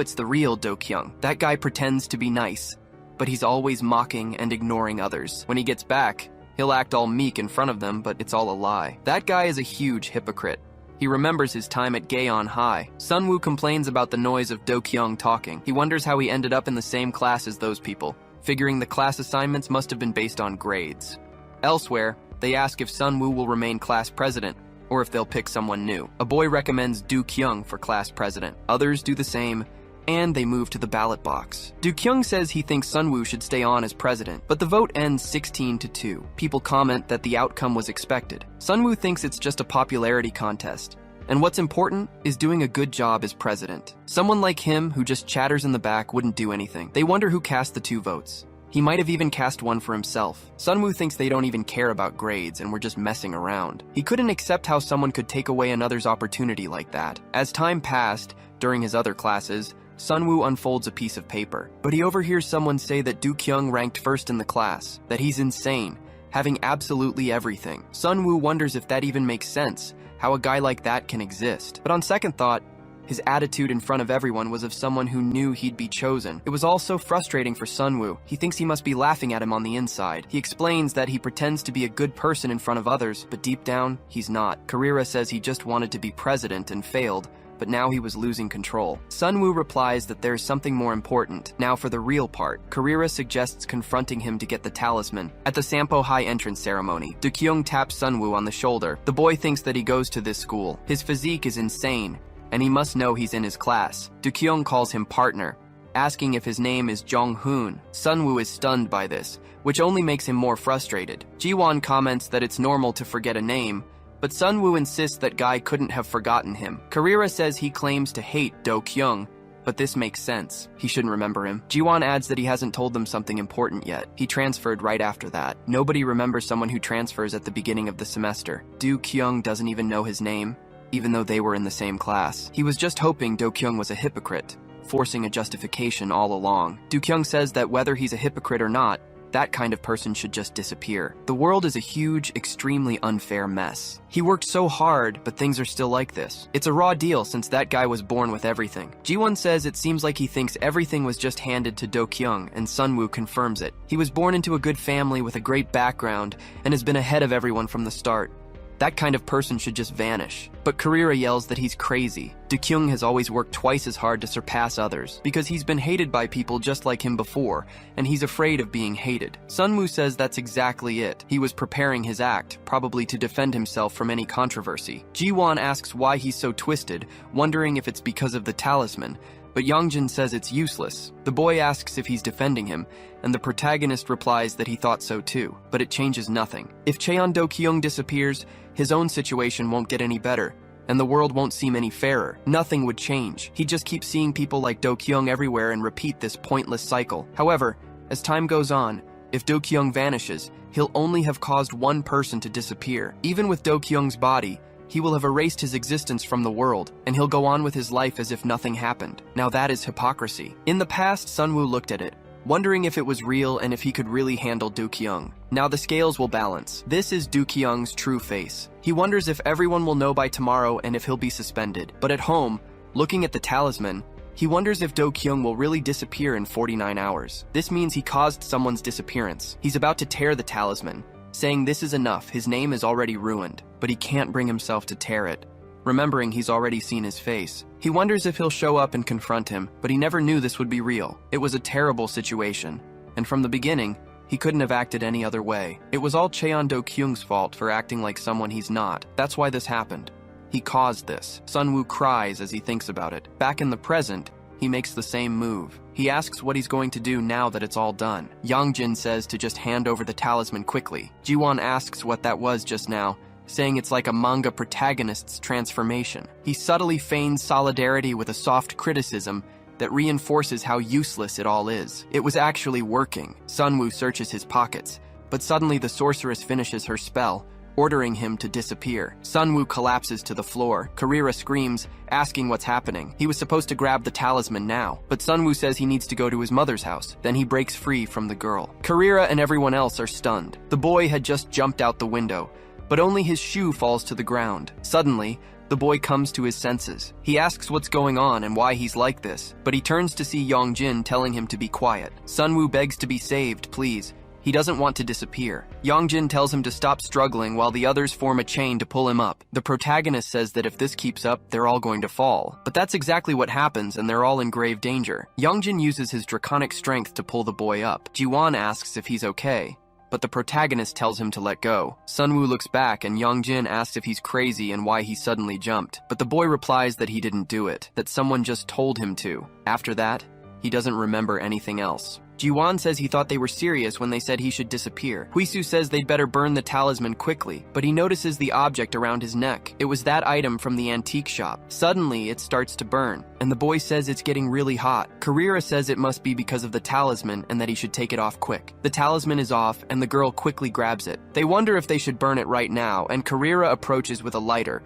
it's the real Dyoung. That guy pretends to be nice, but he's always mocking and ignoring others. When he gets back, he'll act all meek in front of them, but it's all a lie. That guy is a huge hypocrite. He remembers his time at Gaeon High. Sunwoo complains about the noise of Dyoung talking. He wonders how he ended up in the same class as those people, figuring the class assignments must have been based on grades. Elsewhere, they ask if Sunwoo will remain class president, or if they'll pick someone new. A boy recommends Dyoung for class president. Others do the same, and they move to the ballot box. Dyoung says he thinks Sunwoo should stay on as president, but the vote ends 16-2. People comment that the outcome was expected. Sunwoo thinks it's just a popularity contest, and what's important is doing a good job as president. Someone like him who just chatters in the back wouldn't do anything. They wonder who cast the 2 votes. He might have even cast one for himself. Sunwoo thinks they don't even care about grades and we're just messing around. He couldn't accept how someone could take away another's opportunity like that. As time passed, during his other classes, Sunwoo unfolds a piece of paper, but he overhears someone say that Dyoung ranked first in the class, that he's insane, having absolutely everything. Sunwoo wonders if that even makes sense, how a guy like that can exist. But on second thought, his attitude in front of everyone was of someone who knew he'd be chosen. It was all so frustrating for Sunwoo. He thinks he must be laughing at him on the inside. He explains that he pretends to be a good person in front of others, but deep down, he's not. Karira says he just wanted to be president and failed, but now he was losing control. Sunwoo replies that there's something more important. Now for the real part. Karira suggests confronting him to get the talisman. At the Sampo High entrance ceremony, Dyoung taps Sunwoo on the shoulder. The boy thinks that he goes to this school. His physique is insane, and he must know he's in his class. Dyoung calls him partner, asking if his name is Jong-hoon. Sunwoo is stunned by this, which only makes him more frustrated. Jiwan comments that it's normal to forget a name, but Sunwoo insists that guy couldn't have forgotten him. Karira says he claims to hate Dyoung, but this makes sense. He shouldn't remember him. Jiwan adds that he hasn't told them something important yet. He transferred right after that. Nobody remembers someone who transfers at the beginning of the semester. Dyoung doesn't even know his name, even though they were in the same class. He was just hoping Dyoung was a hypocrite, forcing a justification all along. Dyoung says that whether he's a hypocrite or not, that kind of person should just disappear. The world is a huge, extremely unfair mess. He worked so hard, but things are still like this. It's a raw deal since that guy was born with everything. Jiwan says it seems like he thinks everything was just handed to Dyoung, and Sunwoo confirms it. He was born into a good family with a great background, and has been ahead of everyone from the start. That kind of person should just vanish. But Karira yells that he's crazy. Dyoung has always worked twice as hard to surpass others, because he's been hated by people just like him before, and he's afraid of being hated. Sunwoo says that's exactly it. He was preparing his act, probably to defend himself from any controversy. Jiwan asks why he's so twisted, wondering if it's because of the talisman, but Youngjin says it's useless. The boy asks if he's defending him, and the protagonist replies that he thought so too, but it changes nothing. If Cheon Dyoung disappears, his own situation won't get any better, and the world won't seem any fairer. Nothing would change. He'd just keep seeing people like Dyoung everywhere and repeat this pointless cycle. However, as time goes on, if Dyoung vanishes, he'll only have caused one person to disappear. Even with Dyoung's body, he will have erased his existence from the world, and he'll go on with his life as if nothing happened. Now that is hypocrisy. In the past, Sunwoo looked at it, wondering if it was real and if he could really handle Dyoung. Now the scales will balance. This is Dyoung's true face. He wonders if everyone will know by tomorrow and if he'll be suspended. But at home, looking at the talisman, he wonders if Dyoung will really disappear in 49 hours. This means he caused someone's disappearance. He's about to tear the talisman, saying this is enough, his name is already ruined, but he can't bring himself to tear it, remembering he's already seen his face. He wonders if he'll show up and confront him, but he never knew this would be real. It was a terrible situation, and from the beginning, he couldn't have acted any other way. It was all Cheon Dyoung's fault for acting like someone he's not. That's why this happened. He caused this. Sunwoo cries as he thinks about it. Back in the present, he makes the same move. He asks what he's going to do now that it's all done. Youngjin says to just hand over the talisman quickly. Jiwan asks what that was just now, saying it's like a manga protagonist's transformation. He subtly feigns solidarity with a soft criticism that reinforces how useless it all is. It was actually working. Sunwoo searches his pockets, But suddenly the sorceress finishes her spell, ordering him to disappear. Sunwoo collapses to the floor. Karira screams, asking what's happening. He was supposed to grab the talisman now, but Sunwoo says he needs to go to his mother's house. Then he breaks free from the girl. Karira and everyone else are stunned. The boy had just jumped out the window, but only his shoe falls to the ground. Suddenly, the boy comes to his senses. He asks what's going on and why he's like this, but he turns to see Yongjin telling him to be quiet. Sunwoo begs to be saved, please. He doesn't want to disappear. Yongjin tells him to stop struggling while the others form a chain to pull him up. The protagonist says that if this keeps up, they're all going to fall. But that's exactly what happens, and they're all in grave danger. Yongjin uses his draconic strength to pull the boy up. Jiwan asks if he's okay, but the protagonist tells him to let go. Sunwoo looks back and Yongjin asks if he's crazy and why he suddenly jumped. But the boy replies that he didn't do it, that someone just told him to. After that, he doesn't remember anything else. Jiwan says he thought they were serious when they said he should disappear. Hisu says they'd better burn the talisman quickly, but he notices the object around his neck. It was that item from the antique shop. Suddenly, it starts to burn, and the boy says it's getting really hot. Karira says it must be because of the talisman and that he should take it off quick. The talisman is off, and the girl quickly grabs it. They wonder if they should burn it right now, and Karira approaches with a lighter.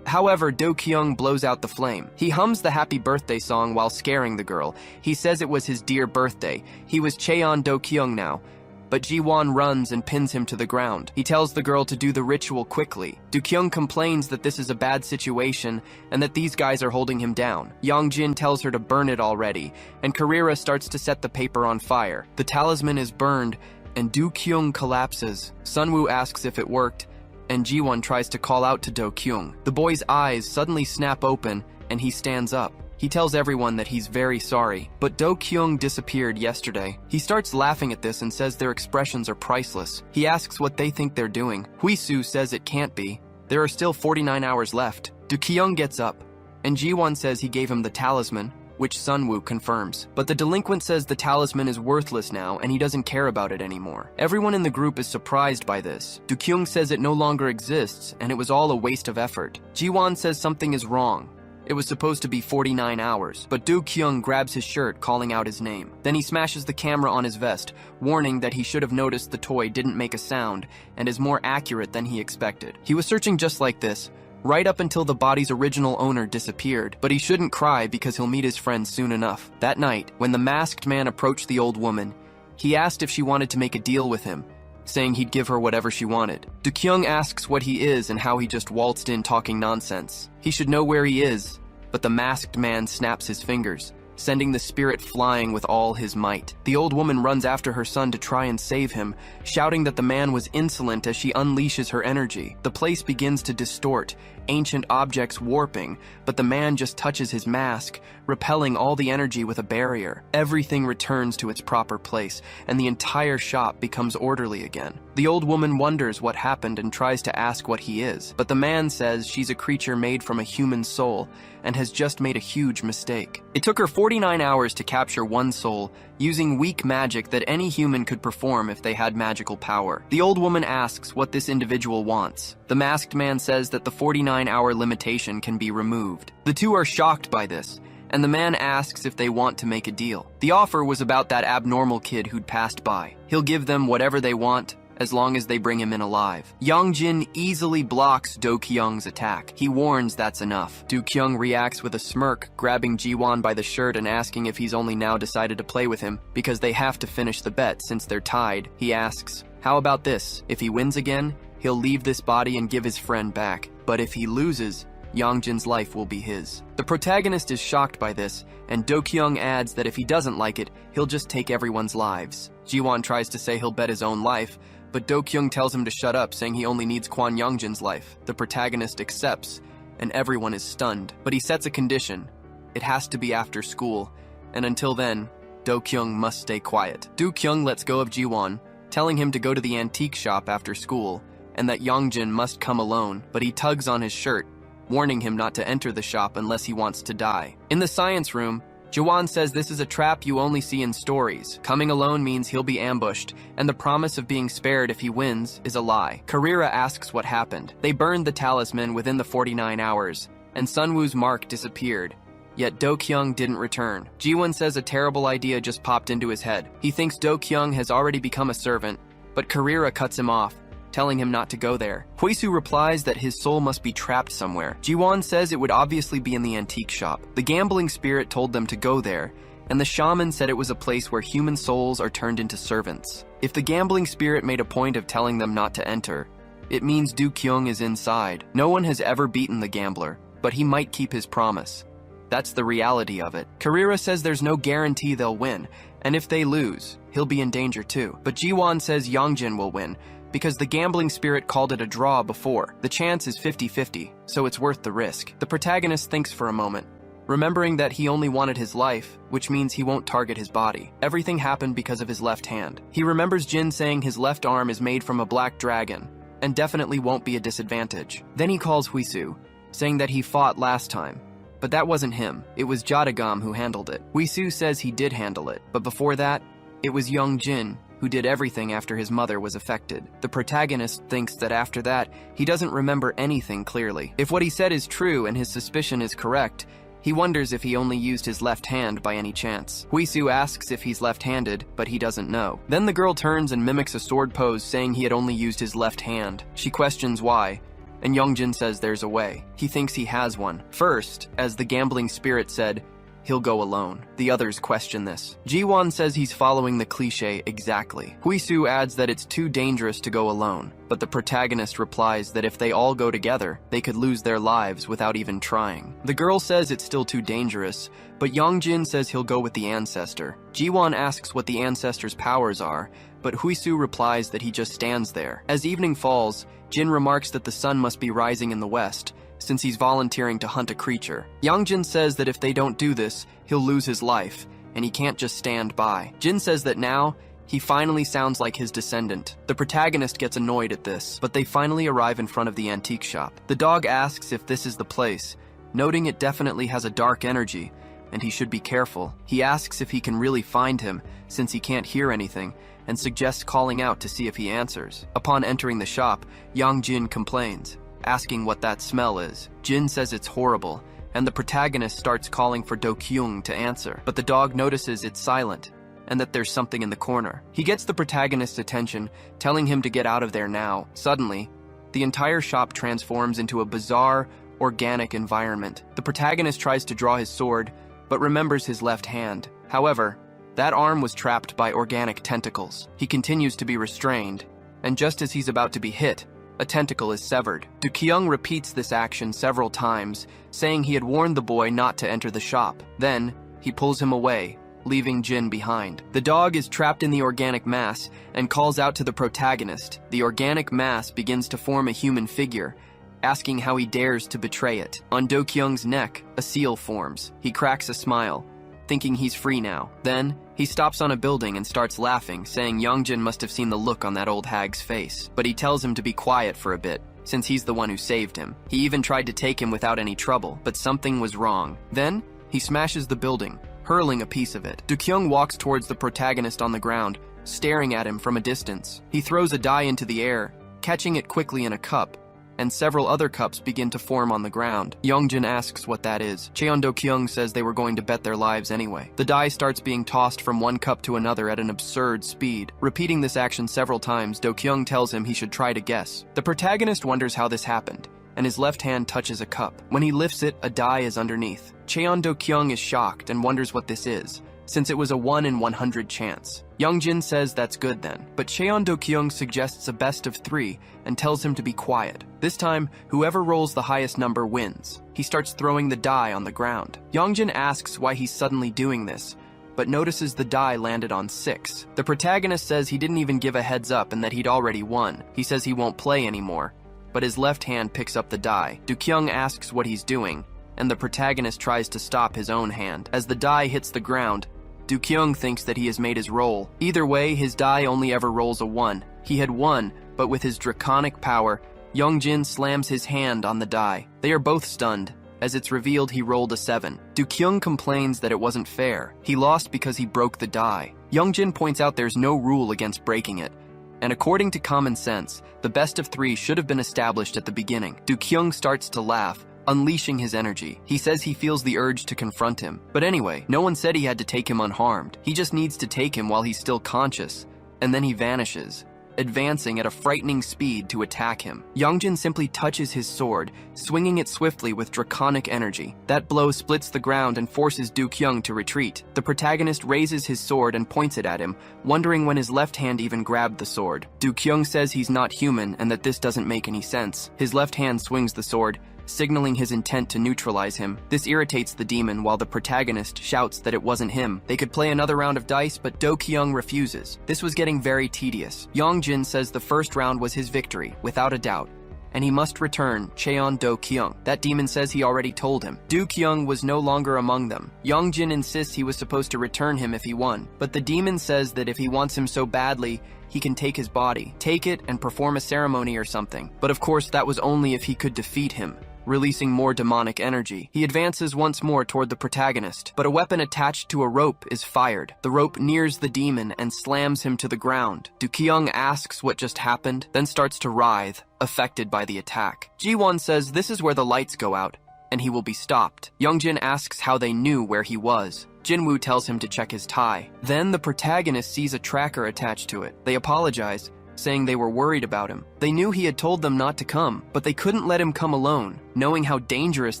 However, Dyoung blows out the flame. He hums the happy birthday song while scaring the girl. He says it was his dear birthday. He was Cheon Dyoung now. But Jiwan runs and pins him to the ground. He tells the girl to do the ritual quickly. Dyoung complains that this is a bad situation and that these guys are holding him down. Yongjin tells her to burn it already, and Karira starts to set the paper on fire. The talisman is burned, and Dyoung collapses. Sunwoo asks if it worked, and Jiwan tries to call out to Dyoung. The boy's eyes suddenly snap open, and he stands up. He tells everyone that he's very sorry, but Dyoung disappeared yesterday. He starts laughing at this and says their expressions are priceless. He asks what they think they're doing. Hisu says it can't be. There are still 49 hours left. Dyoung gets up, and Jiwan says he gave him the talisman, which Sunwoo confirms. But the delinquent says the talisman is worthless now and he doesn't care about it anymore. Everyone in the group is surprised by this. Dyoung says it no longer exists and it was all a waste of effort. Jiwan says something is wrong. It was supposed to be 49 hours, but Dyoung grabs his shirt, calling out his name. Then he smashes the camera on his vest, warning that he should have noticed the toy didn't make a sound and is more accurate than he expected. He was searching just like this, right up until the body's original owner disappeared, but he shouldn't cry because he'll meet his friend soon enough. That night, when the masked man approached the old woman, he asked if she wanted to make a deal with him, saying he'd give her whatever she wanted. Dyoung asks what he is and how he just waltzed in talking nonsense. He should know where he is, but the masked man snaps his fingers, sending the spirit flying with all his might. The old woman runs after her son to try and save him, shouting that the man was insolent as she unleashes her energy. The place begins to distort, ancient objects warping, but the man just touches his mask, repelling all the energy with a barrier. Everything returns to its proper place, and the entire shop becomes orderly again. The old woman wonders what happened and tries to ask what he is, but the man says she's a creature made from a human soul and has just made a huge mistake. It took her 49 hours to capture one soul, using weak magic that any human could perform if they had magical power. The old woman asks what this individual wants. The masked man says that the 49-hour limitation can be removed. The two are shocked by this, and the man asks if they want to make a deal. The offer was about that abnormal kid who'd passed by. He'll give them whatever they want, as long as they bring him in alive. Yongjin easily blocks Dyoung's attack. He warns that's enough. Dyoung reacts with a smirk, grabbing Jiwan by the shirt and asking if he's only now decided to play with him, because they have to finish the bet since they're tied. He asks, how about this? If he wins again, he'll leave this body and give his friend back. But if he loses, Yongjin's life will be his. The protagonist is shocked by this, and Dyoung adds that if he doesn't like it, he'll just take everyone's lives. Jiwan tries to say he'll bet his own life, but Dyoung tells him to shut up, saying he only needs Kwon Youngjin's life. The protagonist accepts, and everyone is stunned. But he sets a condition. It has to be after school, and until then, Dyoung must stay quiet. Dyoung lets go of Jiwan, telling him to go to the antique shop after school, and that Yongjin must come alone, but he tugs on his shirt, warning him not to enter the shop unless he wants to die. In the science room, Jiwan says this is a trap you only see in stories. Coming alone means he'll be ambushed, and the promise of being spared if he wins is a lie. Karira asks what happened. They burned the talisman within the 49 hours, and Sunwoo's mark disappeared. Yet Dyoung didn't return. Jiwan says a terrible idea just popped into his head. He thinks Dyoung has already become a servant, but Carrera cuts him off, telling him not to go there. Hisu replies that his soul must be trapped somewhere. Jiwan says it would obviously be in the antique shop. The gambling spirit told them to go there, and the shaman said it was a place where human souls are turned into servants. If the gambling spirit made a point of telling them not to enter, it means Dukong is inside. No one has ever beaten the gambler, but he might keep his promise. That's the reality of it. Carrera says there's no guarantee they'll win, and if they lose, he'll be in danger too. But Jiwan says Yongjin will win, because the gambling spirit called it a draw before. The chance is 50-50, so it's worth the risk. The protagonist thinks for a moment, remembering that he only wanted his life, which means he won't target his body. Everything happened because of his left hand. He remembers Jin saying his left arm is made from a black dragon, and definitely won't be a disadvantage. Then he calls Hisu, saying that he fought last time, but that wasn't him. It was Jadagam who handled it. Hisu says he did handle it, but before that, it was Yongjin who did everything after his mother was affected. The protagonist thinks that after that, he doesn't remember anything clearly. If what he said is true and his suspicion is correct, he wonders if he only used his left hand by any chance. Hisu asks if he's left-handed, but he doesn't know. Then the girl turns and mimics a sword pose, saying he had only used his left hand. She questions why, and Yongjin says there's a way. He thinks he has one. First, as the gambling spirit said, he'll go alone. The others question this. Jiwan says he's following the cliché exactly. Hisu adds that it's too dangerous to go alone, but the protagonist replies that if they all go together, they could lose their lives without even trying. The girl says it's still too dangerous, but Yongjin says he'll go with the ancestor. Jiwan asks what the ancestor's powers are, but Hisu replies that he just stands there. As evening falls, Jin remarks that the sun must be rising in the west, since he's volunteering to hunt a creature. Yongjin says that if they don't do this, he'll lose his life, and he can't just stand by. Jin says that now, he finally sounds like his descendant. The protagonist gets annoyed at this, but they finally arrive in front of the antique shop. The dog asks if this is the place, noting it definitely has a dark energy, and he should be careful. He asks if he can really find him, since he can't hear anything, and suggests calling out to see if he answers. Upon entering the shop, Yongjin complains, asking what that smell is. Jin says it's horrible, and the protagonist starts calling for Dukong to answer, but the dog notices it's silent, and that there's something in the corner. He gets the protagonist's attention, telling him to get out of there now. Suddenly, the entire shop transforms into a bizarre, organic environment. The protagonist tries to draw his sword, but remembers his left hand. However, that arm was trapped by organic tentacles. He continues to be restrained, and just as he's about to be hit, a tentacle is severed. Dukong repeats this action several times, saying he had warned the boy not to enter the shop. Then, he pulls him away, leaving Jin behind. The dog is trapped in the organic mass and calls out to the protagonist. The organic mass begins to form a human figure, asking how he dares to betray it. On Dukong's neck, a seal forms. He cracks a smile, thinking he's free now. Then, he stops on a building and starts laughing, saying Yongjin must have seen the look on that old hag's face. But he tells him to be quiet for a bit, since he's the one who saved him. He even tried to take him without any trouble, but something was wrong. Then, he smashes the building, hurling a piece of it. Dukong walks towards the protagonist on the ground, staring at him from a distance. He throws a die into the air, catching it quickly in a cup, and several other cups begin to form on the ground. Yongjin asks what that is. Dukong says they were going to bet their lives anyway. The die starts being tossed from one cup to another at an absurd speed. Repeating this action several times, Dukong tells him he should try to guess. The protagonist wonders how this happened, and his left hand touches a cup. When he lifts it, a die is underneath. Dukong is shocked and wonders what this is, since it was a 1 in 100 chance. Yongjin says that's good then, but Dukong suggests a best of 3 and tells him to be quiet. This time, whoever rolls the highest number wins. He starts throwing the die on the ground. Yongjin asks why he's suddenly doing this, but notices the die landed on 6. The protagonist says he didn't even give a heads up and that he'd already won. He says he won't play anymore, but his left hand picks up the die. Dukong asks what he's doing, and the protagonist tries to stop his own hand. As the die hits the ground, Dukong thinks that he has made his roll. Either way, his die only ever rolls a 1. He had won, but with his draconic power, Yongjin slams his hand on the die. They are both stunned. As it's revealed, he rolled a 7. Dukong complains that it wasn't fair. He lost because he broke the die. Yongjin points out there's no rule against breaking it, and according to common sense, the best of 3 should have been established at the beginning. Dukong starts to laugh, unleashing his energy. He says he feels the urge to confront him. But anyway, no one said he had to take him unharmed. He just needs to take him while he's still conscious, and then he vanishes. advancing at a frightening speed to attack him. Youngjin simply touches his sword, swinging it swiftly with draconic energy. That blow splits the ground and forces Dukong to retreat. The protagonist raises his sword and points it at him, wondering when his left hand even grabbed the sword. Dukong says he's not human and that this doesn't make any sense. His left hand swings the sword, signaling his intent to neutralize him. This irritates the demon while the protagonist shouts that it wasn't him. They could play another round of dice, but Dukong refuses. This was getting very tedious. Youngjin says the first round was his victory, without a doubt, and he must return Cheon Dukong. That demon says he already told him. Dukong was no longer among them. Youngjin insists he was supposed to return him if he won, but the demon says that if he wants him so badly, he can take his body, take it, and perform a ceremony or something. But of course, that was only if he could defeat him, releasing more demonic energy. He advances once more toward the protagonist, but a weapon attached to a rope is fired. The rope nears the demon and slams him to the ground. Dukong asks what just happened, then starts to writhe, affected by the attack. Jiwan says this is where the lights go out, and he will be stopped. Youngjin asks how they knew where he was. Jinwoo tells him to check his tie. Then the protagonist sees a tracker attached to it. They apologize, saying they were worried about him. They knew he had told them not to come, but they couldn't let him come alone, knowing how dangerous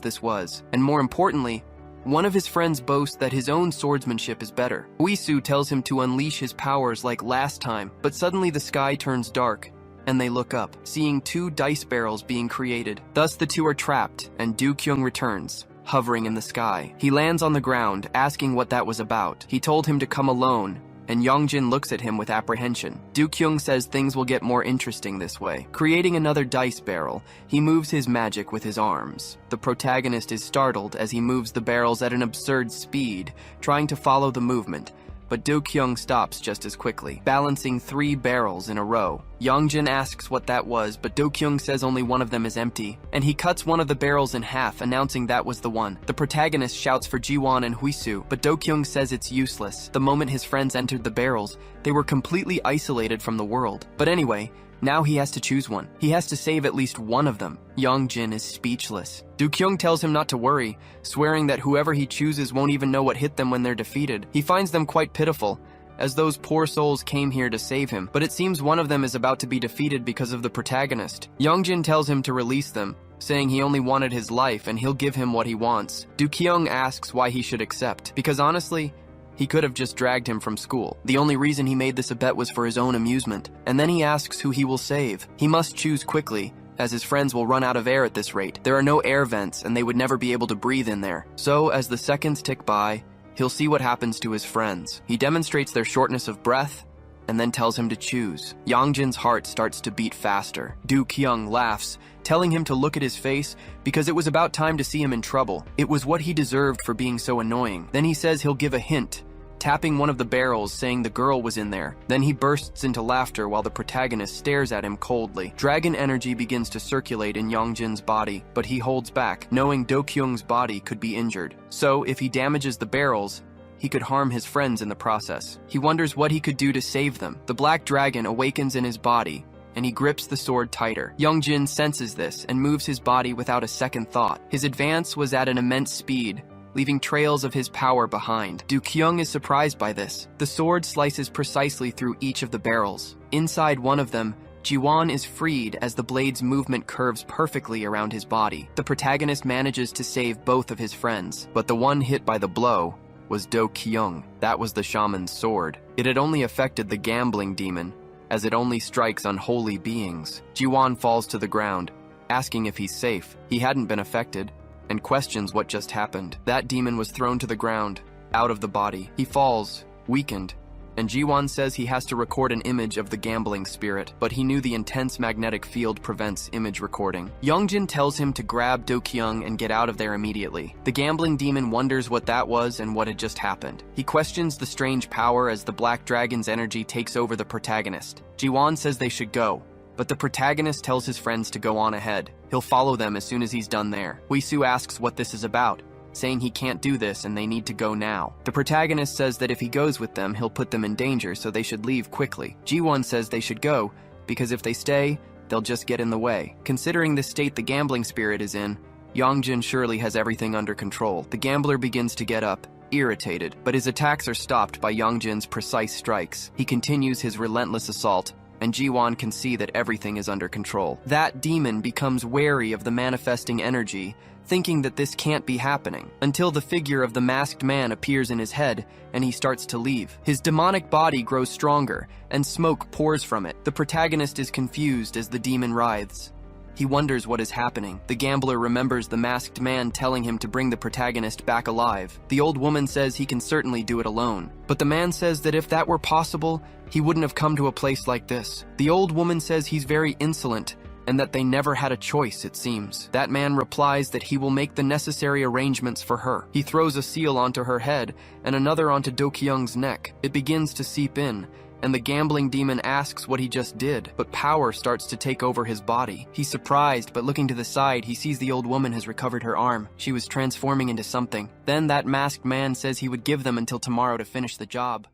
this was. And more importantly, one of his friends boasts that his own swordsmanship is better. Hisu tells him to unleash his powers like last time, but suddenly the sky turns dark, and they look up, seeing 2 dice barrels being created. Thus the two are trapped, and Dukong returns, hovering in the sky. He lands on the ground, asking what that was about. He told him to come alone, and Youngjin looks at him with apprehension. Dukong says things will get more interesting this way. Creating another dice barrel, he moves his magic with his arms. The protagonist is startled as he moves the barrels at an absurd speed, trying to follow the movement, but Dukong stops just as quickly, balancing 3 barrels in a row. Youngjin asks what that was, but Dukong says only one of them is empty, and he cuts one of the barrels in half, announcing that was the one. The protagonist shouts for Jiwan and Hisu, but Dukong says it's useless. The moment his friends entered the barrels, they were completely isolated from the world. But anyway, now he has to choose one. He has to save at least one of them. Youngjin is speechless. Dukong tells him not to worry, swearing that whoever he chooses won't even know what hit them when they're defeated. He finds them quite pitiful, as those poor souls came here to save him, but it seems one of them is about to be defeated because of the protagonist. Youngjin tells him to release them, saying he only wanted his life and he'll give him what he wants. Dukong asks why he should accept, because honestly, he could have just dragged him from school. The only reason he made this a bet was for his own amusement. And then he asks who he will save. He must choose quickly, as his friends will run out of air at this rate. There are no air vents, and they would never be able to breathe in there. So, as the seconds tick by, he'll see what happens to his friends. He demonstrates their shortness of breath, and then tells him to choose. Youngjin's heart starts to beat faster. Dukong laughs, telling him to look at his face because it was about time to see him in trouble. It was what he deserved for being so annoying. Then he says he'll give a hint, tapping one of the barrels, saying the girl was in there. Then he bursts into laughter while the protagonist stares at him coldly. Dragon energy begins to circulate in Youngjin's body, but he holds back, knowing Dukong's body could be injured. So, if he damages the barrels, he could harm his friends in the process. He wonders what he could do to save them. The black dragon awakens in his body, and he grips the sword tighter. Youngjin senses this and moves his body without a second thought. His advance was at an immense speed, leaving trails of his power behind. Dukong is surprised by this. The sword slices precisely through each of the barrels. Inside one of them, Jiwan is freed as the blade's movement curves perfectly around his body. The protagonist manages to save both of his friends, but the one hit by the blow was Dukong. That was the shaman's sword. It had only affected the gambling demon, as it only strikes unholy beings. Jiwan falls to the ground, asking if he's safe. He hadn't been affected, and questions what just happened. That demon was thrown to the ground, out of the body. He falls, weakened, and Jiwan says he has to record an image of the gambling spirit, but he knew the intense magnetic field prevents image recording. Youngjin tells him to grab Dukong and get out of there immediately. The gambling demon wonders what that was and what had just happened. He questions the strange power as the black dragon's energy takes over the protagonist. Jiwan says they should go, but the protagonist tells his friends to go on ahead. He'll follow them as soon as he's done there. Hisu asks what this is about, saying he can't do this and they need to go now. The protagonist says that if he goes with them, he'll put them in danger, so they should leave quickly. Jiwan says they should go, because if they stay, they'll just get in the way. Considering the state the gambling spirit is in, Youngjin surely has everything under control. The gambler begins to get up, irritated, but his attacks are stopped by Youngjin's precise strikes. He continues his relentless assault, and Jiwan can see that everything is under control. That demon becomes wary of the manifesting energy, thinking that this can't be happening, until the figure of the masked man appears in his head and he starts to leave. His demonic body grows stronger, and smoke pours from it. The protagonist is confused as the demon writhes. He wonders what is happening. The gambler remembers the masked man telling him to bring the protagonist back alive. The old woman says he can certainly do it alone, but the man says that if that were possible, he wouldn't have come to a place like this. The old woman says he's very insolent, and that they never had a choice, it seems. That man replies that he will make the necessary arrangements for her. He throws a seal onto her head and another onto Dyoung's neck. It begins to seep in, and the gambling demon asks what he just did, but power starts to take over his body. He's surprised, but looking to the side, he sees the old woman has recovered her arm. She was transforming into something. Then that masked man says he would give them until tomorrow to finish the job.